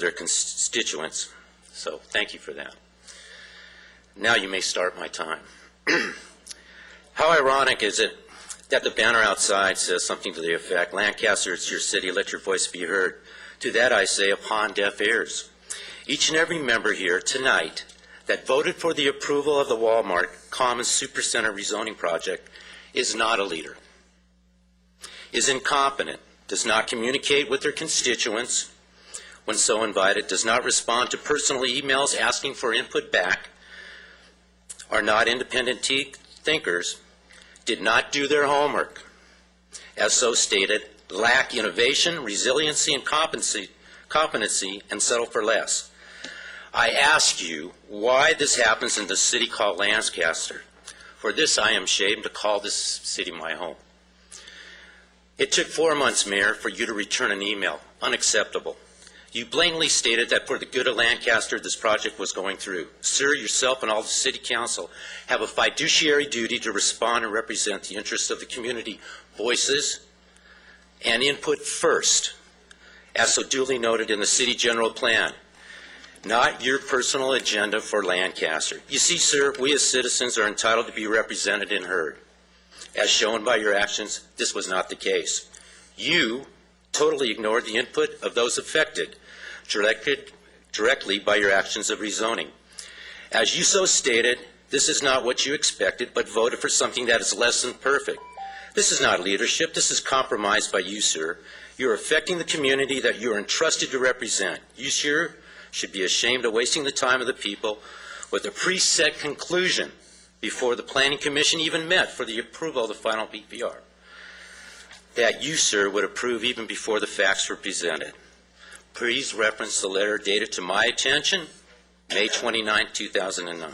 their constituents, So thank you for that. Now you may start my time. How ironic is it that the banner outside says something to the effect, Lancaster, it's your city, let your voice be heard. To that I say, upon deaf ears. Each and every member here tonight that voted for the approval of the Walmart Commons Supercenter rezoning project is not a leader, is incompetent, does not communicate with their constituents when so invited, does not respond to personal emails asking for input back, are not independent thinkers, did not do their homework, as so stated, lack innovation, resiliency, and competency, and settle for less. I ask you why this happens in the city called Lancaster. For this I am ashamed to call this city my home. It took 4 months, Mayor, for you to return an email. Unacceptable. You blatantly stated that for the good of Lancaster, this project was going through. Sir, yourself and all the City Council have a fiduciary duty to respond and represent the interests of the community, voices and input first, as so duly noted in the City General Plan, not your personal agenda for Lancaster. You see, sir, we as citizens are entitled to be represented and heard. As shown by your actions, this was not the case. You totally ignored the input of those affected directly by your actions of rezoning. As you so stated, this is not what you expected, but voted for something that is less than perfect. This is not leadership. This is compromise by you, sir. You're affecting the community that you're entrusted to represent. You, sir, should be ashamed of wasting the time of the people with a preset conclusion before the Planning Commission even met for the approval of the final BPR. That you, sir, would approve even before the facts were presented. Please reference the letter dated to my attention, May 29, 2009.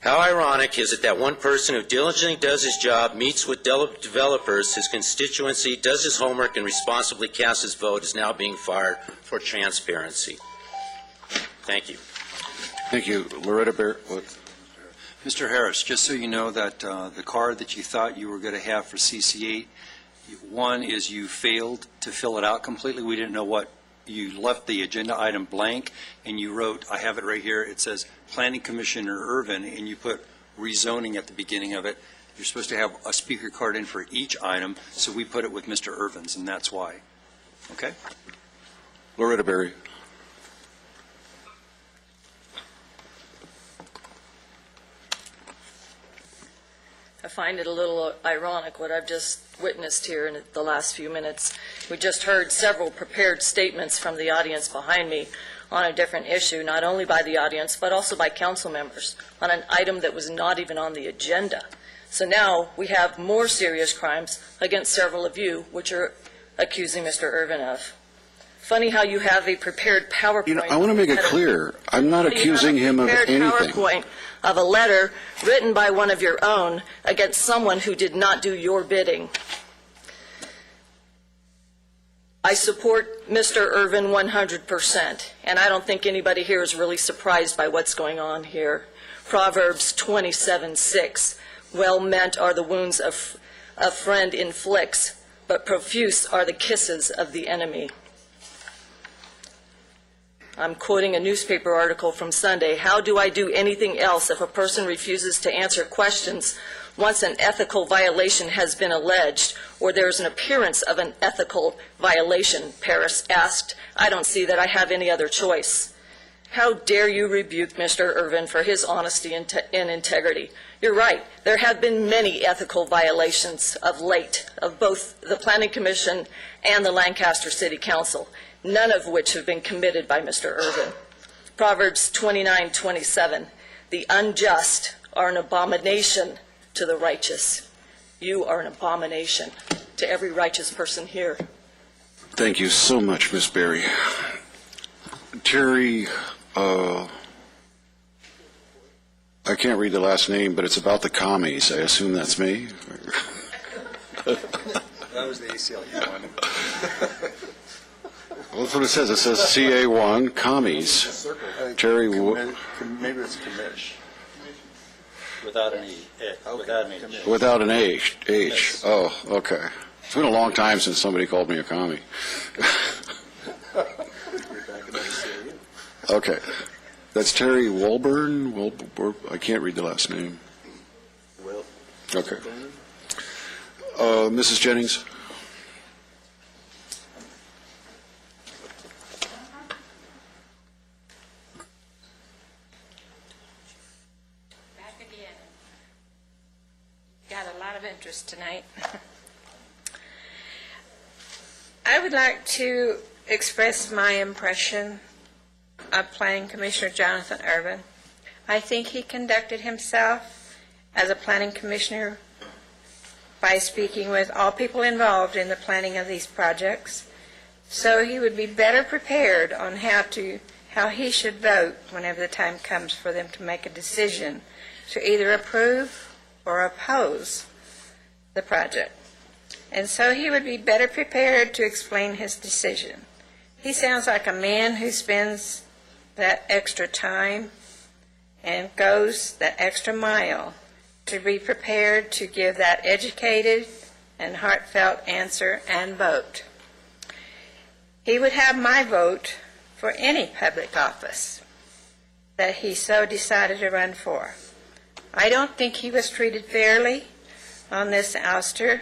How ironic is it that one person who diligently does his job, meets with developers, his constituency, does his homework, and responsibly casts his vote is now being fired for transparency? Thank you. Thank you. Loretta Bear. Mr. Harris, just so you know that the card that you thought you were going to have for CC8, one is you failed to fill it out completely. We didn't know what, you left the agenda item blank, and you wrote, I have it right here, it says Planning Commissioner Irvin, and you put rezoning at the beginning of it. You're supposed to have a speaker card in for each item, so we put it with Mr. Irvin's, and that's why. Okay? Loretta Berry. I find it a little ironic what I've just witnessed here in the last few minutes. We just heard several prepared statements from the audience behind me on a different issue, not only by the audience, but also by council members, on an item that was not even on the agenda. So now we have more serious crimes against several of you, which you're accusing Mr. Irvin of. Funny how you have a prepared PowerPoint. You know, I want to make it clear. I'm not accusing him of anything. PowerPoint of a letter written by one of your own against someone who did not do your bidding. I support Mr. Irvin 100%, and I don't think anybody here is really surprised by what's going on here. Proverbs 27:6, well meant are the wounds a friend inflicts, but profuse are the kisses of the enemy. I'm quoting a newspaper article from Sunday. How do I do anything else if a person refuses to answer questions once an ethical violation has been alleged or there's an appearance of an ethical violation? Paris asked. I don't see that I have any other choice. How dare you rebuke Mr. Irvin for his honesty and integrity? You're right. There have been many ethical violations of late of both the Planning Commission and the Lancaster City Council, none of which have been committed by Mr. Irvin. Proverbs 29:27, the unjust are an abomination to the righteous. You are an abomination to every righteous person here. Thank you so much, Ms. Berry. Terry, I can't read the last name, but it's about the commies. I assume that's me? That was the ACLU one. Well, that's what it says. It says CA1, commies. Terry, maybe it's commish. Without an E. Without an H. Without an H. H. Oh, okay. It's been a long time since somebody called me a commie. Okay. That's Terry Walburn? I can't read the last name. Okay. Mrs. Jennings? Back again. Got a lot of interest tonight. I would like to express my impression of Planning Commissioner Jonathan Urban. I think he conducted himself as a planning commissioner by speaking with all people involved in the planning of these projects, so he would be better prepared on how he should vote whenever the time comes for them to make a decision to either approve or oppose the project. And so he would be better prepared to explain his decision. He sounds like a man who spends that extra time and goes that extra mile to be prepared to give that educated and heartfelt answer and vote. He would have my vote for any public office that he so decided to run for. I don't think he was treated fairly on this ouster,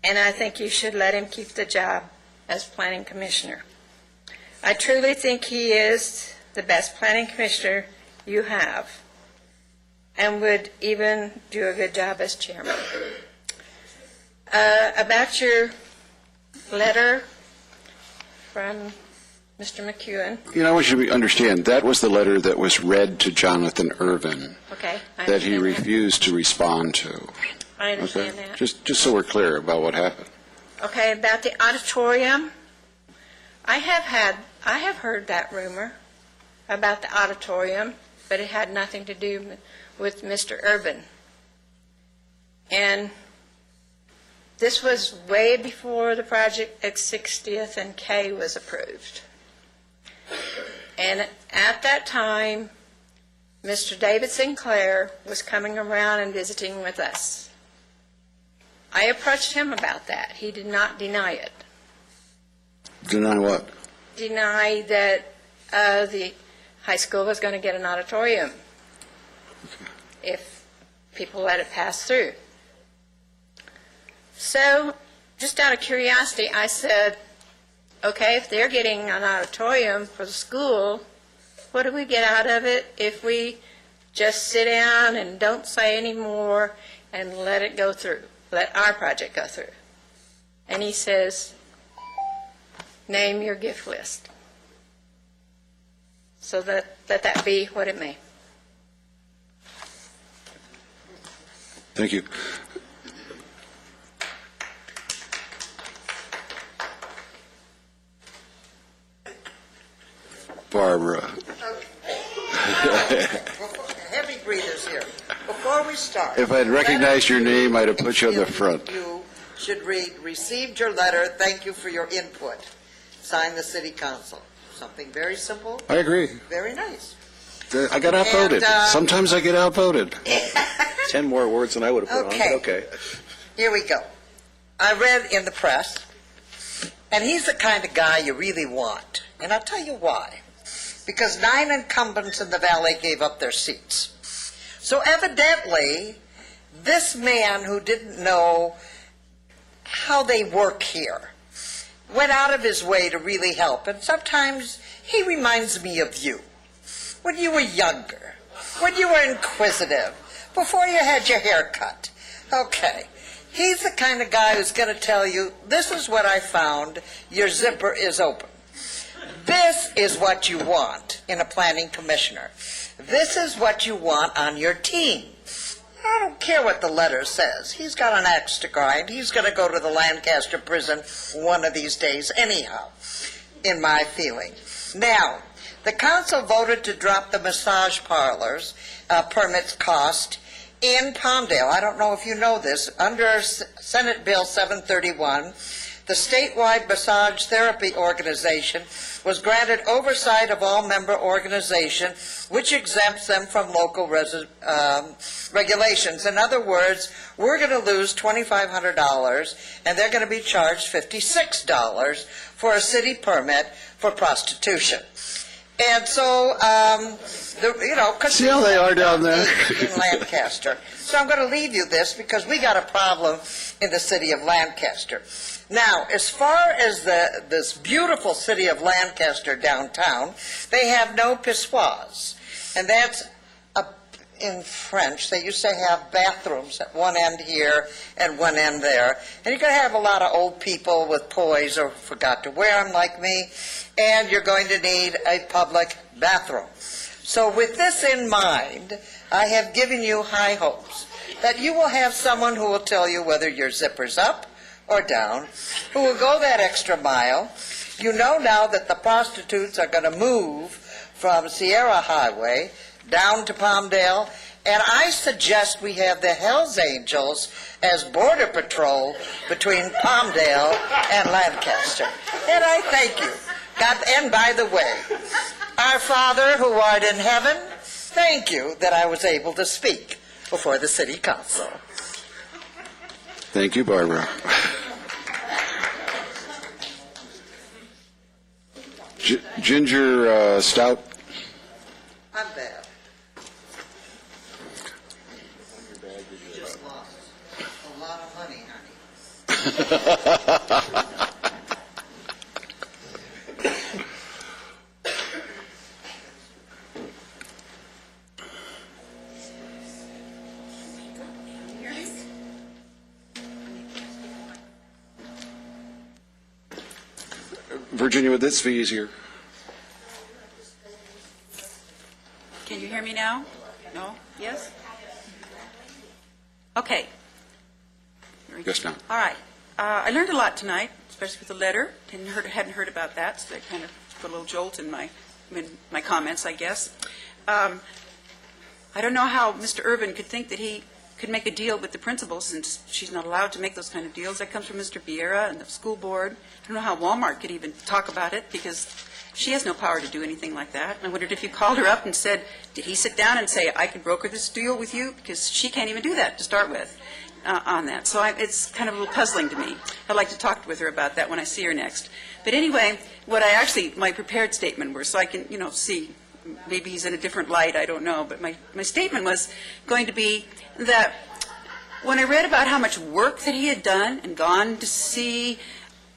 and I think you should let him keep the job as planning commissioner. I truly think he is the best planning commissioner you have, and would even do a good job as chairman. About your letter from Mr. McEwen. I want you to understand, that was the letter that was read to Jonathan Irvin. Okay. That he refused to respond to. I understand that. Just so we're clear about what happened. Okay, about the auditorium, I have heard that rumor about the auditorium, but it had nothing to do with Mr. Urban. And this was way before the project at 60th and K was approved. And at that time, Mr. David Sinclair was coming around and visiting with us. I approached him about that. He did not deny it. Deny what? Deny that the high school was going to get an auditorium if people let it pass through. So, just out of curiosity, I said, okay, if they're getting an auditorium for the school, what do we get out of it if we just sit down and don't say any more and let it go through, let our project go through? And he says, name your gift list. So let that be what it may. Thank you. Barbara. Heavy breathers here. Before we start. If I'd recognized your name, I'd have put you on the front. You should read, received your letter, thank you for your input. Sign the city council. Something very simple. I agree. Very nice. I got outvoted. Sometimes I get outvoted. 10 more words than I would have put on, but okay. Here we go. I read in the press, and he's the kind of guy you really want. And I'll tell you why. Because 9 incumbents in the valley gave up their seats. So evidently, this man who didn't know how they work here went out of his way to really help. And sometimes he reminds me of you. When you were younger, when you were inquisitive, before you had your hair cut. Okay. He's the kind of guy who's going to tell you, this is what I found, your zipper is open. This is what you want in a planning commissioner. This is what you want on your team. I don't care what the letter says. He's got an axe to grind. He's going to go to the Lancaster prison one of these days anyhow, in my feeling. Now, the council voted to drop the massage parlors permits cost in Palmdale. I don't know if you know this. Under Senate Bill 731, the statewide massage therapy organization was granted oversight of all member organizations, which exempts them from local regulations. In other words, we're going to lose $2,500, and they're going to be charged $56 for a city permit for prostitution. And so, See how they are down there? in Lancaster. So I'm going to leave you this because we got a problem in the city of Lancaster. Now, as far as this beautiful city of Lancaster downtown, they have no pissoirs. And that's in French. They used to have bathrooms at one end here and one end there. And you're going to have a lot of old people with poise or forgot to wear them like me. And you're going to need a public bathroom. So with this in mind, I have given you high hopes that you will have someone who will tell you whether your zipper's up or down, who will go that extra mile. You know now that the prostitutes are going to move from Sierra Highway down to Palmdale, and I suggest we have the Hells Angels as border patrol between Palmdale and Lancaster. And I thank you. God, and by the way, our Father who art in heaven, thank you that I was able to speak before the City Council. Thank you, Barbara. Ginger Stout. I'm bad. You just lost a lot of money, honey. Virginia, would this be easier? Can you hear me now? No? Yes? Okay. Yes, ma'am. All right. I learned a lot tonight, especially with the letter. Hadn't heard about that, so that kind of put a little jolt in my comments, I guess. I don't know how Mr. Urban could think that he could make a deal with the principal, since she's not allowed to make those kind of deals. That comes from Mr. Vieira and the school board. I don't know how Walmart could even talk about it, because she has no power to do anything like that. I wondered if you called her up and said, did he sit down and say, I can broker this deal with you? Because she can't even do that to start with on that. So it's kind of a little puzzling to me. I'd like to talk with her about that when I see her next. But anyway, my prepared statement were, so I can, see, maybe he's in a different light, I don't know. But my statement was going to be that when I read about how much work that he had done and gone to see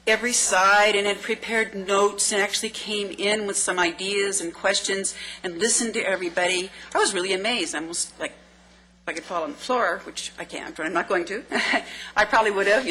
every side and had prepared notes and actually came in with some ideas and questions and listened to everybody, I was really amazed. I almost like, if I could fall on the floor, which I can't, but I'm not going to, I probably would have,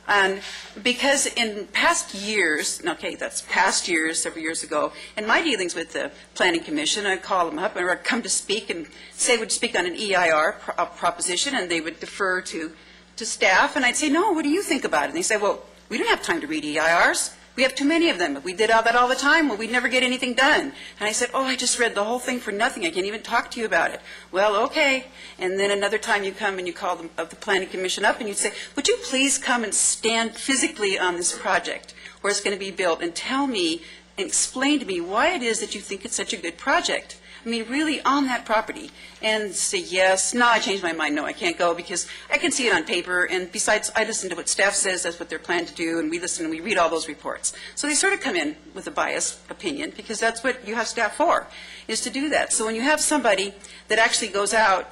And because in past years, okay, that's past years, several years ago, in my dealings with the Planning Commission, I'd call them up and I'd come to speak and say would speak on an EIR proposition, and they would defer to staff, and I'd say, no, what do you think about it? And they say, well, we don't have time to read EIRs. We have too many of them. If we did all that all the time, well, we'd never get anything done. And I said, I just read the whole thing for nothing. I can't even talk to you about it. Well, okay. And then another time you come and you call the Planning Commission up and you'd say, would you please come and stand physically on this project where it's going to be built and tell me and explain to me why it is that you think it's such a good project? I mean, really on that property, and say yes, no, I changed my mind, no, I can't go, because I can see it on paper, and besides, I listen to what staff says, that's what they're planning to do, and we listen and we read all those reports. So they sort of come in with a biased opinion, because that's what you have staff for, is to do that. So when you have somebody that actually goes out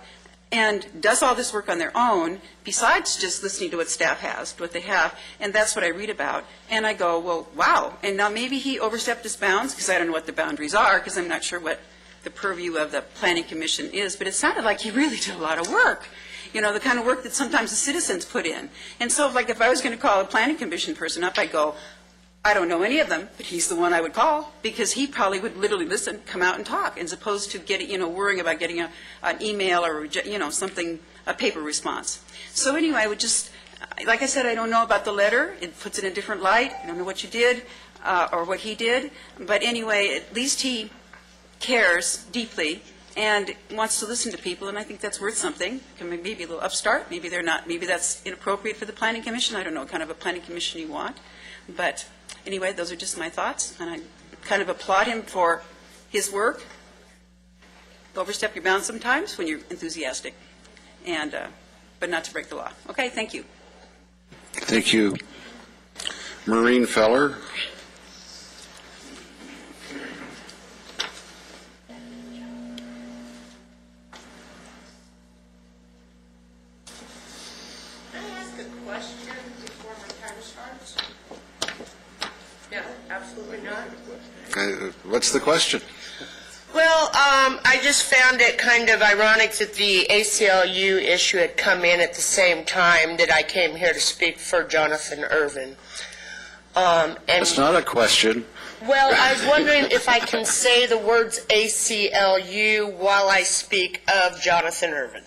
and does all this work on their own, besides just listening to what staff has, what they have, and that's what I read about, and I go, well, wow, and now maybe he overstepped his bounds, because I don't know what the boundaries are, because I'm not sure what the purview of the Planning Commission is, but it sounded like he really did a lot of work, the kind of work that sometimes the citizens put in. And so, like, if I was going to call a Planning Commission person up, I'd go, I don't know any of them, but he's the one I would call, because he probably would literally listen, come out and talk, as opposed to getting, worrying about getting an email or, something, a paper response. So anyway, I would just, like I said, I don't know about the letter. It puts it in a different light. I don't know what you did or what he did. But anyway, at least he cares deeply and wants to listen to people, and I think that's worth something. Maybe a little upstart, maybe they're not, maybe that's inappropriate for the Planning Commission. I don't know what kind of a Planning Commission you want. But anyway, those are just my thoughts, and I kind of applaud him for his work. Overstep your bounds sometimes when you're enthusiastic, and but not to break the law. Okay, thank you. Thank you. Maureen Feller. a question before my time starts? No, absolutely not. What's the question? Well, I just found it kind of ironic that the ACLU issue had come in at the same time that I came here to speak for Jonathan Irvin. It's not a question. Well, I was wondering if I can say the words ACLU while I speak of Jonathan Irvin.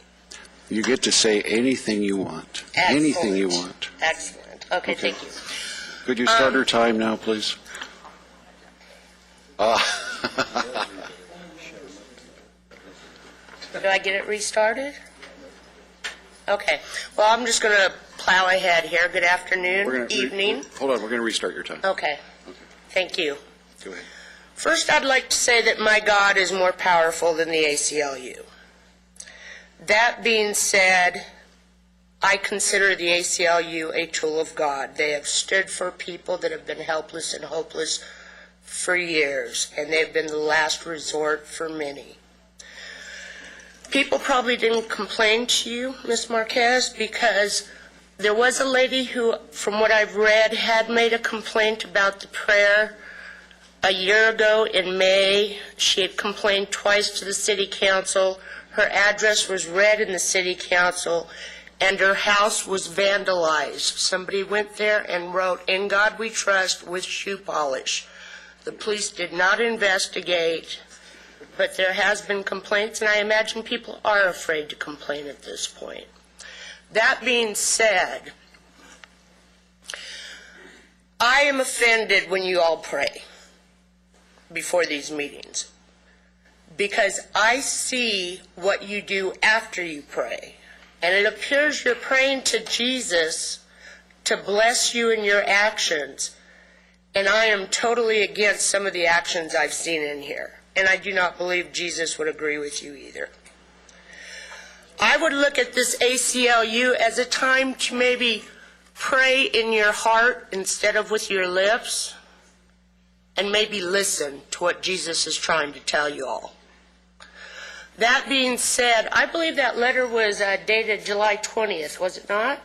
You get to say anything you want. Excellent. Anything you want. Excellent. Okay, thank you. Could you start our time now, please? Do I get it restarted? Okay. Well, I'm just going to plow ahead here. Good afternoon, evening. Hold on, we're going to restart your time. Okay. Thank you. Go ahead. First, I'd like to say that my God is more powerful than the ACLU. That being said, I consider the ACLU a tool of God. They have stood for people that have been helpless and hopeless for years, and they've been the last resort for many. People probably didn't complain to you, Ms. Marquez, because there was a lady who, from what I've read, had made a complaint about the prayer a year ago in May. She had complained twice to the city council. Her address was read in the city council, and her house was vandalized. Somebody went there and wrote, "In God We Trust," with shoe polish. The police did not investigate, but there has been complaints, and I imagine people are afraid to complain at this point. That being said, I am offended when you all pray before these meetings, because I see what you do after you pray, and it appears you're praying to Jesus to bless you in your actions, and I am totally against some of the actions I've seen in here, and I do not believe Jesus would agree with you either. I would look at this ACLU as a time to maybe pray in your heart instead of with your lips, and maybe listen to what Jesus is trying to tell you all. That being said, I believe that letter was dated July 20th, was it not?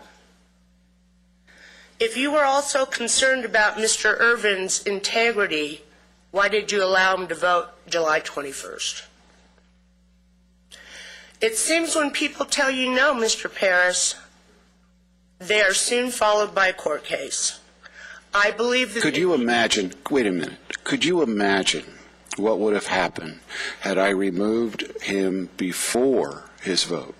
If you were also concerned about Mr. Irvin's integrity, why did you allow him to vote July 21st? It seems when people tell you no, Mr. Paris, they are soon followed by a court case. I believe that... Could you imagine, wait a minute, could you imagine what would have happened had I removed him before his vote?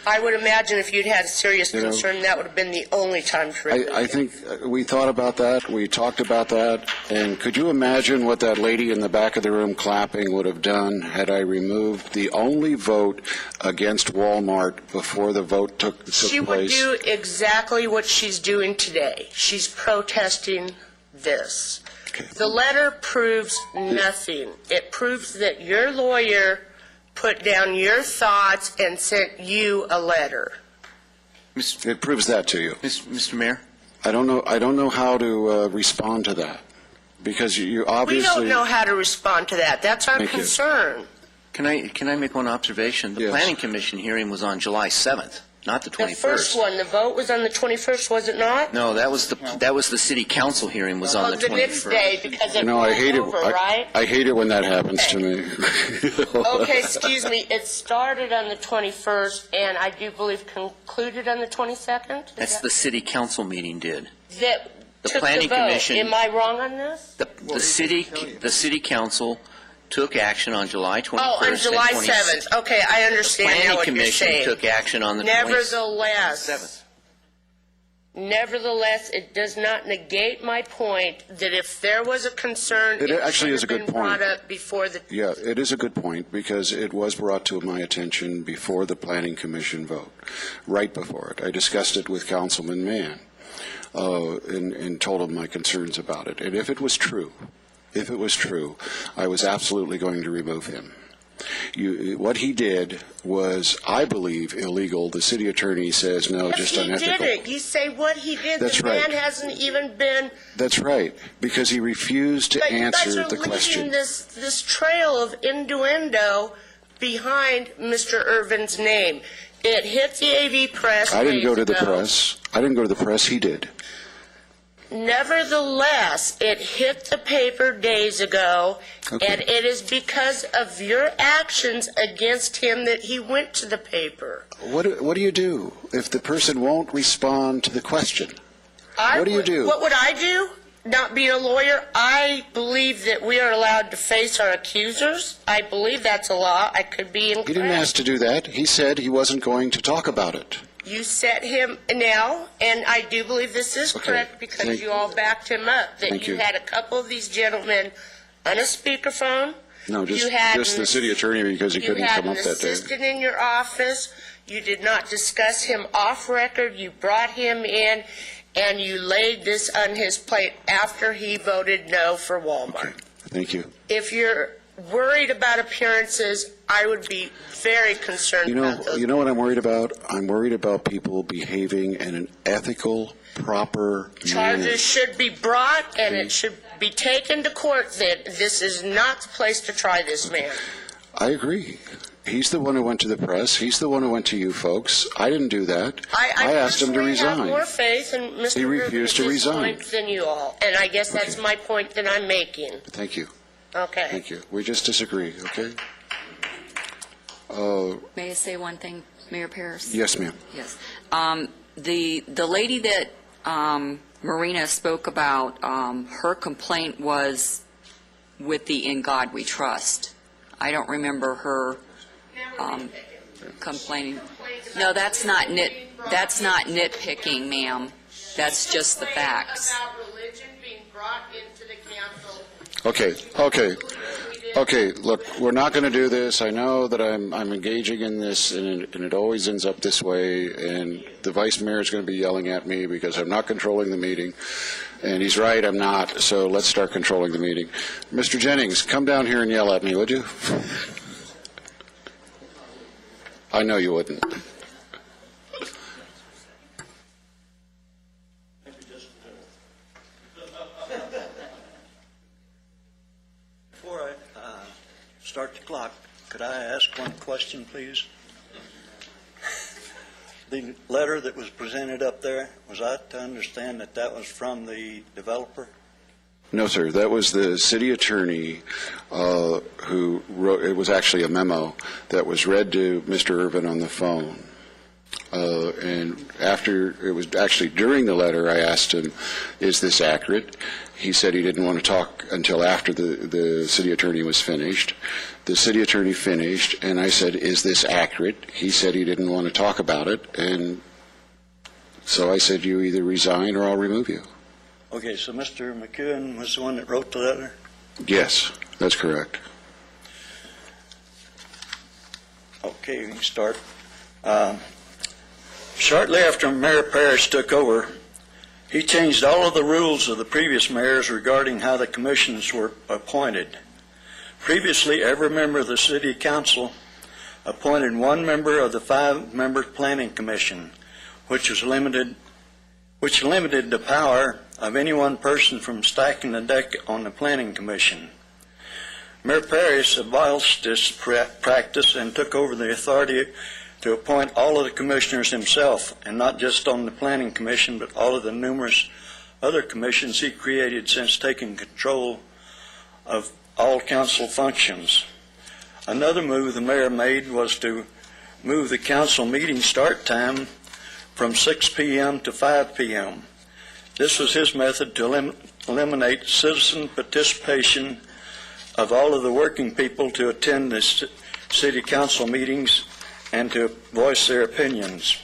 I would imagine if you'd had a serious concern, that would have been the only time to remove I think we thought about that, we talked about that, and could you imagine what that lady in the back of the room clapping would have done had I removed the only vote against Walmart before the vote took place? She would do exactly what she's doing today. She's protesting this. Okay. The letter proves nothing. It proves that your lawyer put down your thoughts and sent you a letter. It proves that to you. Mr. Mayor? I don't know how to respond to that, because you obviously... We don't know how to respond to that. That's our concern. Can I make one observation? The Planning Commission hearing was on July 7th, not the 21st. The first one, the vote was on the 21st, was it not? No, that was the city council hearing was on the 21st. The next day, because it I hate it. over, right? I hate it when that happens to me. Okay, excuse me. It started on the 21st, and I do believe concluded on the 22nd? That's the city council meeting did. That The took Planning the vote. Commission... Am I wrong on this? The city council took action on July 21st. Oh, on July 7th. Okay, I understand now what you're Planning saying. Commission took action on the 27th. Nevertheless, it does not negate my point that if there was a concern, It actually is a good been point. brought up before the... Yeah, it is a good point, because it was brought to my attention before the Planning Commission vote, right before it. I discussed it with Councilman Mann and told him my concerns about it. And if it was true, I was absolutely going to remove him. What he did was, I believe, illegal. The city attorney says no, just unethical. He did it. You say what he did. That's the right. man hasn't even been... That's right, because he refused to answer the question. You guys are leaving this trail of innuendo behind Mr. Irvin's name. It hit the AV press. I didn't go to the days ago. press. I didn't go to the press. He did. Nevertheless, it hit the paper days ago, Okay. and it is because of your actions against him that he went to the paper. What do you do if the person won't respond to the question? What do you do? What would I do? Not being a lawyer, I believe that we are allowed to face our accusers. I believe that's a law. I could be incorrect. He didn't ask to do that. He said he wasn't going to talk about it. You set him now, and I do believe this is correct because you all backed him up, that Thank you you. had a couple of these gentlemen on a speakerphone. No, You had just the city attorney because he couldn't come up that You had an day. assistant in your office. You did not discuss him off record. You brought him in, and you laid this on his plate after he voted no for Walmart. Thank you. If you're worried about appearances, I would be very concerned about those. You know what I'm worried about? I'm worried about people behaving in an ethical, proper manner. Charges should be brought, and it should be taken to court that this is not the place to try this man. I agree. He's the one who went to the press. He's the one who went to you folks. I didn't do that. I asked him to personally have resign. more faith in Mr. He refused to Rubin at this resign. point than you all, and I guess that's my point that I'm making. Thank you. Okay. Thank you. We just disagree, okay? May I say one thing, Mayor Paris? Yes, ma'am. Yes. The lady that Marina spoke about, her complaint was with the In God We Trust. I don't remember her complaining. No, that's not nitpicking, ma'am. That's just the facts. Okay, look, we're not going to do this. I know that I'm engaging in this, and it always ends up this way, and the vice mayor is going to be yelling at me because I'm not controlling the meeting, and he's right, I'm not, so let's start controlling the meeting. Mr. Jennings, come down here and yell at me, would you? I know you wouldn't. Before I start the clock, could I ask one question, please? The letter that was presented up there, was I to understand that that was from the developer? No, sir. That was the city attorney who wrote. It was actually a memo that was read to Mr. Irvin on the phone. And after, it was actually during the letter, I asked him, is this accurate? He said he didn't want to talk until after the city attorney was finished. The city attorney finished, and I said, is this accurate? He said he didn't want to talk about it, and so I said, you either resign or I'll remove you. Okay, so Mr. McEwen was the one that wrote the letter? Yes, that's correct. Okay, we can start. Shortly after Mayor Parrish took over, he changed all of the rules of the previous mayors regarding how the commissions were appointed. Previously, every member of the city council appointed one member of the 5-member planning commission, which limited the power of any one person from stacking the deck on the planning commission. Mayor Parrish abolished this practice and took over the authority to appoint all of the commissioners himself, and not just on the planning commission, but all of the numerous other commissions he created since taking control of all council functions. Another move the mayor made was to move the council meeting start time from 6 p.m. to 5 p.m. This was his method to eliminate citizen participation of all of the working people to attend the city council meetings and to voice their opinions.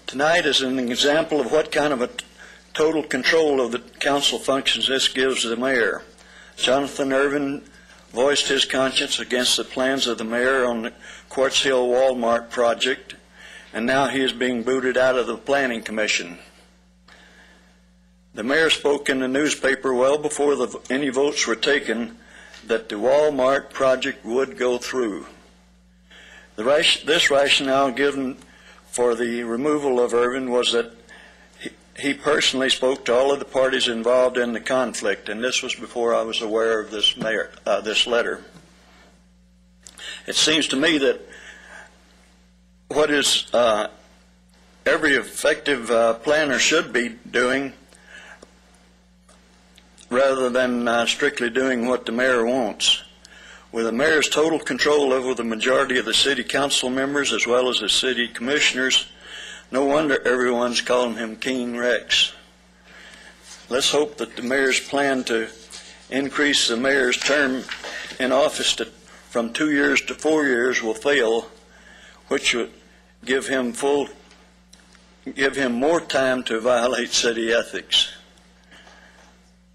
Tonight is an example of what kind of a total control of the council functions this gives the mayor. Jonathan Irvin voiced his conscience against the plans of the mayor on the Quartz Hill Walmart project, and now he is being booted out of the planning commission. The mayor spoke in the newspaper well before any votes were taken that the Walmart project would go through. This rationale given for the removal of Irvin was that he personally spoke to all of the parties involved in the conflict, and this was before I was aware of this letter. It seems to me that what is every effective planner should be doing, rather than strictly doing what the mayor wants. With the mayor's total control over the majority of the city council members as well as the city commissioners, no wonder everyone's calling him King Rex. Let's hope that the mayor's plan to increase the mayor's term in office from 2 years to 4 years will fail, which would give him more time to violate city ethics.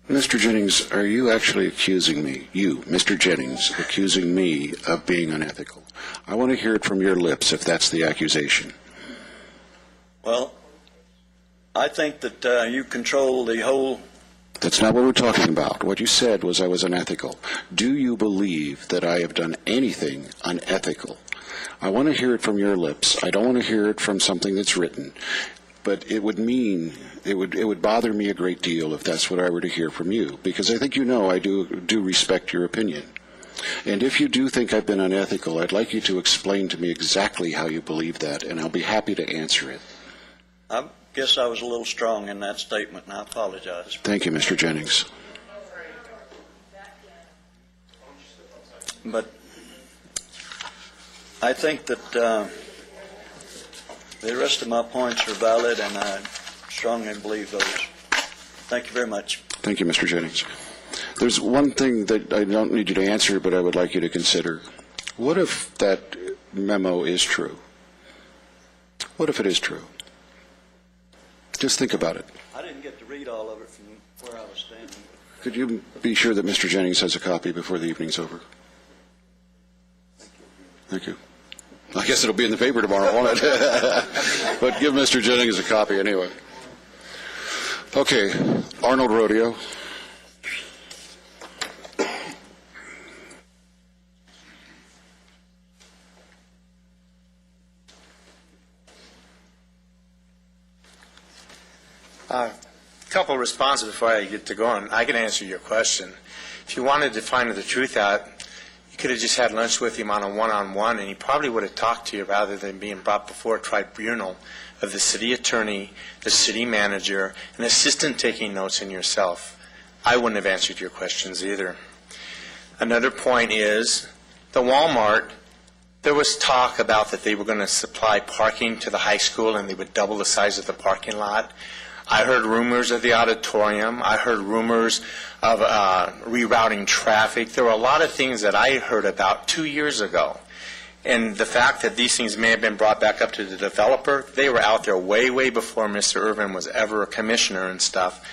Mr. Jennings, are you actually accusing me, you, Mr. Jennings, accusing me of being unethical? I want to hear it from your lips if that's the accusation. Well, I think that you control the whole... That's not what we're talking about. What you said was I was unethical. Do you believe that I have done anything unethical? I want to hear it from your lips. I don't want to hear it from something that's written. But it would bother me a great deal if that's what I were to hear from you, because I think you know I do respect your opinion. And if you do think I've been unethical, I'd like you to explain to me exactly how you believe that, and I'll be happy to answer it. I guess I was a little strong in that statement, and I apologize. Thank you, Mr. Jennings. But I think that the rest of my points are valid, and I strongly believe those. Thank you very much. Thank you, Mr. Jennings. There's one thing that I don't need you to answer, but I would like you to consider. What if that memo is true? What if it is true? Just think about it. I didn't get to read all of it from where I was standing. Could you be sure that Mr. Jennings has a copy before the evening's over? Thank you. I guess it'll be in the paper tomorrow, won't it? But give Mr. Jennings a copy anyway. Okay, Arnold Rodeo. A couple of responses before I get to going. I can answer your question. If you wanted to find the truth out, you could have just had lunch with him on a one-on-one, and he probably would have talked to you rather than being brought before a tribunal of the city attorney, the city manager, an assistant taking notes, and yourself. I wouldn't have answered your questions either. Another point is the Walmart, there was talk about that they were going to supply parking to the high school and they would double the size of the parking lot. I heard rumors of the auditorium. I heard rumors of rerouting traffic. There were a lot of things that I heard about 2 years ago. And the fact that these things may have been brought back up to the developer, they were out there way, way before Mr. Irvin was ever a commissioner and stuff.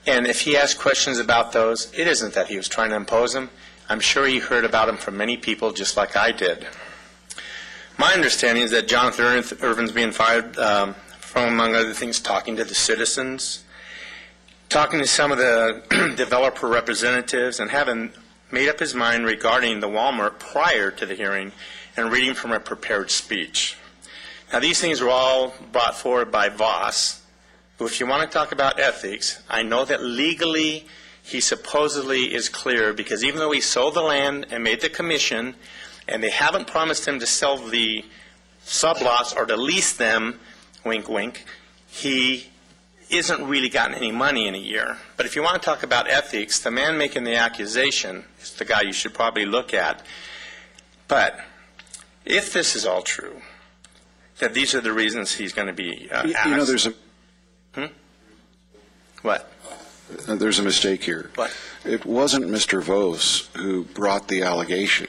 And if he asked questions about those, it isn't that he was trying to impose them. I'm sure he heard about them from many people just like I did. My understanding is that Jonathan Irvin's being fired from, among other things, talking to the citizens, talking to some of the developer representatives, and having made up his mind regarding the Walmart prior to the hearing and reading from a prepared speech. Now, these things were all brought forward by Voss, who, if you want to talk about ethics, I know that legally he supposedly is clear, because even though he sold the land and made the commission, and they haven't promised him to sell the sublots or to lease them, wink, wink, he isn't really gotten any money in a year. But if you want to talk about ethics, the man making the accusation is the guy you should probably look at. But if this is all true, that these are the reasons he's going to be asked. You know, there's a... What? There's a mistake here. What? It wasn't Mr. Vos who brought the allegation.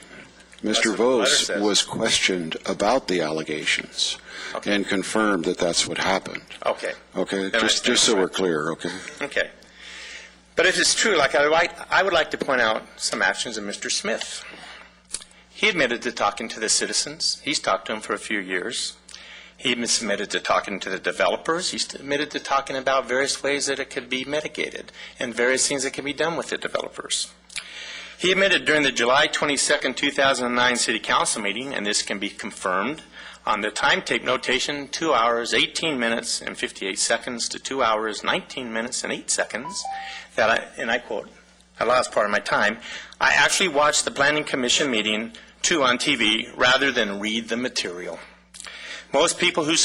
Mr. Vos was questioned about the allegations and confirmed that that's what happened. Okay. Okay? Then Just so we're clear, okay? Okay. But if it's true, like I would like to point out some actions of Mr. Smith. He admitted to talking to the citizens. He's talked to them for a few years. He admitted to talking to the developers. He's admitted to talking about various ways that it could be mitigated and various things that can be done with the developers. He admitted during the July 22nd, 2009 City Council meeting, and this can be confirmed on the time tape notation, 2 hours, 18 minutes, and 58 seconds to 2 hours, 19 minutes, and 8 seconds, that and I quote, the last part of my time, I actually watched the Planning Commission meeting, too, on TV, rather than read the material. Most people who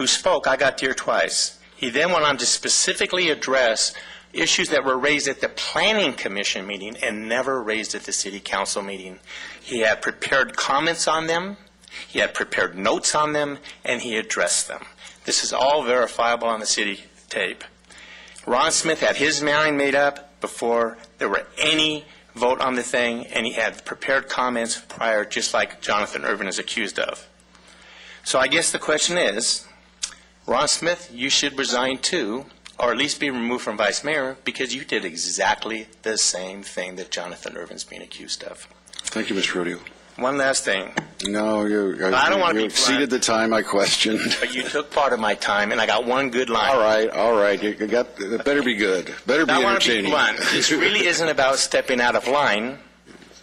spoke, I got to hear twice. He then went on to specifically address issues that were raised at the Planning Commission meeting and never raised at the City Council meeting. He had prepared comments on them, he had prepared notes on them, and he addressed them. This is all verifiable on the city tape. Ron Smith had his mind made up before there were any vote on the thing, and he had prepared comments prior, just like Jonathan Irvin is accused of. So I guess the question is, Ron Smith, you should resign too, or at least be removed from vice mayor, because you did exactly the same thing that Jonathan Irvin's being accused of. Thank you, Mr. Rodeo. One last thing. No, I don't want to be exceeded the time I questioned. But you took part of my time, and I got one good line. All right. It better be good. Better be I want to be entertaining. blunt. This really isn't about stepping out of line.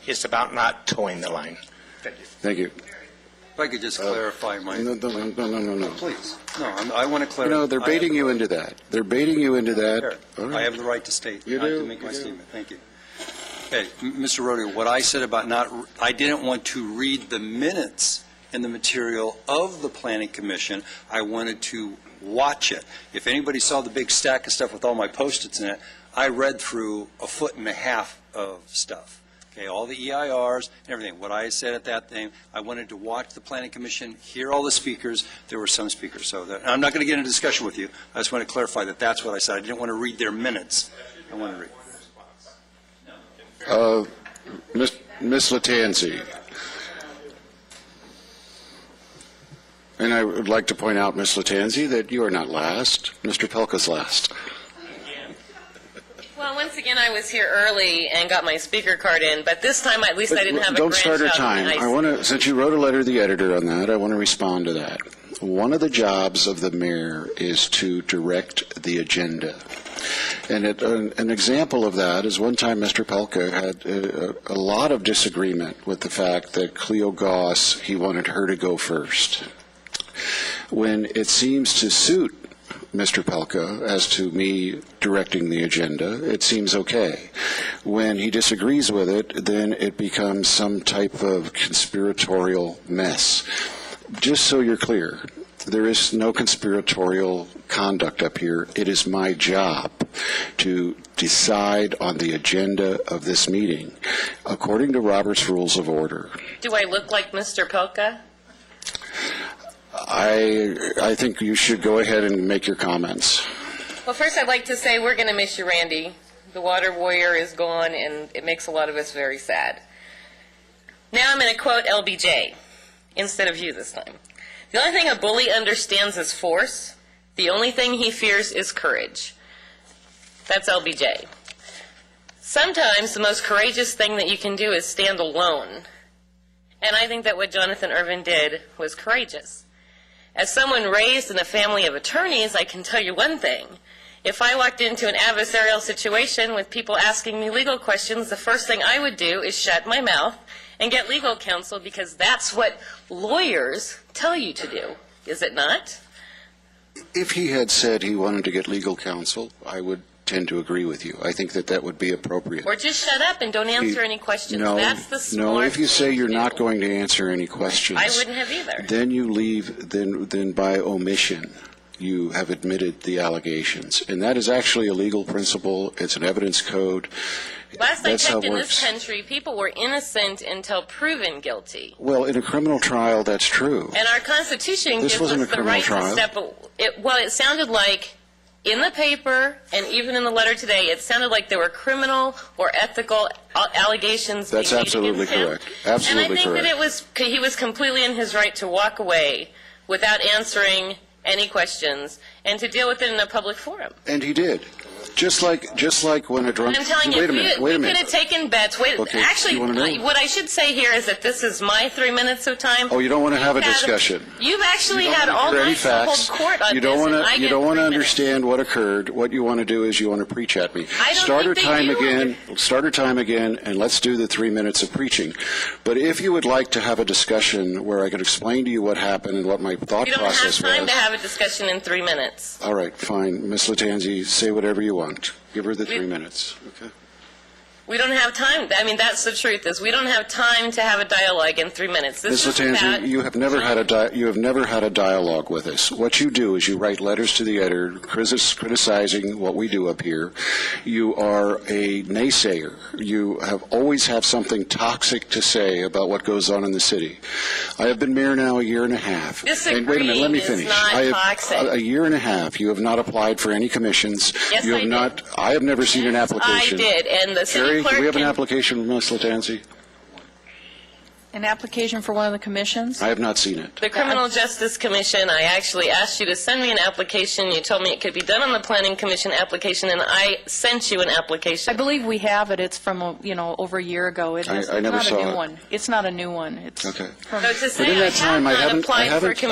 It's about not towing the line. Thank you. If I could just clarify my... No. Please. No, I want to clarify. They're baiting you into that. They're baiting you into that. All right. I have the right to state. You I have do. to make my statement. Thank you. Okay, Mr. Rodeo, what I said about I didn't want to read the minutes in the material of the Planning Commission. I wanted to watch it. If anybody saw the big stack of stuff with all my Post-its in it, I read through 1.5 foot of stuff. Okay, all the EIRs and everything. What I said at that thing, I wanted to watch the Planning Commission, hear all the speakers. There were some speakers. So I'm not going to get into a discussion with you. I just want to clarify that that's what I said. I didn't want to read their minutes. I want to read. Ms. Latanzi. And I would like to point out, Ms. Latanzi, that you are not last. Mr. Pelka's last. Well, once again, I was here early and got my speaker card in, but this time at least I didn't have a Don't start our grandchild. time. I want to, since you wrote a letter to the editor on that, I want to respond to that. One of the jobs of the mayor is to direct the agenda. And an example of that is one time Mr. Pelka had a lot of disagreement with the fact that Cleo Goss, he wanted her to go first. When it seems to suit Mr. Pelka as to me directing the agenda, it seems okay. When he disagrees with it, then it becomes some type of conspiratorial mess. Just so you're clear, there is no conspiratorial conduct up here. It is my job to decide on the agenda of this meeting according to Robert's Rules of Order. Do I look like Mr. Pelka? I think you should go ahead and make your comments. Well, first I'd like to say we're going to miss you, Randy. The water warrior is gone, and it makes a lot of us very sad. Now I'm going to quote LBJ instead of you this time. The only thing a bully understands is force. The only thing he fears is courage. That's LBJ. Sometimes the most courageous thing that you can do is stand alone. And I think that what Jonathan Irvin did was courageous. As someone raised in a family of attorneys, I can tell you one thing. If I walked into an adversarial situation with people asking me legal questions, the first thing I would do is shut my mouth and get legal counsel, because that's what lawyers tell you to do, is it not? If he had said he wanted to get legal counsel, I would tend to agree with you. I think that would be appropriate. Or just shut up and don't answer any questions. No, That's the smart no. If you say thing you're to do. not going to answer any questions, I wouldn't have either. Then you leave. Then by omission, you have admitted the allegations, and that is actually a legal principle. It's an evidence code. Last I That's how checked it in works. this country, people were innocent until proven guilty. Well, in a criminal trial, that's true. And our Constitution This gives wasn't us a the criminal right trial. to step. It sounded like in the paper and even in the letter today, it sounded like there were criminal or ethical allegations. That's being made absolutely against him. correct. Absolutely and I think correct. that he was completely in his right to walk away without answering any questions and to deal with it in a public forum. And he did. Just like when a drunk. I'm telling you, Wait a minute. Wait a we could minute. have taken bets. Okay, Actually, you wanna know? what I should say here is that this is my 3 minutes of time. Oh, you don't want to have a You've had- discussion. You've actually You don't had wanna all hear any night to hold facts. court on You don't this, want and I to. You get don't want to 3 minutes. understand what occurred. What you want to do is you want to preach at me. I don't Start our think they time do. again. Start our time again, and let's do the 3 minutes of preaching. But if you would like to have a discussion where I could explain to you what happened and what my thought You don't have process time was. to have a discussion in 3 minutes. All right, fine. Ms. Latanzi, say whatever you want. Give her the 3 minutes. Okay. We don't have time. I mean, that's the truth, is we don't have time to have a dialogue in 3 minutes. Ms. This is about... Latanzi, you have never had a dialogue with us. What you do is you write letters to the editor criticizing what we do up here. You are a naysayer. You always have something toxic to say about what goes on in the city. I have been mayor now a year and a half. Disagreeing wait a minute, let me finish. is not toxic. A year and a half. You have not applied for any commissions. Yes, you have I not. did. I have never seen an application. I did, and the city Jerry, clerk do we have an can- application from Ms. Latanzi? An application for one of the commissions? I have not seen it. The Criminal Justice Commission, I actually asked you to send me an application. You told me it could be done on the Planning Commission application, and I sent you an application. I believe we have it. It's from, over a year ago. I never not saw a new it. one. It's not a new one. It's Okay. from... So to say But in that time, I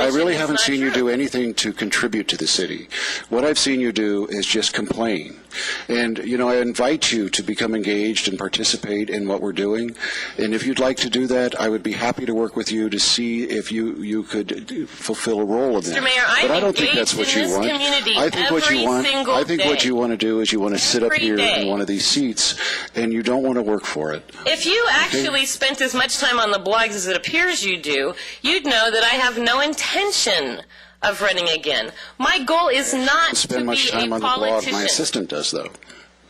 really is haven't not seen you true. do anything to contribute to the city. What I've seen you do is just complain. And, I invite you to become engaged and participate in what we're doing. And if you'd like to do that, I would be happy to work with you to see if you could fulfill a role in that. Mr. Mayor, but I I'm don't think that's what engaged you in want. this community I think what you every want. single I think what day. you want to do is you want to sit up Every here day. in one of these seats, and you don't want to work for it. If you actually spent as much time on the blogs as it appears you do, you'd know that I have no intention of running again. My goal is not to Spend be much a time on the blog. politician. My assistant does, though.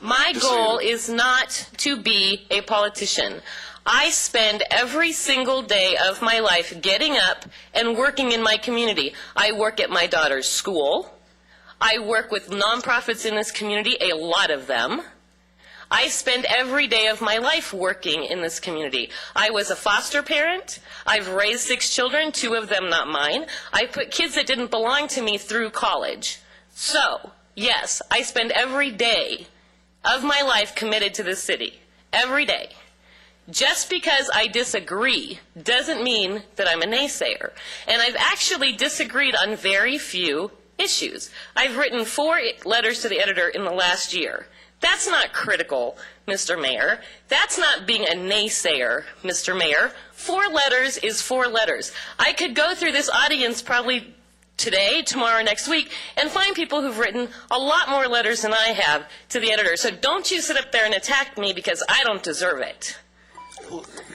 My goal is not to be a politician. I spend every single day of my life getting up and working in my community. I work at my daughter's school. I work with nonprofits in this community, a lot of them. I spend every day of my life working in this community. I was a foster parent. I've raised 6 children, 2 of them not mine. I put kids that didn't belong to me through college. So, yes, I spend every day of my life committed to this city. Every day. Just because I disagree doesn't mean that I'm a naysayer. And I've actually disagreed on very few issues. I've written 4 letters to the editor in the last year. That's not critical, Mr. Mayor. That's not being a naysayer, Mr. Mayor. 4 letters is 4 letters. I could go through this audience probably today, tomorrow, next week, and find people who've written a lot more letters than I have to the editor. So don't you sit up there and attack me because I don't deserve it.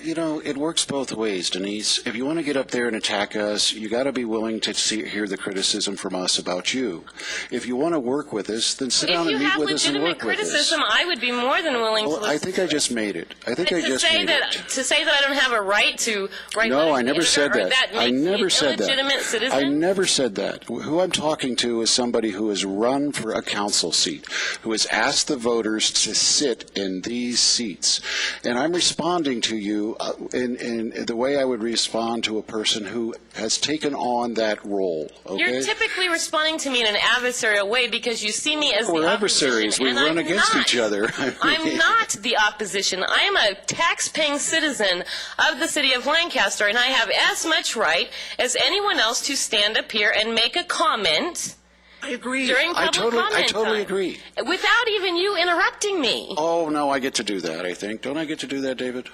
It works both ways, Denise. If you want to get up there and attack us, you got to be willing to hear the criticism from us about you. If you want to work with us, then sit down and meet with us and work with us. If you have legitimate criticism, I would be more than willing to listen. I think I just made it. I think I just made it. To say that I don't have a right to write No, letters I to never the said editor, or that. I makes me never an said that. illegitimate citizen? I never said that. Who I'm talking to is somebody who has run for a council seat, who has asked the voters to sit in these seats. And I'm responding to you in the way I would respond to a person who has taken on that role. Okay? You're typically responding to me in an adversarial way because you see me as We're the adversaries. opposition, We and run I'm against not. each other. I'm not the opposition. I am a tax-paying citizen of the city of Lancaster, and I have as much right as anyone else to stand up here and make a comment. I agree. During public comment I totally time, agree. without even you interrupting me. Oh, no, I get to do that, I think. Don't I get to do that, David?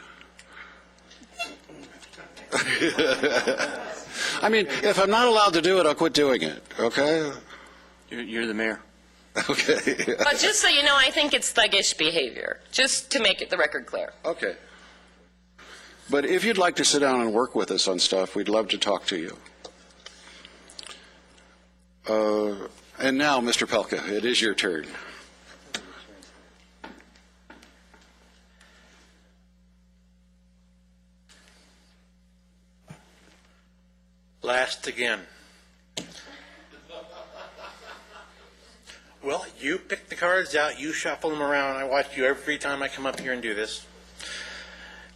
I mean, if I'm not allowed to do it, I'll quit doing it, okay? You're the mayor. Okay. But just so you know, I think it's thuggish behavior, just to make the record clear. Okay. But if you'd like to sit down and work with us on stuff, we'd love to talk to you. And now, Mr. Pelka, it is your turn. Last again. Well, you pick the cards out, you shuffle them around. I watch you every time I come up here and do this.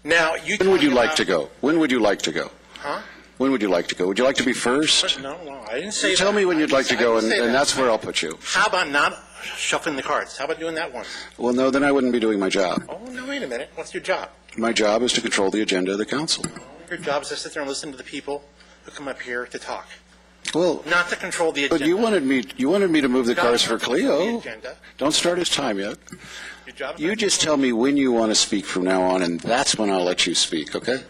Now, When would you like to go? When would you like to go? Huh? When would you like to go? Would you like to be first? No, I didn't say that. Tell me when you'd like to go, and I didn't say that. that's where I'll put you. How about not shuffling the cards? How about doing that one? Well, no, then I wouldn't be doing my job. Oh, no, wait a minute. What's your job? My job is to control the agenda of the council. Your job is to sit there and listen to the people who come up here to talk. Well, Not to control the agenda. but you wanted me to move the Your job cards is for not to control Cleo. the agenda. Don't start his time yet. Your job is You not to just control- tell me when you want to speak from now on, and that's when I'll let you speak, okay?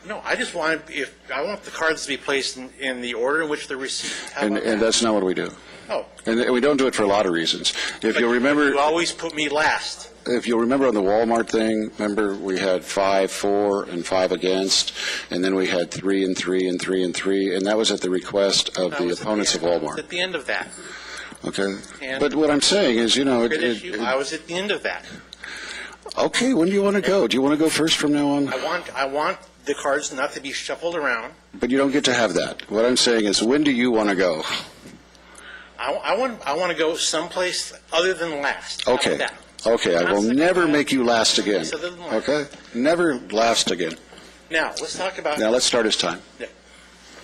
No, I just want the cards to be placed in the order in which they're received. How And about that? that's not what we do. Oh. And we don't do it for a lot of reasons. If you'll remember, You always put me last. if you'll remember on the Walmart thing, remember we had 5 for and 5 against, and then we had 3 and 3 and 3 and 3, and that was at the request of the opponents of Walmart. At the end of that. Okay. And But what I'm saying is, you know, I was at the end of that. okay, when do you want to go? Do you want to go first from now on? I want the cards not to be shuffled around. But you don't get to have that. What I'm saying is, when do you want to go? I want to go someplace other than last. How about Okay. that? Okay, I will never make you last again. Other than last. Okay? Never last again. Now, let's talk about. Now, let's start his time.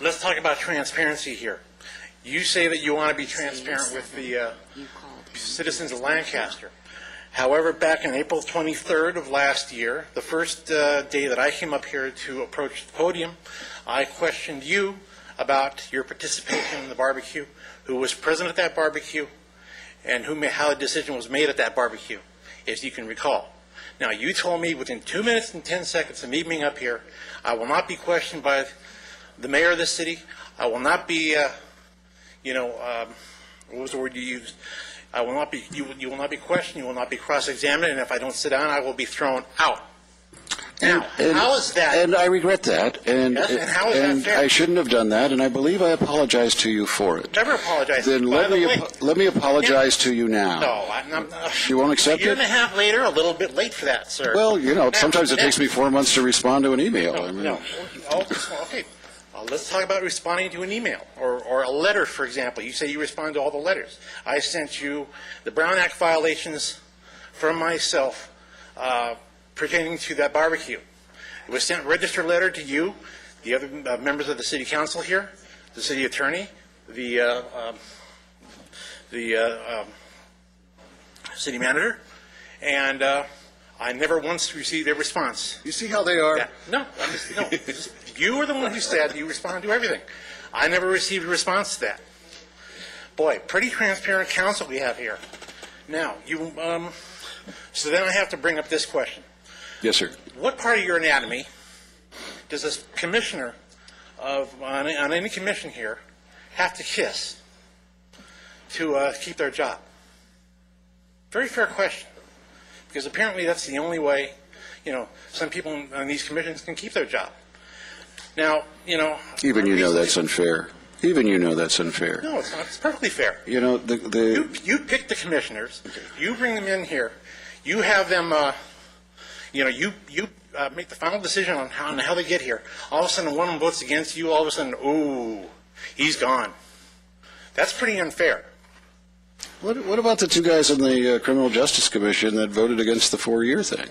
Let's talk about transparency here. You say that you want to be transparent with the citizens of Lancaster. However, back on April 23rd of last year, the first day that I came up here to approach the podium, I questioned you about your participation in the barbecue, who was present at that barbecue, and how the decision was made at that barbecue, as you can recall. Now, you told me within 2 minutes and 10 seconds of me being up here, I will not be questioned by the mayor of the city. I will not be, what was the word you used? I will not be. You will not be questioned. You will not be cross-examined. And if I don't sit down, I will be thrown out. Now, how is that? And I regret that. And, Yes, and how is that and fair? I shouldn't have done that, and I believe I apologize to you for it. Never apologize. Then By let the me way- let me apologize to you now. No, I'm You won't accept a year it? and a half later, a little bit late for that, sir. Well, you know, Now- sometimes it now- takes me 4 months to respond to an email. I mean, No. Okay. Let's talk about responding to an email or a letter, for example. You say you respond to all the letters. I sent you the Brown Act violations from myself pertaining to that barbecue. It was sent registered letter to you, the other members of the city council here, the city attorney, the city manager, and I never once received a response. You see how they are? No. You were the one who said you respond to everything. I never received a response to that. Boy, pretty transparent council we have here. Now, so then I have to bring up this question. Yes, sir. What part of your anatomy does a commissioner on any commission here have to kiss to keep their job? Very fair question. Because apparently that's the only way, some people on these commissions can keep their job. Now, Even you know that's unfair. Even you know that's unfair. No, it's not. It's perfectly fair. You know, You pick the commissioners. You bring them in here. You have them. You make the final decision on how they get here. All of a sudden, one of them votes against you. All of a sudden, ooh, he's gone. That's pretty unfair. What about the 2 guys on the Criminal Justice Commission that voted against the 4-year thing?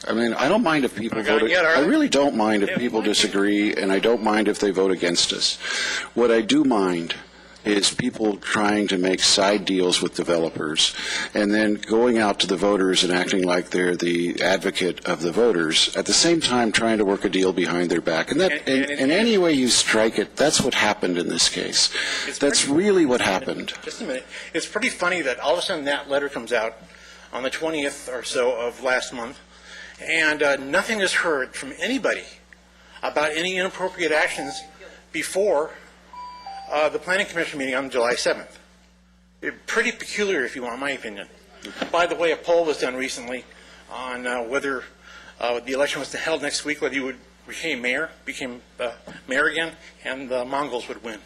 I mean, I don't mind if people vote. I really don't mind if people disagree, and I don't mind if they vote against us. What I do mind is people trying to make side deals with developers and then going out to the voters and acting like they're the advocate of the voters, at the same time trying to work a deal behind their back. And that, in any way you strike it, that's what happened in this case. That's really what happened. Just a minute. It's pretty funny that all of a sudden that letter comes out on the 20th or so of last month, and nothing is heard from anybody about any inappropriate actions before the Planning Commission meeting on July 7th. Pretty peculiar, if you want my opinion. By the way, a poll was done recently on whether the election was held next week, whether you would become mayor again, and the Mongols would win.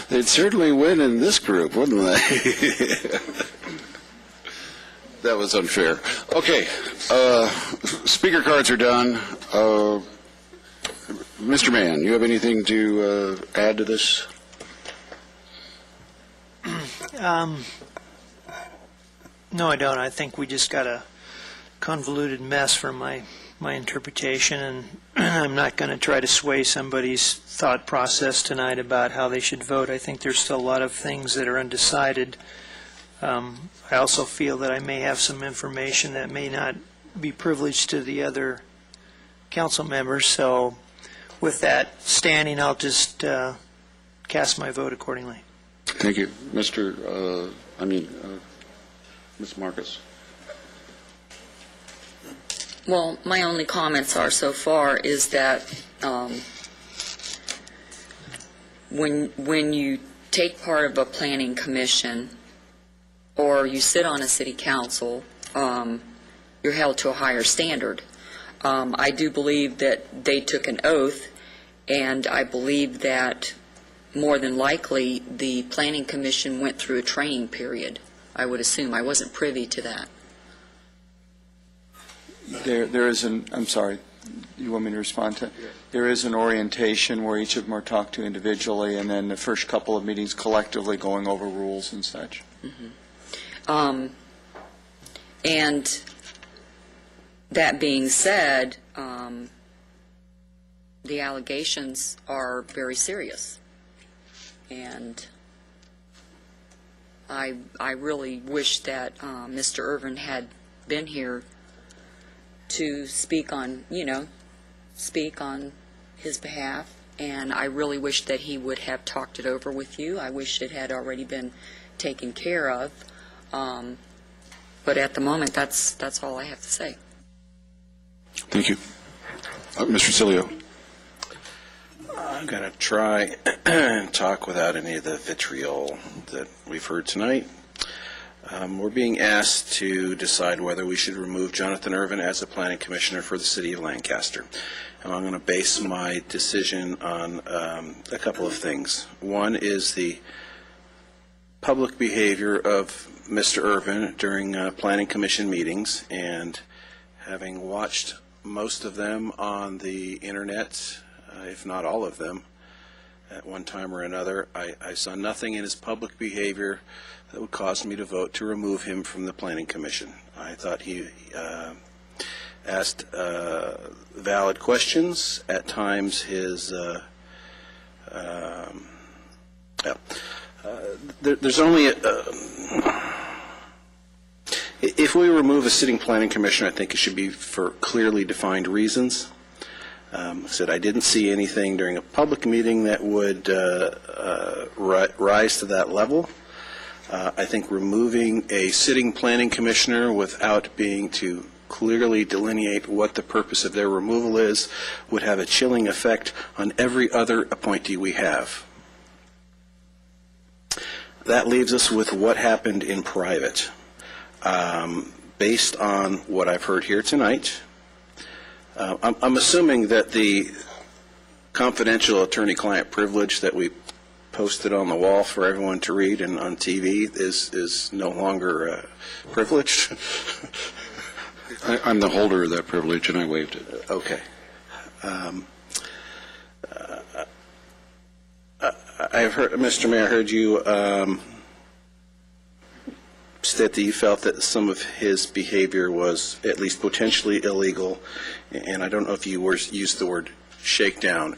They'd certainly win in this group, wouldn't they? That was unfair. Okay, speaker cards are done. Mr. Mann, you have anything to add to this? No, I don't. I think we just got a convoluted mess from my interpretation, and I'm not going to try to sway somebody's thought process tonight about how they should vote. I think there's still a lot of things that are undecided. I also feel that I may have some information that may not be privileged to the other council members, so with that standing, I'll just cast my vote accordingly. Thank you. Ms. Marcus. Well, my only comments are so far is that when you take part of a planning commission or you sit on a city council, you're held to a higher standard. I do believe that they took an oath, and I believe that more than likely the planning commission went through a training period, I would assume. I wasn't privy to that. There is an, I'm sorry, you want me to respond to? There is an orientation where each of them are talked to individually, and then the first couple of meetings collectively going over rules and such. And that being said, the allegations are very serious. And I really wish that Mr. Irvin had been here to speak on his behalf, and I really wish that he would have talked it over with you. I wish it had already been taken care of, but at the moment, that's all I have to say. Thank you. Mr. Cilio. I'm going to try and talk without any of the vitriol that we've heard tonight. We're being asked to decide whether we should remove Jonathan Irvin as a planning commissioner for the city of Lancaster. And I'm going to base my decision on a couple of things. One is the public behavior of Mr. Irvin during planning commission meetings, and having watched most of them on the internet, if not all of them, at one time or another, I saw nothing in his public behavior that would cause me to vote to remove him from the Planning Commission. I thought he asked valid questions. At times his there's only if we remove a sitting planning commissioner, I think it should be for clearly defined reasons. I said I didn't see anything during a public meeting that would rise to that level. I think removing a sitting planning commissioner without being to clearly delineate what the purpose of their removal is would have a chilling effect on every other appointee we have. That leaves us with what happened in private. Based on what I've heard here tonight, I'm assuming that the confidential attorney-client privilege that we posted on the wall for everyone to read and on TV is no longer privileged. I'm the holder of that privilege, and I waived it. Okay. I've heard, Mr. Mayor, I heard you state that you felt that some of his behavior was at least potentially illegal, and I don't know if you used the word shakedown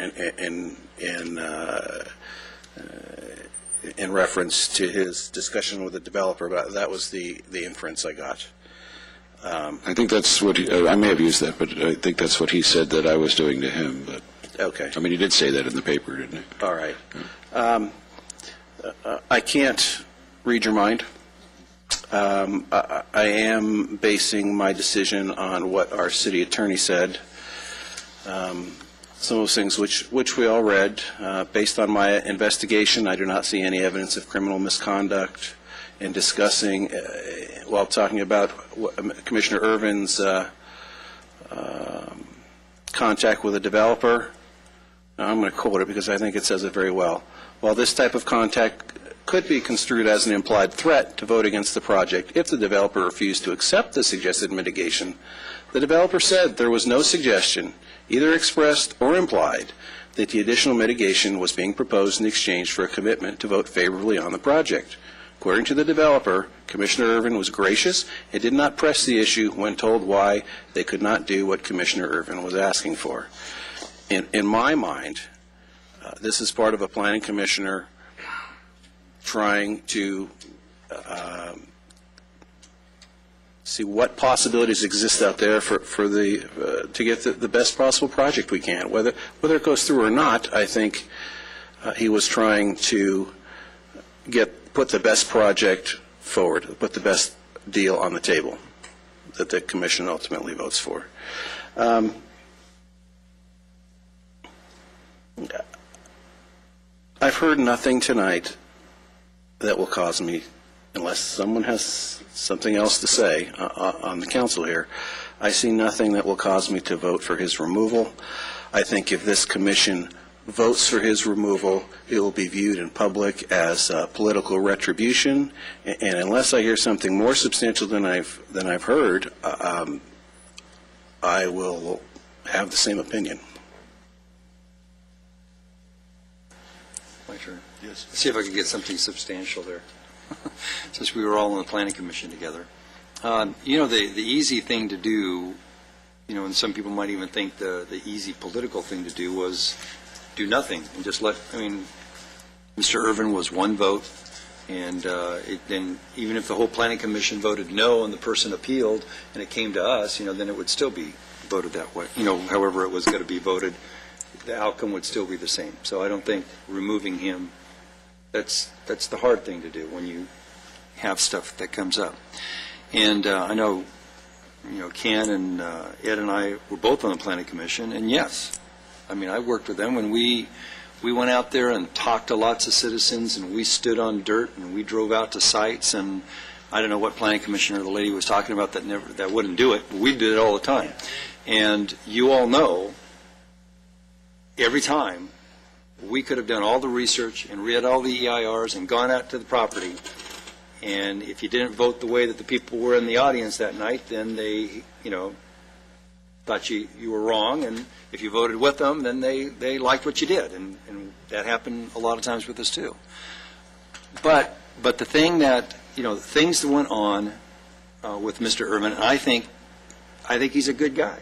in reference to his discussion with the developer, but that was the inference I got. I think that's what I may have used that, but I think that's what he said that I was doing to him. But okay. I mean, he did say that in the paper, didn't he? All right. I can't read your mind. I am basing my decision on what our city attorney said. Some of those things which we all read. Based on my investigation, I do not see any evidence of criminal misconduct. In discussing, while talking about Commissioner Irvin's contact with a developer, I'm going to quote it because I think it says it very well. While this type of contact could be construed as an implied threat to vote against the project if the developer refused to accept the suggested mitigation, the developer said there was no suggestion, either expressed or implied, that the additional mitigation was being proposed in exchange for a commitment to vote favorably on the project. According to the developer, Commissioner Irvin was gracious and did not press the issue when told why they could not do what Commissioner Irvin was asking for. In my mind, this is part of a planning commissioner trying to see what possibilities exist out there to get the best possible project we can. Whether it goes through or not, I think he was trying to put the best project forward, put the best deal on the table that the commission ultimately votes for. I've heard nothing tonight that will cause me, unless someone has something else to say on the council here, I see nothing that will cause me to vote for his removal. I think if this commission votes for his removal, it will be viewed in public as political retribution, and unless I hear something more substantial than I've heard, I will have the same opinion. My turn. Yes. See if I can get something substantial there, since we were all on the planning commission together. You know, the easy thing to do, you know, and some people might even think the easy political thing to do was do nothing and just let, I mean, Mr. Irvin was one vote, and then even if the whole planning commission voted no and the person appealed and it came to us, you know, then it would still be voted that way. You know, however it was going to be voted, the outcome would still be the same. So I don't think removing him, that's the hard thing to do when you have stuff that comes up. And I know, you know, Ken and Ed and I were both on the planning commission, and yes, I mean, I worked with them when we went out there and talked to lots of citizens, and we stood on dirt, and we drove out to sites, and I don't know what planning commissioner the lady was talking about that wouldn't do it, but we did it all the time. And you all know, every time, we could have done all the research and read all the EIRs and gone out to the property, and if you didn't vote the way that the people were in the audience that night, then they, you know, thought you were wrong, and if you voted with them, then they liked what you did, and that happened a lot of times with us too. But the thing that, you know, the things that went on with Mr. Irvin, I think he's a good guy.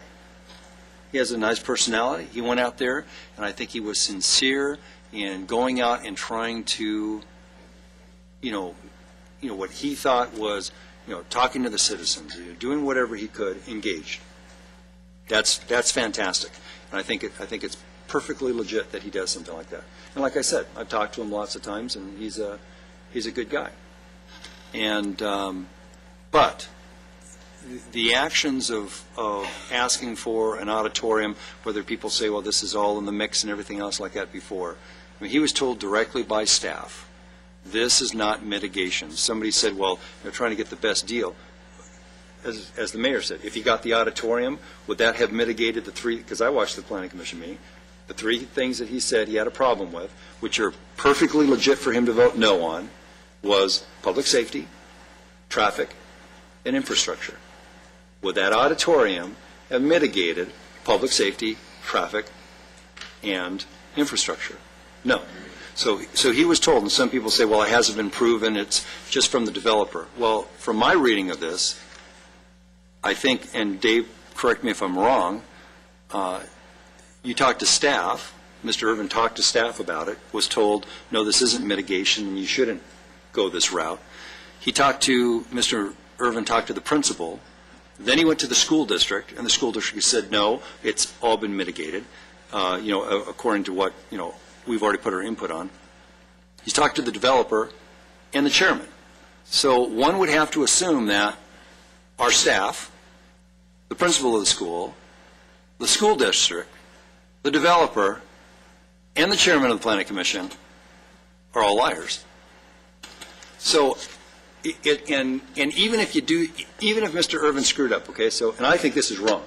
He has a nice personality. He went out there, and I think he was sincere in going out and trying to, you know, what he thought was, you know, talking to the citizens, you know, doing whatever he could, engaged. That's fantastic, and I think it's perfectly legit that he does something like that. And like I said, I've talked to him lots of times, and he's a good guy. And but the actions of asking for an auditorium, whether people say, well, this is all in the mix and everything else like that before, I mean, he was told directly by staff, this is not mitigation. Somebody said, well, they're trying to get the best deal. As the mayor said, if he got the auditorium, would that have mitigated the three, because I watched the planning commission meeting, the three things that he said he had a problem with, which are perfectly legit for him to vote no on, was public safety, traffic, and infrastructure. Would that auditorium have mitigated public safety, traffic, and infrastructure? No. So he was told, and some people say, well, it hasn't been proven, it's just from the developer. Well, from my reading of this, I think, and Dave, correct me if I'm wrong, you talked to staff, Mr. Irvin talked to staff about it, was told, no, this isn't mitigation, and you shouldn't go this route. Mr. Irvin talked to the principal, then he went to the school district, and the school district said, no, it's all been mitigated, you know, according to what, you know, we've already put our input on. He's talked to the developer and the chairman. So one would have to assume that our staff, the principal of the school district, the developer, and the chairman of the planning commission are all liars. So, and even if Mr. Irvin screwed up, okay, so, and I think this is wrong.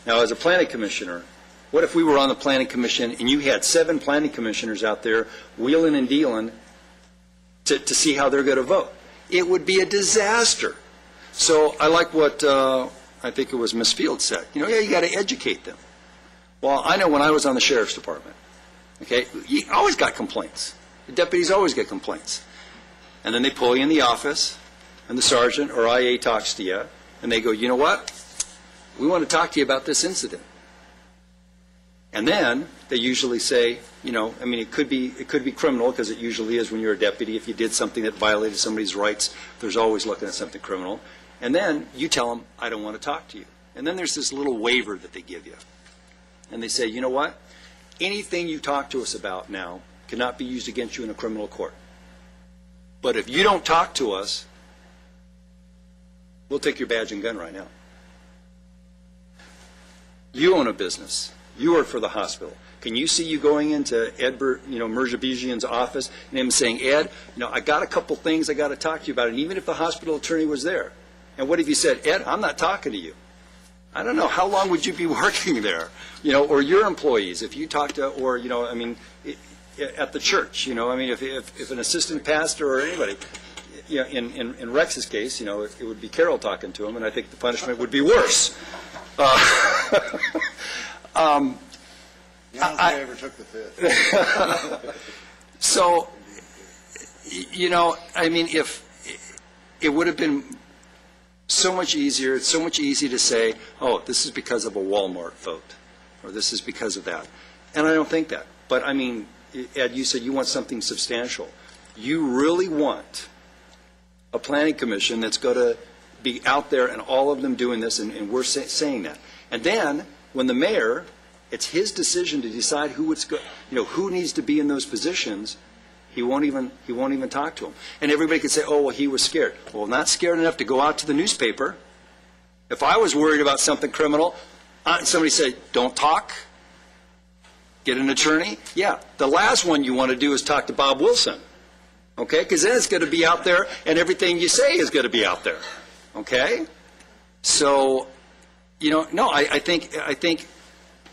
Now, as a planning commissioner, what if we were on the planning commission and you had 7 planning commissioners out there wheeling and dealing to see how they're going to vote? It would be a disaster. So I like what I think it was Ms. Field said. You know, yeah, you got to educate them. Well, I know when I was on the sheriff's department, okay, you always got complaints. The deputies always get complaints. And then they pull you in the office, and the sergeant or IA talks to you, and they go, you know what? We want to talk to you about this incident. And then they usually say, you know, I mean, it could be criminal, because it usually is when you're a deputy. If you did something that violated somebody's rights, there's always looking at something criminal. And then you tell them, I don't want to talk to you. And then there's this little waiver that they give you. And they say, you know what? Anything you talk to us about now cannot be used against you in a criminal court. But if you don't talk to us, we'll take your badge and gun right now. You own a business. You work for the hospital. Can you see you going into Ed, Merjabizian's office and him saying, Ed, I got a couple things I got to talk to you about, and even if the hospital attorney was there, and what if you said, Ed, I'm not talking to you? I don't know, how long would you be working there? Or your employees, if you talk to, or, at the church, if an assistant pastor or anybody, in Rex's case, it would be Carol talking to him, and I think the punishment would be worse. I ever took the fifth. So, if it would have been so much easier, it's so much easier to say, oh, this is because of a Walmart vote, or this is because of that. And I don't think that. But, Ed, you said you want something substantial. You really want a planning commission that's going to be out there and all of them doing this, and we're saying that. And then, when the mayor, it's his decision to decide who needs to be in those positions. He won't even talk to him. And everybody could say, oh, well, he was scared. Well, not scared enough to go out to the newspaper. If I was worried about something criminal, somebody said, don't talk, get an attorney. Yeah, the last one you want to do is talk to Bob Wilson, okay? Because then it's going to be out there, and everything you say is going to be out there, okay? So, no, I think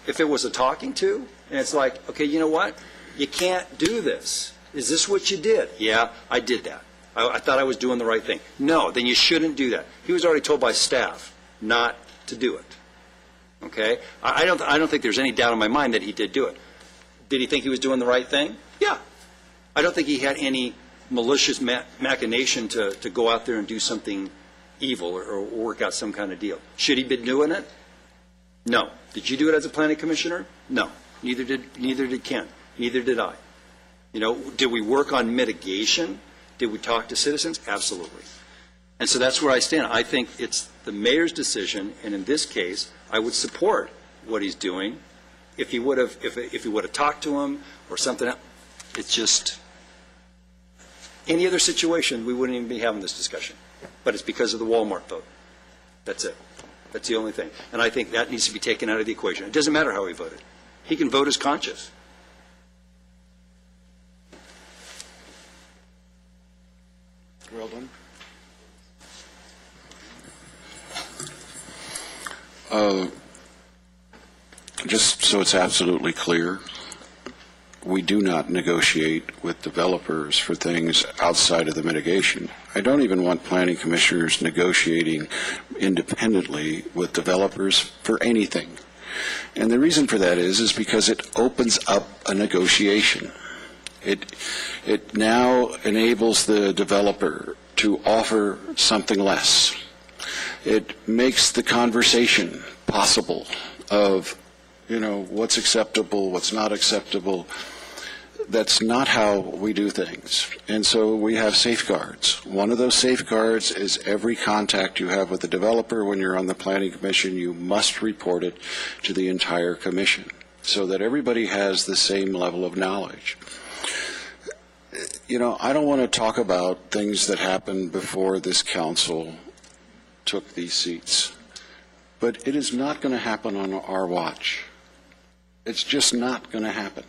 if it was a talking to, and it's like, okay, you know what? You can't do this. Is this what you did? Yeah, I did that. I thought I was doing the right thing. No, then you shouldn't do that. He was already told by staff not to do it. Okay? I don't think there's any doubt in my mind that he did do it. Did he think he was doing the right thing? Yeah. I don't think he had any malicious machination to go out there and do something evil or work out some kind of deal. Should he have been doing it? No. Did you do it as a planning commissioner? No. Neither did Ken. Neither did I. Did we work on mitigation? Did we talk to citizens? Absolutely. And so that's where I stand. I think it's the mayor's decision, and in this case, I would support what he's doing. If he would have talked to him or something else, it's just any other situation, we wouldn't even be having this discussion. But it's because of the Walmart vote. That's it. That's the only thing. And I think that needs to be taken out of the equation. It doesn't matter how he voted. He can vote his conscience. Well done. Just so it's absolutely clear, we do not negotiate with developers for things outside of the mitigation. I don't even want planning commissioners negotiating independently with developers for anything. And the reason for that is because it opens up a negotiation. It now enables the developer to offer something less. It makes the conversation possible of, what's acceptable, what's not acceptable. That's not how we do things. And so we have safeguards. One of those safeguards is every contact you have with the developer when you're on the planning commission, you must report it to the entire commission so that everybody has the same level of knowledge. I don't want to talk about things that happened before this council took these seats, but it is not going to happen on our watch. It's just not going to happen.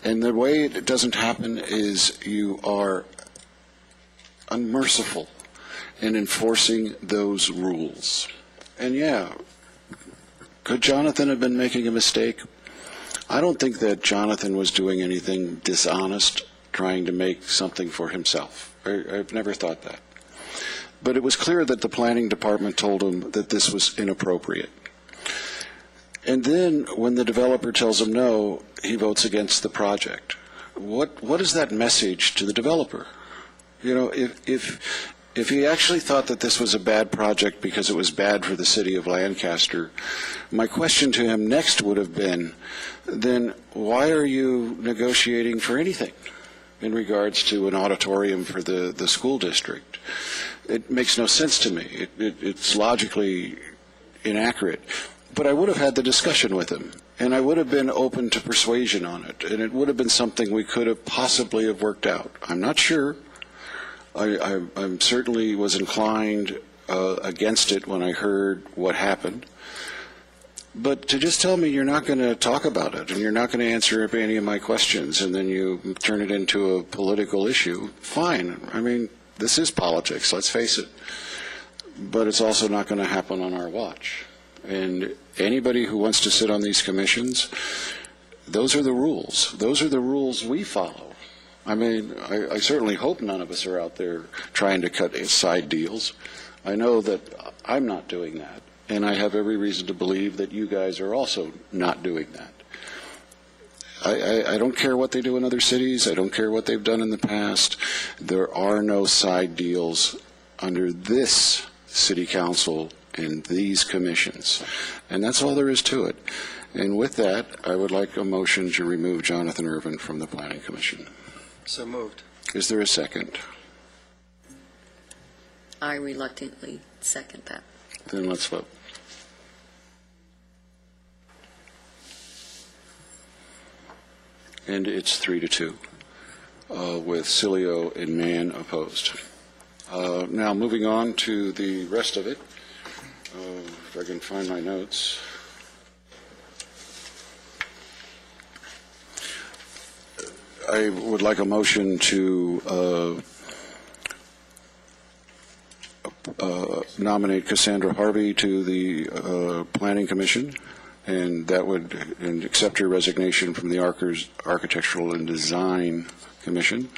And the way it doesn't happen is you are unmerciful in enforcing those rules. And yeah, could Jonathan have been making a mistake? I don't think that Jonathan was doing anything dishonest, trying to make something for himself. I've never thought that. But it was clear that the planning department told him that this was inappropriate. And then when the developer tells him no, he votes against the project. What is that message to the developer? If he actually thought that this was a bad project because it was bad for the city of Lancaster, my question to him next would have been, then why are you negotiating for anything in regards to an auditorium for the school district? It makes no sense to me. It's logically inaccurate. But I would have had the discussion with him, and I would have been open to persuasion on it, and it would have been something we could have possibly have worked out. I'm not sure. I certainly was inclined against it when I heard what happened. But to just tell me you're not going to talk about it and you're not going to answer any of my questions and then you turn it into a political issue, fine. I mean, this is politics, let's face it. But it's also not going to happen on our watch. And anybody who wants to sit on these commissions, those are the rules. Those are the rules we follow. I mean, I certainly hope none of us are out there trying to cut side deals. I know that I'm not doing that, and I have every reason to believe that you guys are also not doing that. I don't care what they do in other cities. I don't care what they've done in the past. There are no side deals under this city council and these commissions, and that's all there is to it. And with that, I would like a motion to remove Jonathan Irvin from the Planning Commission. So moved. Is there a second? I reluctantly second that. Then let's vote. And it's 3-2, with Cilio and Mann opposed. Now, moving on to the rest of it, if I can find my notes. I would like a motion to nominate Cassandra Harvey to the Planning Commission, and that would accept her resignation from the Architectural and Design Commission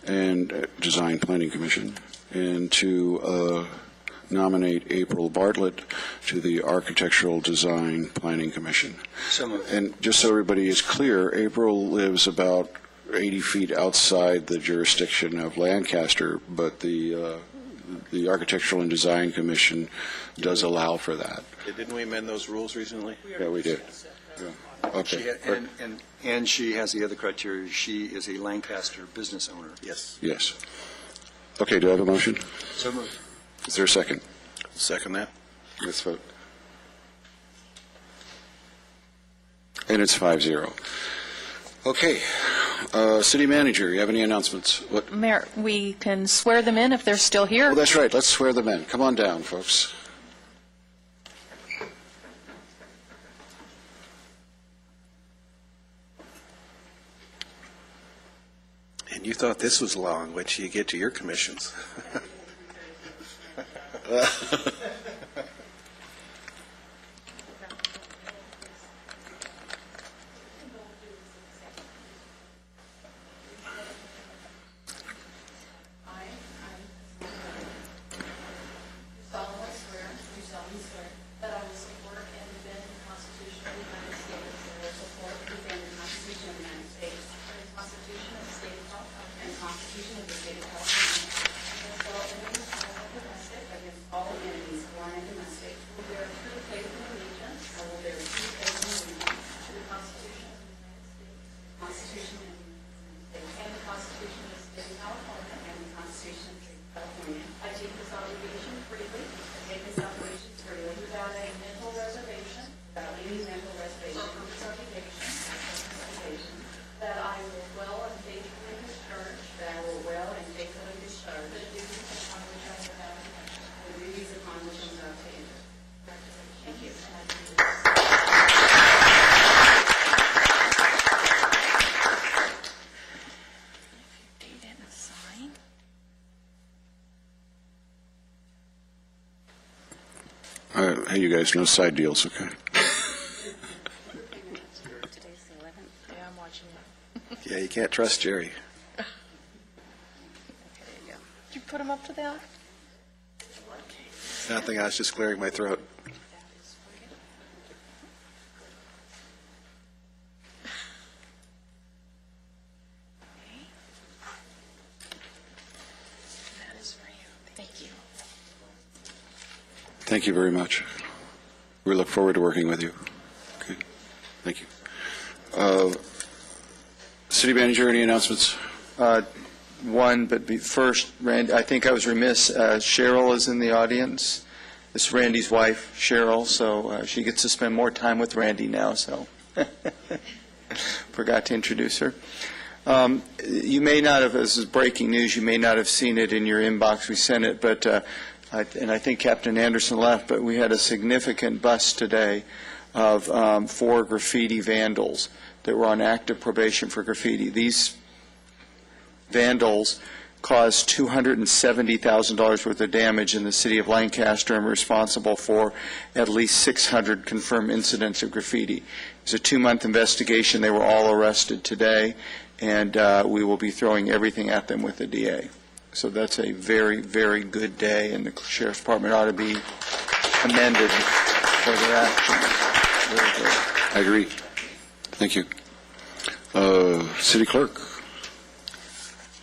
and Design Planning Commission, and to nominate April Bartlett to the Architectural Design Planning Commission. So moved. And just so everybody is clear, April lives about 80 feet outside the jurisdiction of Lancaster, but the Architectural and Design Commission does allow for that. Didn't we amend those rules recently? Yeah, we did. Yeah. Okay. And she has the other criteria. She is a Lancaster business owner. Yes. Yes. Okay, do I have a motion? So moved. Is there a second? Second that. Let's vote. And it's 5-0. Okay. City Manager, you have any announcements? What? Mayor, we can swear them in if they're still here. Well, that's right. Let's swear them in. Come on down, folks. And you thought this was long. Wait till you get to your commissions. Hey, you guys, no side deals, okay? Today's the 11th. Yeah, I'm watching it. Yeah, you can't trust Jerry. Did you put them up to that? Nothing, I was just clearing my throat. That is for you. Thank you. Thank you very much. We look forward to working with you. Okay. Thank you. City Manager, any announcements? One, but first, Randy, I think I was remiss. Cheryl is in the audience. This is Randy's wife, Cheryl, so she gets to spend more time with Randy now, so forgot to introduce her. You may not have, this is breaking news, you may not have seen it in your inbox. We sent it, but and I think Captain Anderson left, but we had a significant bust today of 4 graffiti vandals that were on active probation for graffiti. These vandals caused $270,000 worth of damage in the city of Lancaster and were responsible for at least 600 confirmed incidents of graffiti. It was a 2-month investigation. They were all arrested today, and we will be throwing everything at them with the DA. So that's a very, very good day, and the Sheriff's Department ought to be commended for their actions. Very good. I agree. Thank you. City Clerk.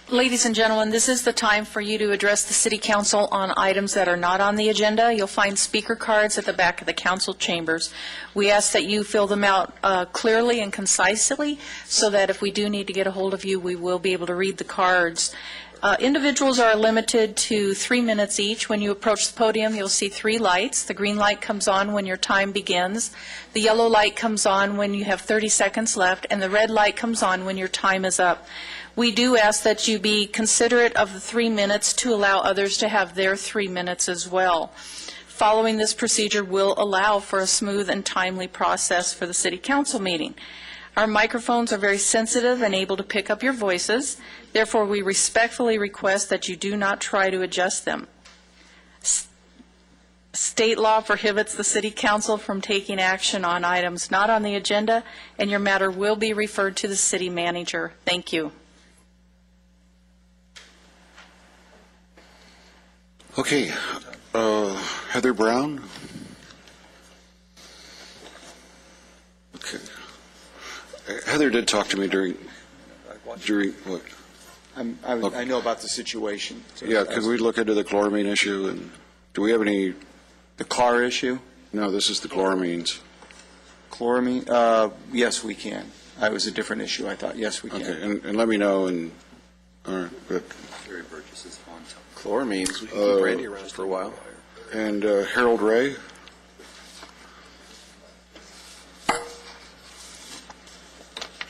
Ladies and gentlemen, this is the time for you to address the City Council on items that are not on the agenda. You'll find speaker cards at the back of the council chambers. We ask that you fill them out clearly and concisely so that if we do need to get a hold of you, we will be able to read the cards. Individuals are limited to 3 minutes each. When you approach the podium, you'll see 3 lights. The green light comes on when your time begins. The yellow light comes on when you have 30 seconds left, and the red light comes on when your time is up. We do ask that you be considerate of the 3 minutes to allow others to have their 3 minutes as well. Following this procedure will allow for a smooth and timely process for the City Council meeting. Our microphones are very sensitive and able to pick up your voices. Therefore, we respectfully request that you do not try to adjust them. State law prohibits the City Council from taking action on items not on the agenda, and your matter will be referred to the City Manager. Thank you. Okay. Heather Brown. Okay. Heather did talk to me during what? I know about the situation. So yeah, could we look into the chloramine issue? And do we have any? The car issue? No, this is the chloramines. Chloramine? Yes, we can. It was a different issue, I thought. Yes, we can. Okay, and let me know. And all right, good. Chloramines, we can keep Randy around for a while. And Harold Ray.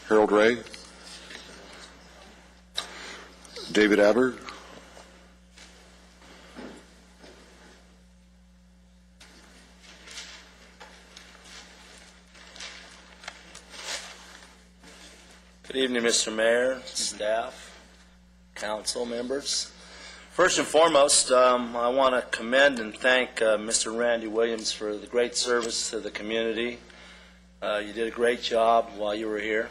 Harold Ray. David Aber. Good evening, Mr. Mayor, staff, council members. First and foremost, I want to commend and thank Mr. Randy Williams for the great service to the community. You did a great job while you were here,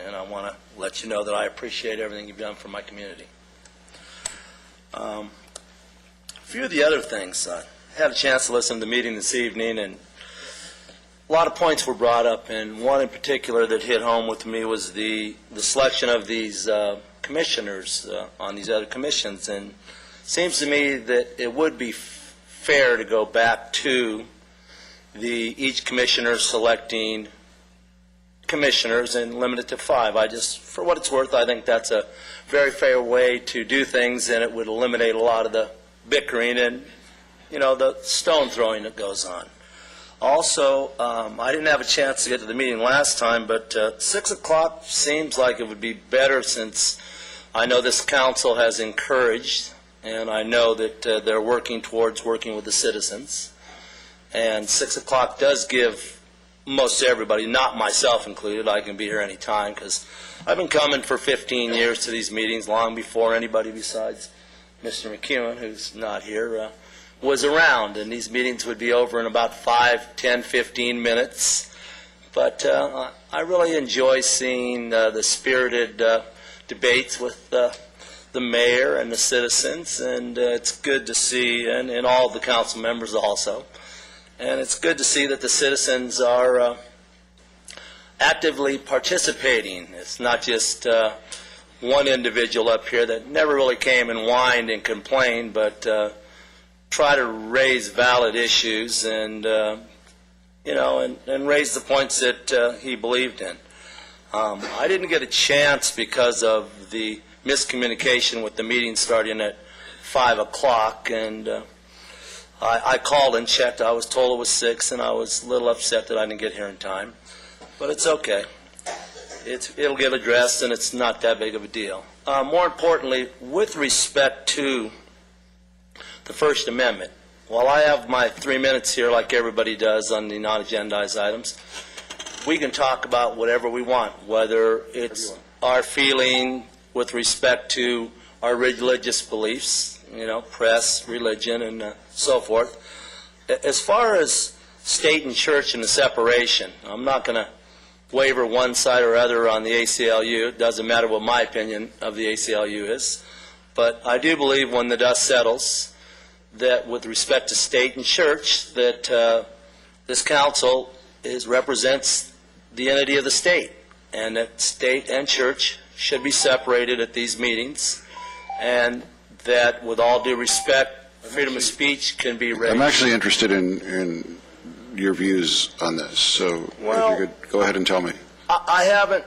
and I want to let you know that I appreciate everything you've done for my community. A few of the other things, I had a chance to listen to the meeting this evening, and a lot of points were brought up, and one in particular that hit home with me was the selection of these commissioners on these other commissions. And it seems to me that it would be fair to go back to each commissioner selecting commissioners and limit it to 5. For what it's worth, I think that's a very fair way to do things, and it would eliminate a lot of the bickering and, the stone throwing that goes on. Also, I didn't have a chance to get to the meeting last time, but 6 o'clock seems like it would be better, since I know this council has encouraged, and I know that they're working towards working with the citizens. And 6 o'clock does give most everybody, not myself included, I can be here any time, because I've been coming for 15 years to these meetings, long before anybody besides Mr. McEwen, who's not here, was around, and these meetings would be over in about 5, 10, 15 minutes. But I really enjoy seeing the spirited debates with the mayor and the citizens, and it's good to see, and all the council members also. And it's good to see that the citizens are actively participating. It's not just one individual up here that never really came and whined and complained, but try to raise valid issues and and raise the points that he believed in. I didn't get a chance because of the miscommunication with the meeting starting at 5 o'clock, and I called and checked. I was told it was 6, and I was a little upset that I didn't get here in time. But it's okay. It'll get addressed, and it's not that big of a deal. More importantly, with respect to the First Amendment, while I have my 3 minutes here, like everybody does on the non-agendized items, we can talk about whatever we want, whether it's our feeling with respect to our religious beliefs, press, religion, and so forth. As far as state and church and the separation, I'm not going to waver one side or other on the ACLU. It doesn't matter what my opinion of the ACLU is. But I do believe when the dust settles that with respect to state and church, that this council represents the entity of the state, and that state and church should be separated at these meetings, and that with all due respect, freedom of speech can be raised. I'm actually interested in your views on this, so if you could go ahead and tell me. I haven't,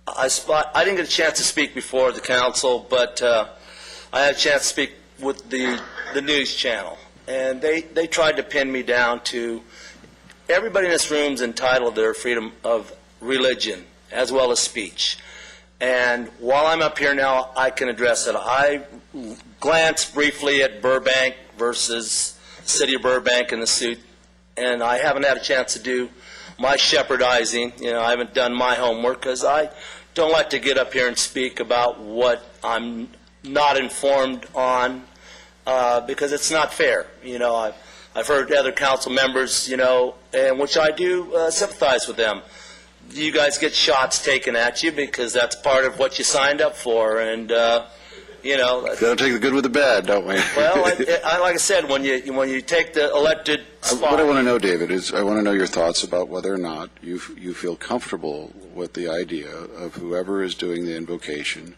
I didn't get a chance to speak before the council, but I had a chance to speak with the news channel, and they tried to pin me down to everybody in this room is entitled to their freedom of religion as well as speech. And while I'm up here now, I can address it. I glanced briefly at Burbank versus City of Burbank in the suit, and I haven't had a chance to do my shepherdizing. I haven't done my homework because I don't like to get up here and speak about what I'm not informed on because it's not fair. I've heard other council members, and which I do sympathize with them. You guys get shots taken at you because that's part of what you signed up for, and got to take the good with the bad, don't we? Well, like I said, when you take the elected spot. What I want to know, David, is I want to know your thoughts about whether or not you feel comfortable with the idea of whoever is doing the invocation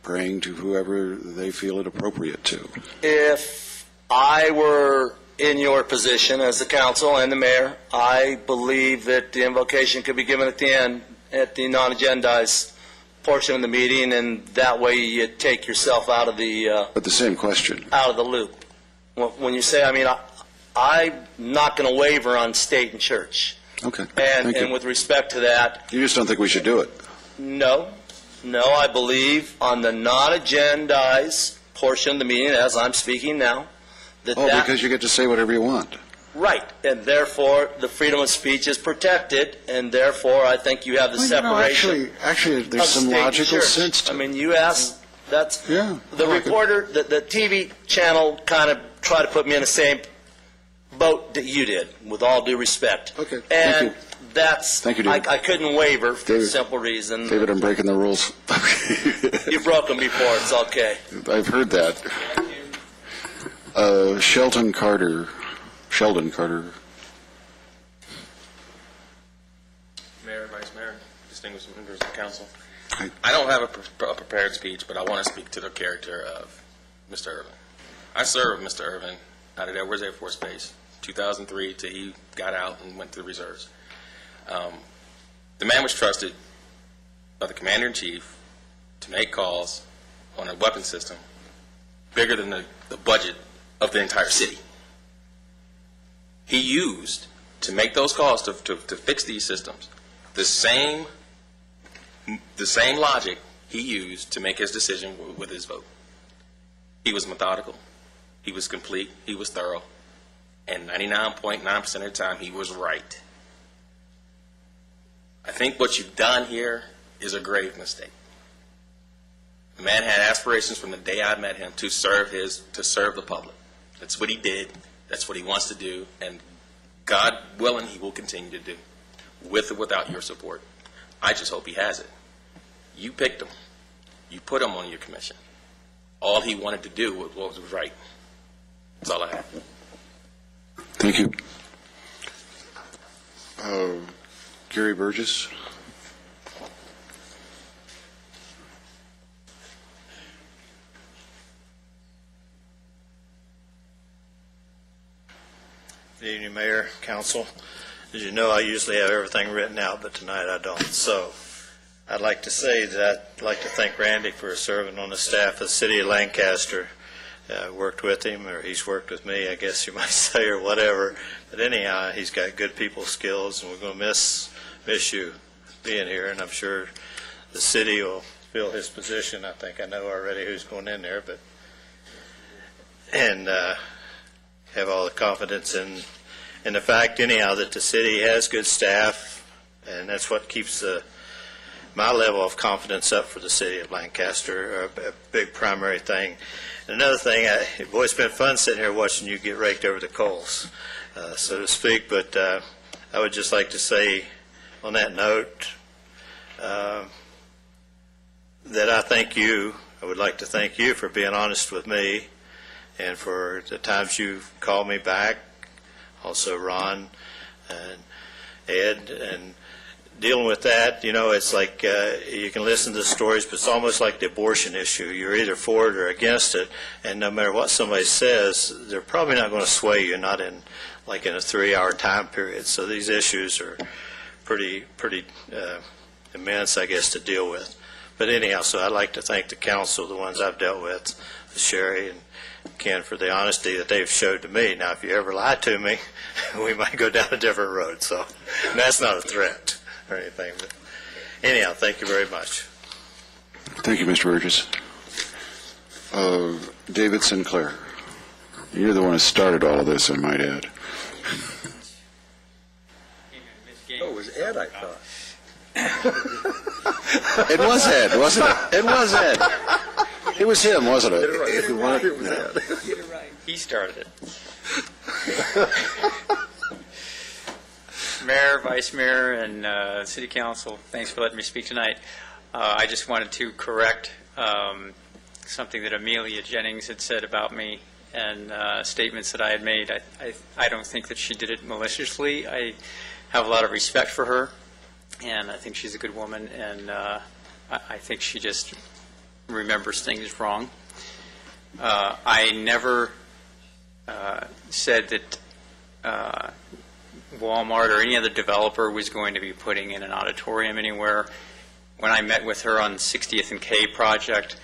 praying to whoever they feel it appropriate to. If I were in your position as the council and the mayor, I believe that the invocation could be given at the end, at the non-agendized portion of the meeting, and that way you take yourself out of the... But the same question. Out of the loop. When you say, I'm not going to waver on state and church. Okay. And with respect to that... You just don't think we should do it? No, I believe on the non-agendized portion of the meeting, as I'm speaking now, because you get to say whatever you want. Right, and therefore the freedom of speech is protected, and therefore I think you have the separation. Actually, there's some logical sense to it. You asked, that's... Yeah. The reporter, the TV channel kind of tried to put me in the same boat that you did, with all due respect. Okay, and thank you. Thank you, David. I couldn't waver for the simple reason. David, I'm breaking the rules. You broke them before, it's okay. I've heard that. Sheldon Carter. Mayor, Vice Mayor, distinguished members of the council. I don't have a prepared speech, but I want to speak to the character of Mr. Irvin. I served Mr. Irvin out at Edwards Air Force Base, 2003 till he got out and went to the reserves. The man was trusted by the commander-in-chief to make calls on a weapon system bigger than the budget of the entire city. He used, to make those calls to fix these systems, the same logic he used to make his decision with his vote. He was methodical, he was complete, he was thorough, and 99.9% of the time he was right. I think what you've done here is a grave mistake. The man had aspirations from the day I met him to serve the public. That's what he did. That's what he wants to do, and God willing, he will continue to do, with or without your support. I just hope he has it. You picked him. You put him on your commission. All he wanted to do was what was right. That's all I have. Thank you. Gary Burgess. Good evening, Mayor, Council. As you know, I usually have everything written out, but tonight I don't. So I'd like to say that I'd like to thank Randy for serving on the staff of the City of Lancaster. I worked with him, or he's worked with me, I guess you might say, or whatever. But anyhow, he's got good people skills, and we're going to miss you being here, and I'm sure the city will fill his position. I think I know already who's going in there, but and have all the confidence in the fact, anyhow, that the city has good staff, and that's what keeps my level of confidence up for the city of Lancaster, a big primary thing. And another thing, boy, it's been fun sitting here watching you get raked over the coals, so to speak, but I would just like to say on that note that I would like to thank you for being honest with me and for the times you've called me back, also Ron and Ed, and dealing with that. It's like you can listen to the stories, but it's almost like the abortion issue. You're either for it or against it, and no matter what somebody says, they're probably not going to sway you, not in a 3-hour time period. So these issues are pretty immense, I guess, to deal with. But anyhow, so I'd like to thank the council, the ones I've dealt with, Sherry and Ken, for the honesty that they've showed to me. Now, if you ever lie to me, we might go down a different road. So that's not a threat or anything. But anyhow, thank you very much. Thank you, Mr. Burgess. David Sinclair. You're the one who started all of this, I might add. Oh, it was Ed, I thought. It was Ed, wasn't it? It was Ed. It was him, wasn't it? If you want it was Ed. Get it right. He started it. Mayor, Vice Mayor, and City Council, thanks for letting me speak tonight. I just wanted to correct something that Amelia Jennings had said about me and statements that I had made. I don't think that she did it maliciously. I have a lot of respect for her, and I think she's a good woman, and I think she just remembers things wrong. I never said that Walmart or any other developer was going to be putting in an auditorium anywhere. When I met with her on the 60th and K project,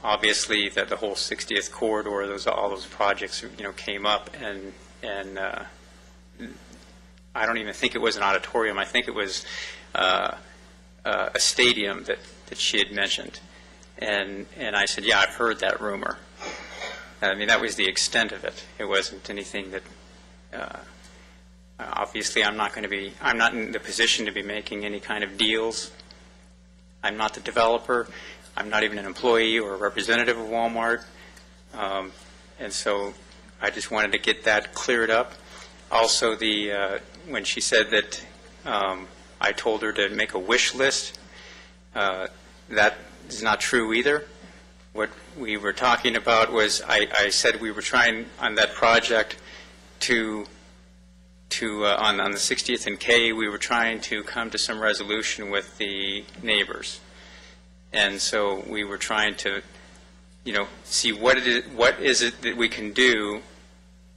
obviously that the whole 60th corridor, all those projects, came up, and I don't even think it was an auditorium. I think it was a stadium that she had mentioned, and I said, yeah, I've heard that rumor. I mean, that was the extent of it. It wasn't anything that. Obviously, I'm not in the position to be making any kind of deals. I'm not the developer. I'm not even an employee or a representative of Walmart. And so I just wanted to get that cleared up. Also, when she said that I told her to make a wish list, that is not true either. What we were talking about was I said we were trying on that project on the 60th and K, we were trying to come to some resolution with the neighbors. And so we were trying to, see what is it that we can do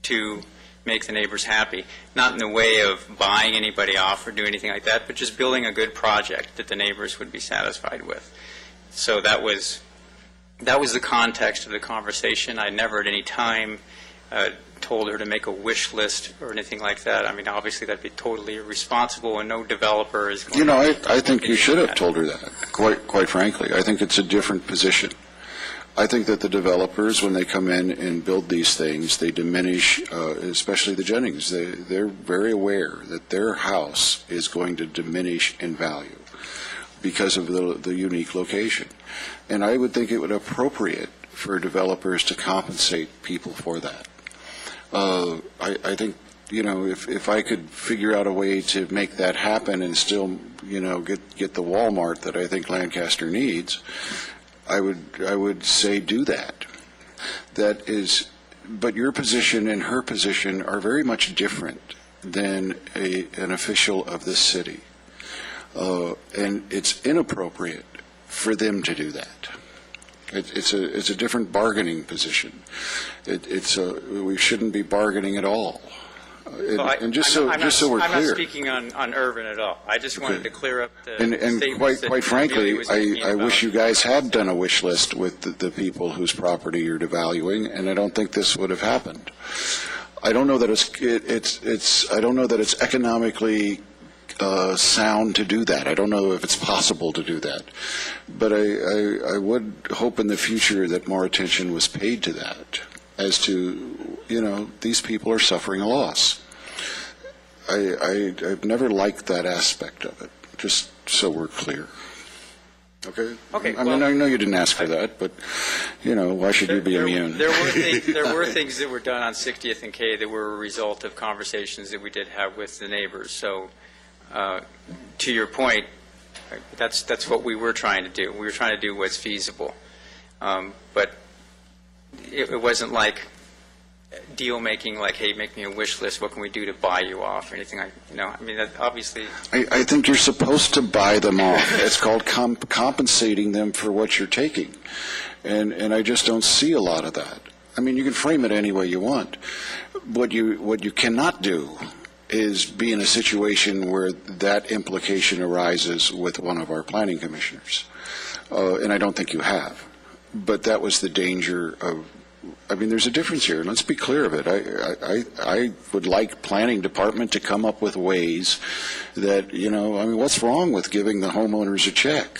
to make the neighbors happy. Not in the way of buying anybody off or doing anything like that, but just building a good project that the neighbors would be satisfied with. So that was the context of the conversation. I never at any time told her to make a wish list or anything like that. I mean, obviously that'd be totally irresponsible, and no developer is going I think you should have told her that, quite frankly. I think it's a different position. I think that the developers, when they come in and build these things, they diminish, especially the Jennings. They're very aware that their house is going to diminish in value because of the unique location. And I would think it would be appropriate for developers to compensate people for that. I think, if I could figure out a way to make that happen and still, get the Walmart that I think Lancaster needs, I would say do that. That is, but your position and her position are very much different than an official of this city. And it's inappropriate for them to do that. It's a different bargaining position. We shouldn't be bargaining at all. And just so we're clear. I'm not speaking on Irvin at all. I just wanted to clear up the and quite frankly, I wish you guys had done a wish list with the people whose property you're devaluing, and I don't think this would have happened. I don't know that I don't know that it's economically sound to do that. I don't know if it's possible to do that, but I would hope in the future that more attention was paid to that. as to, these people are suffering a loss. I've never liked that aspect of it, just so we're clear. Okay? Okay, I mean, I know you didn't ask for that, but, why should you be immune? There were things that were done on 60th and K that were a result of conversations that we did have with the neighbors. So, to your point, that's what we were trying to do. We were trying to do what's feasible. But it wasn't like deal making, like, hey, make me a wish list, what can we do to buy you off, or anything like, I mean, that obviously. I think you're supposed to buy them off. It's called compensating them for what you're taking. And I just don't see a lot of that. I mean, you can frame it any way you want. What you cannot do is be in a situation where that implication arises with one of our planning commissioners. And I don't think you have. But that was the danger of, I mean, there's a difference here. Let's be clear of it. I would like planning department to come up with ways that, I mean, what's wrong with giving the homeowners a check?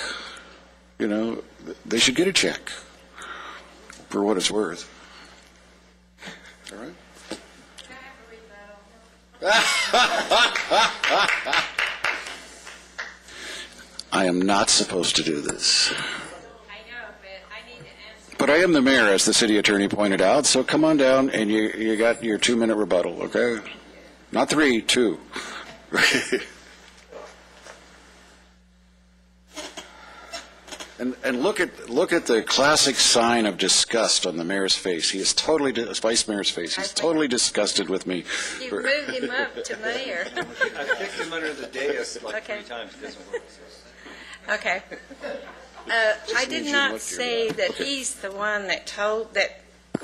They should get a check for what it's worth. All right? I am not supposed to do this. But I am the mayor, as the city attorney pointed out, so come on down and you got your 2-minute rebuttal, okay? Not 3, 2. And look at the classic sign of disgust on the mayor's face. He is totally, vice mayor's face, he's totally disgusted with me. You moved him up to mayor. I kicked him under the dais like 3 times. Okay. I did not say that he's the one that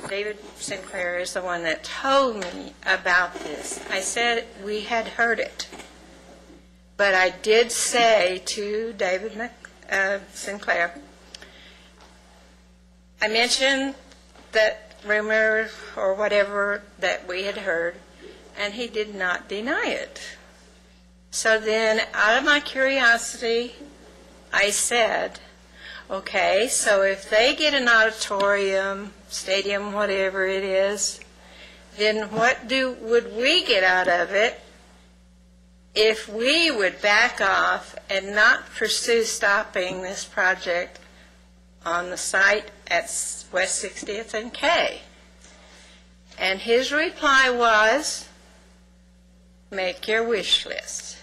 David Sinclair is the one that told me about this. I said we had heard it. But I did say to David Sinclair, I mentioned that rumor or whatever that we had heard, and he did not deny it. So then, out of my curiosity, I said, okay, so if they get an auditorium, stadium, whatever it is, then what would we get out of it if we would back off and not pursue stopping this project on the site at West 60th and K? And his reply was, make your wish list.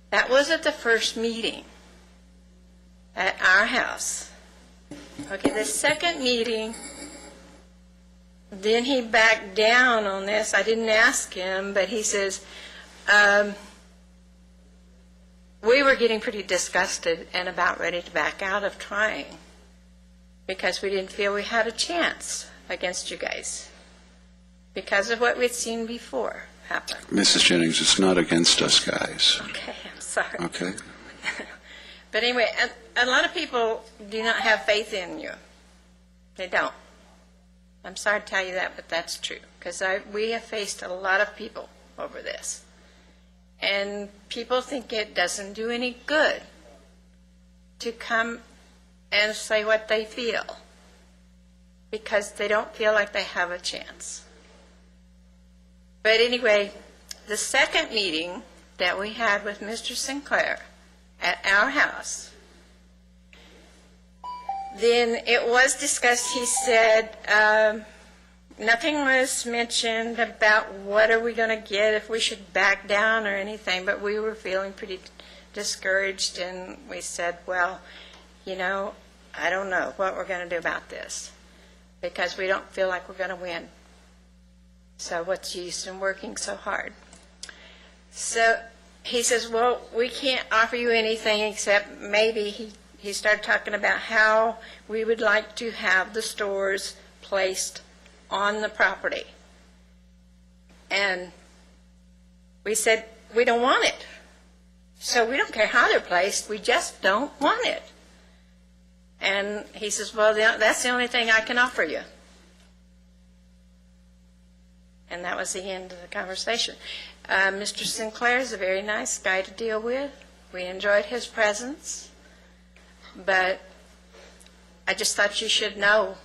That was at the first meeting at our house. Okay, the second meeting, then he backed down on this. I didn't ask him, but he says, we were getting pretty disgusted and about ready to back out of trying because we didn't feel we had a chance against you guys because of what we'd seen before happen. Mrs. Jennings, it's not against us guys. Okay, I'm sorry. Okay. But anyway, a lot of people do not have faith in you. They don't. I'm sorry to tell you that, but that's true. Because we have faced a lot of people over this. And people think it doesn't do any good to come and say what they feel. Because they don't feel like they have a chance. But anyway, the second meeting that we had with Mr. Sinclair at our house, then it was discussed. He said nothing was mentioned about what are we going to get, if we should back down or anything, but we were feeling pretty discouraged, and we said, well, I don't know what we're going to do about this because we don't feel like we're going to win. So what's the use in working so hard? So he says, well, we can't offer you anything except maybe he started talking about how we would like to have the stores placed on the property. And we said, we don't want it. So we don't care how they're placed, we just don't want it. And he says, well, that's the only thing I can offer you. And that was the end of the conversation. Mr. Sinclair is a very nice guy to deal with. We enjoyed his presence. But I just thought you should know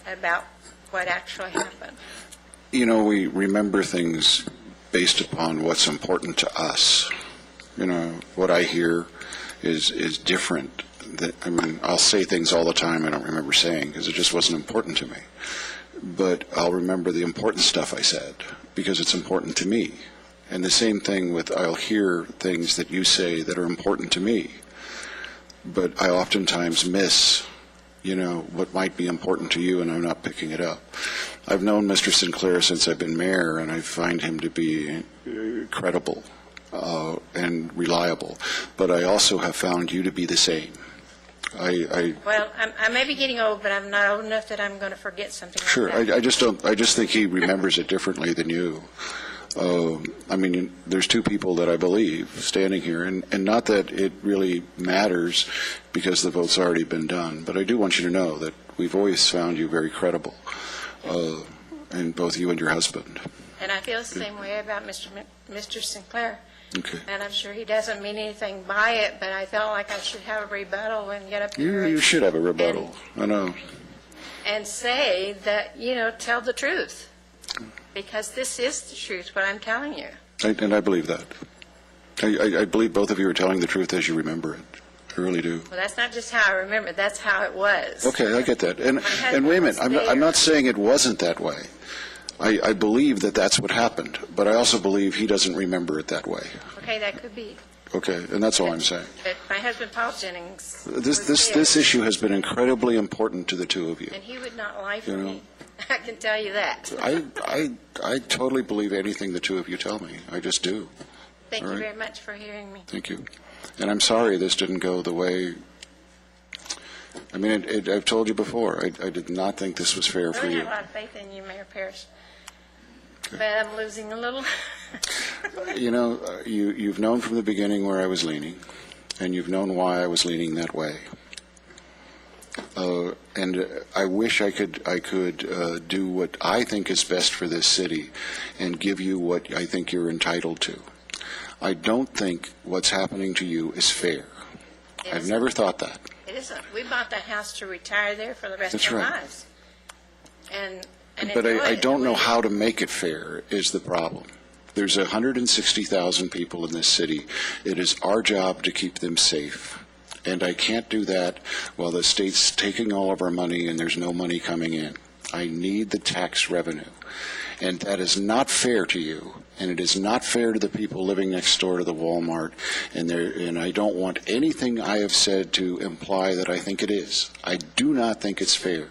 about what actually happened. You know, we remember things based upon what's important to us. You know, what I hear is different. I mean, I'll say things all the time I don't remember saying because it just wasn't important to me. But I'll remember the important stuff I said because it's important to me. And the same thing with I'll hear things that you say that are important to me. But I oftentimes miss, you know, what might be important to you, and I'm not picking it up. I've known Mr. Sinclair since I've been mayor, and I find him to be credible and reliable. But I also have found you to be the same. Well, I may be getting old, but I'm not old enough that I'm going to forget something Sure, like that. I just don't. I just think he remembers it differently than you. I mean, there's two people that I believe standing here, and not that it really matters because the vote's already been done, but I do want you to know that we've always found you very credible, and both you and your husband. And I feel the same way about Mr. Sinclair. Okay. And I'm sure he doesn't mean anything by it, but I felt like I should have a rebuttal and get up here You should have a rebuttal. I know. and say that, you know, tell the truth. Because this is the truth, what I'm telling you. And I believe that. I believe both of you are telling the truth as you remember it. I really do. Well, that's not just how I remember it, that's how it was. Okay, I get that. And wait a minute, I'm not saying it wasn't that way. I believe that that's what happened, but I also believe he doesn't remember it that way. Okay, that could be. Okay, and that's all I'm saying. But my husband, Paul Jennings, This issue has been incredibly important to the two of you. and he would not lie for You know. me. I can tell you that. I totally believe anything the two of you tell me. I just do. Thank All you right. very much for hearing me. Thank you. And I'm sorry this didn't go the way. I mean, I've told you before. I did not think this was fair I for really you. have a lot of faith in you, Mayor Parrish. But I'm losing a little. You know, you've known from the beginning where I was leaning, and you've known why I was leaning that way. And I wish I could do what I think is best for this city and give you what I think you're entitled to. I don't think what's happening to you is fair. I've never thought that. It isn't. We bought that house to retire there for the rest That's of our right. lives. And But enjoy I it don't the know way- how to make it fair is the problem. There's 160,000 people in this city. It is our job to keep them safe. And I can't do that while the state's taking all of our money and there's no money coming in. I need the tax revenue. And that is not fair to you. And it is not fair to the people living next door to the Walmart. And I don't want anything I have said to imply that I think it is. I do not think it's fair.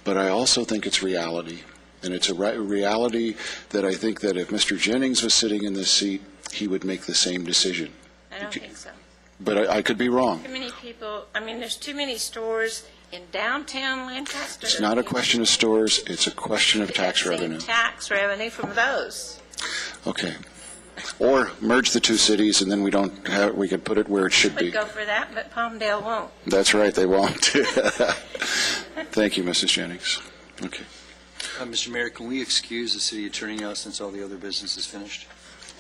But I also think it's reality. And it's a reality that I think that if Mr. Jennings was sitting in this seat, he would make the same decision. I don't think so. But I could be wrong. Too many people, I mean, there's too many stores in downtown Lancaster. It's not a question of stores, it's a question of tax revenue. Tax revenue from those. Okay. Or merge the two cities and then we could put it where it should be. Would go for that, but Palmdale won't. That's right, they won't. Thank you, Mrs. Jennings. Okay. Mr. Mayor, can we excuse the city attorney now since all the other business is finished?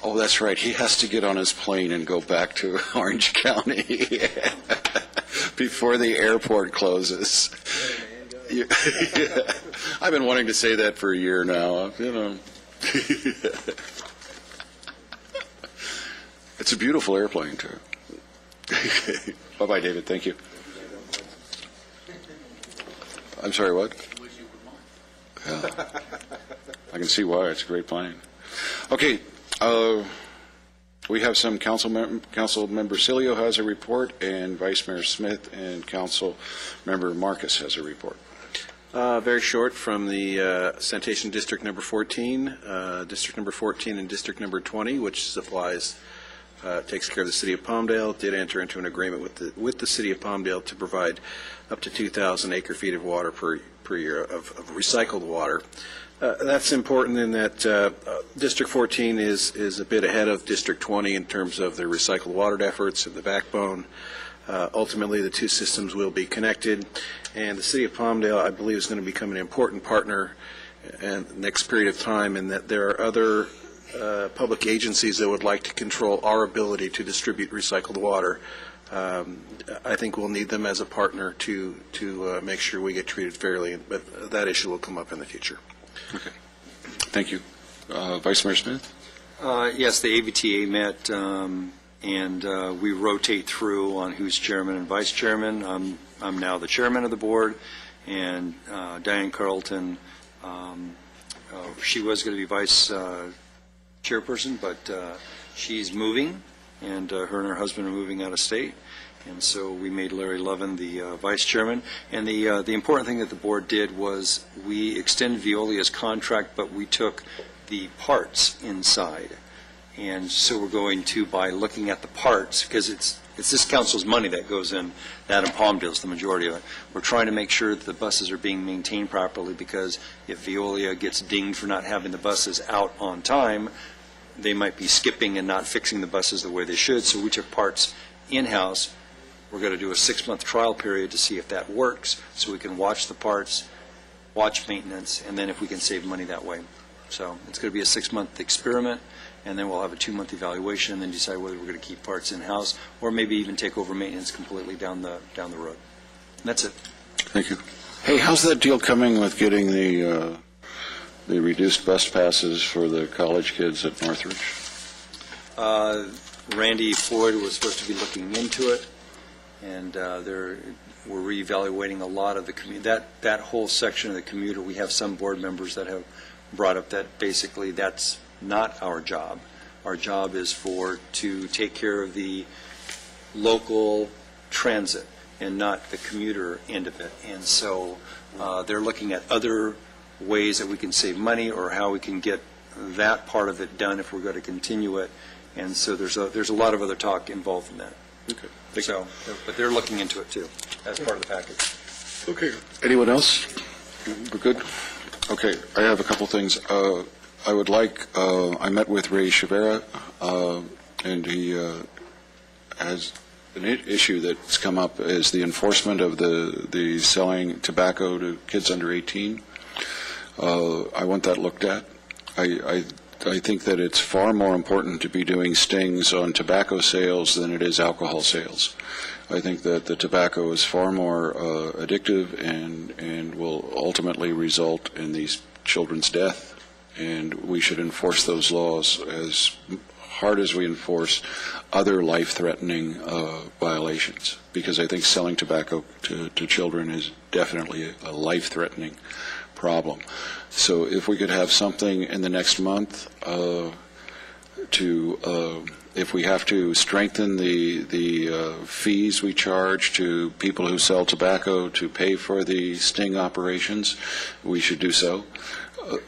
Oh, that's right. He has to get on his plane and go back to Orange County before the airport closes. Yeah. I've been wanting to say that for a year now. You know. It's a beautiful airplane, too. Bye-bye, David. Thank you. I'm sorry, what? Yeah. I can see why. It's a great plane. Okay. We have some council member Cilio has a report, and Vice Mayor Smith and Council Member Marcus has a report. Very short from the Sanitation District Number 14, District Number 14 and District Number 20, which supplies, takes care of the City of Palmdale, did enter into an agreement with the City of Palmdale to provide up to 2,000 acre-feet of water per year of recycled water. That's important in that District 14 is a bit ahead of District 20 in terms of their recycled water efforts and the backbone. Ultimately, the two systems will be connected, and the City of Palmdale, I believe, is going to become an important partner in the next period of time, and that there are other public agencies that would like to control our ability to distribute recycled water I think we'll need them as a partner to make sure we get treated fairly, but that issue will come up in the future. Okay. Thank you. Vice Mayor Smith? Yes, the AVTA met, and we rotate through on who's chairman and vice chairman. I'm now the chairman of the board, and Diane Carlton, she was going to be vice chairperson, but she's moving, and her husband are moving out of state. And so we made Larry Lovin the vice chairman. And the important thing that the board did was we extended Veolia's contract, but we took the parts inside. And so we're going to, by looking at the parts, because it's this council's money that goes in, that and Palmdale's the majority of it. We're trying to make sure that the buses are being maintained properly, because if Veolia gets dinged for not having the buses out on time, they might be skipping and not fixing the buses the way they should. So we took parts in-house. We're going to do a 6-month trial period to see if that works, so we can watch the parts, watch maintenance, and then if we can save money that way. So it's going to be a 6-month experiment, and then we'll have a 2-month evaluation, and then decide whether we're going to keep parts in-house or maybe even take over maintenance completely down the road. And that's it. Thank you. Hey, how's that deal coming with getting the reduced bus passes for the college kids at Northridge? Randy Floyd was supposed to be looking into it, and we're reevaluating a lot of the that whole section of the commuter. We have some board members that have brought up that basically that's not our job. Our job is to take care of the local transit and not the commuter end of it. And so they're looking at other ways that we can save money or how we can get that part of it done if we're going to continue it. And so there's a lot of other talk involved in that. Okay. So, but they're looking into it too, as part of the package. Okay. Anyone else? We're good? Okay. I have a couple things. I would like, I met with Ray Chavera, and he has an issue that's come up is the enforcement of the selling tobacco to kids under 18. I want that looked at. I think that it's far more important to be doing stings on tobacco sales than it is alcohol sales. I think that the tobacco is far more addictive and will ultimately result in these children's death, and we should enforce those laws as hard as we enforce other life-threatening violations, because I think selling tobacco to children is definitely a life-threatening problem. So if we could have something in the next month if we have to strengthen the fees we charge to people who sell tobacco to pay for the sting operations, we should do so.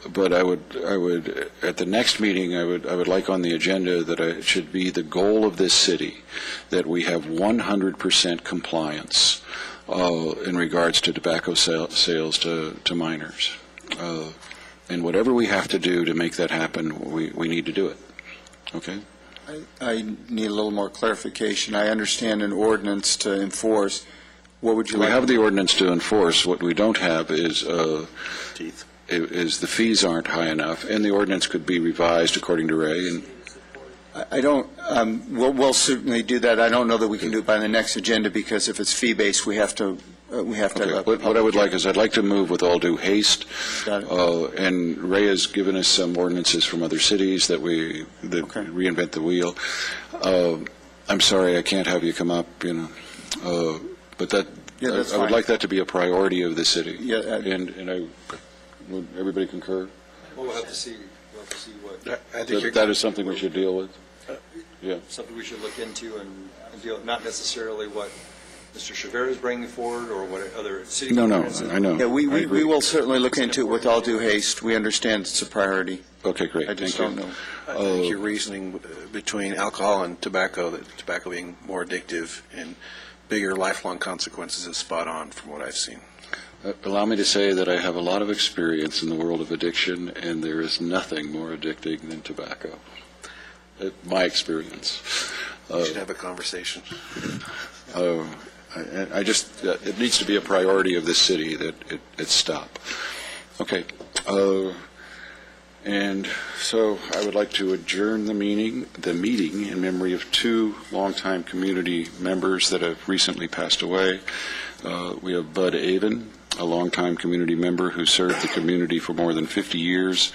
But I would at the next meeting I would like on the agenda that it should be the goal of this city that we have 100% compliance in regards to tobacco sales to minors. And whatever we have to do to make that happen, we need to do it. Okay? I need a little more clarification. I understand an ordinance to enforce. What would you like? We have the ordinance to enforce. What we don't have is teeth. Is the fees aren't high enough, and the ordinance could be revised according to Ray. And I don't. We'll certainly do that. I don't know that we can do it by the next agenda, because if it's fee-based, we have to. Okay. What I would like is I'd like to move with all due haste. And Ray has given us some ordinances from other cities that reinvent the wheel. I'm sorry I can't have you come up. But that I would like that to be a priority of the city. Yeah. And would everybody concur? Well, we'll have to see what. I think that is something we should deal with. Yeah. Something we should look into and deal with, not necessarily what Mr. Chavera is bringing forward or what other city. No, I know. Yeah, we will certainly look into it with all due haste. We understand it's a priority. Okay, great. I just don't know. I think your reasoning between alcohol and tobacco, that tobacco being more addictive and bigger lifelong consequences, is spot on from what I've seen. Allow me to say that I have a lot of experience in the world of addiction, and there is nothing more addicting than tobacco. My experience. We should have a conversation. I just, it needs to be a priority of this city that it stop. Okay. And so I would like to adjourn the meeting in memory of two longtime community members that have recently passed away. We have Bud Avon, a longtime community member who served the community for more than 50 years.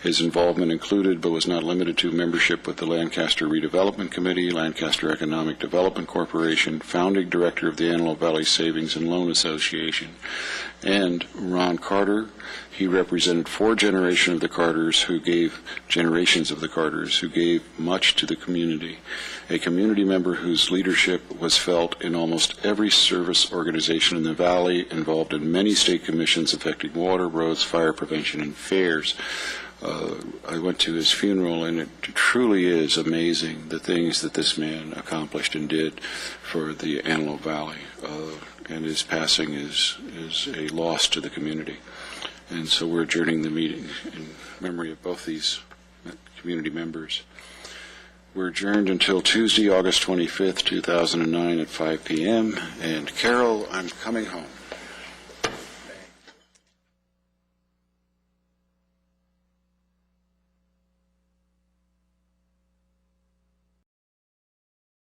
His involvement included, but was not limited to, membership with the Lancaster Redevelopment Committee, Lancaster Economic Development Corporation, founding director of the Antelope Valley Savings and Loan Association. And Ron Carter, he represented four generations of the Carters who gave much to the community. A community member whose leadership was felt in almost every service organization in the valley, involved in many state commissions affecting water, roads, fire prevention, and fairs. I went to his funeral, and it truly is amazing the things that this man accomplished and did for the Antelope Valley. And his passing is a loss to the community. And so we're adjourning the meeting in memory of both these community members. We're adjourned until Tuesday, August 25th, 2009 at 5 p.m. And Carol, I'm coming home.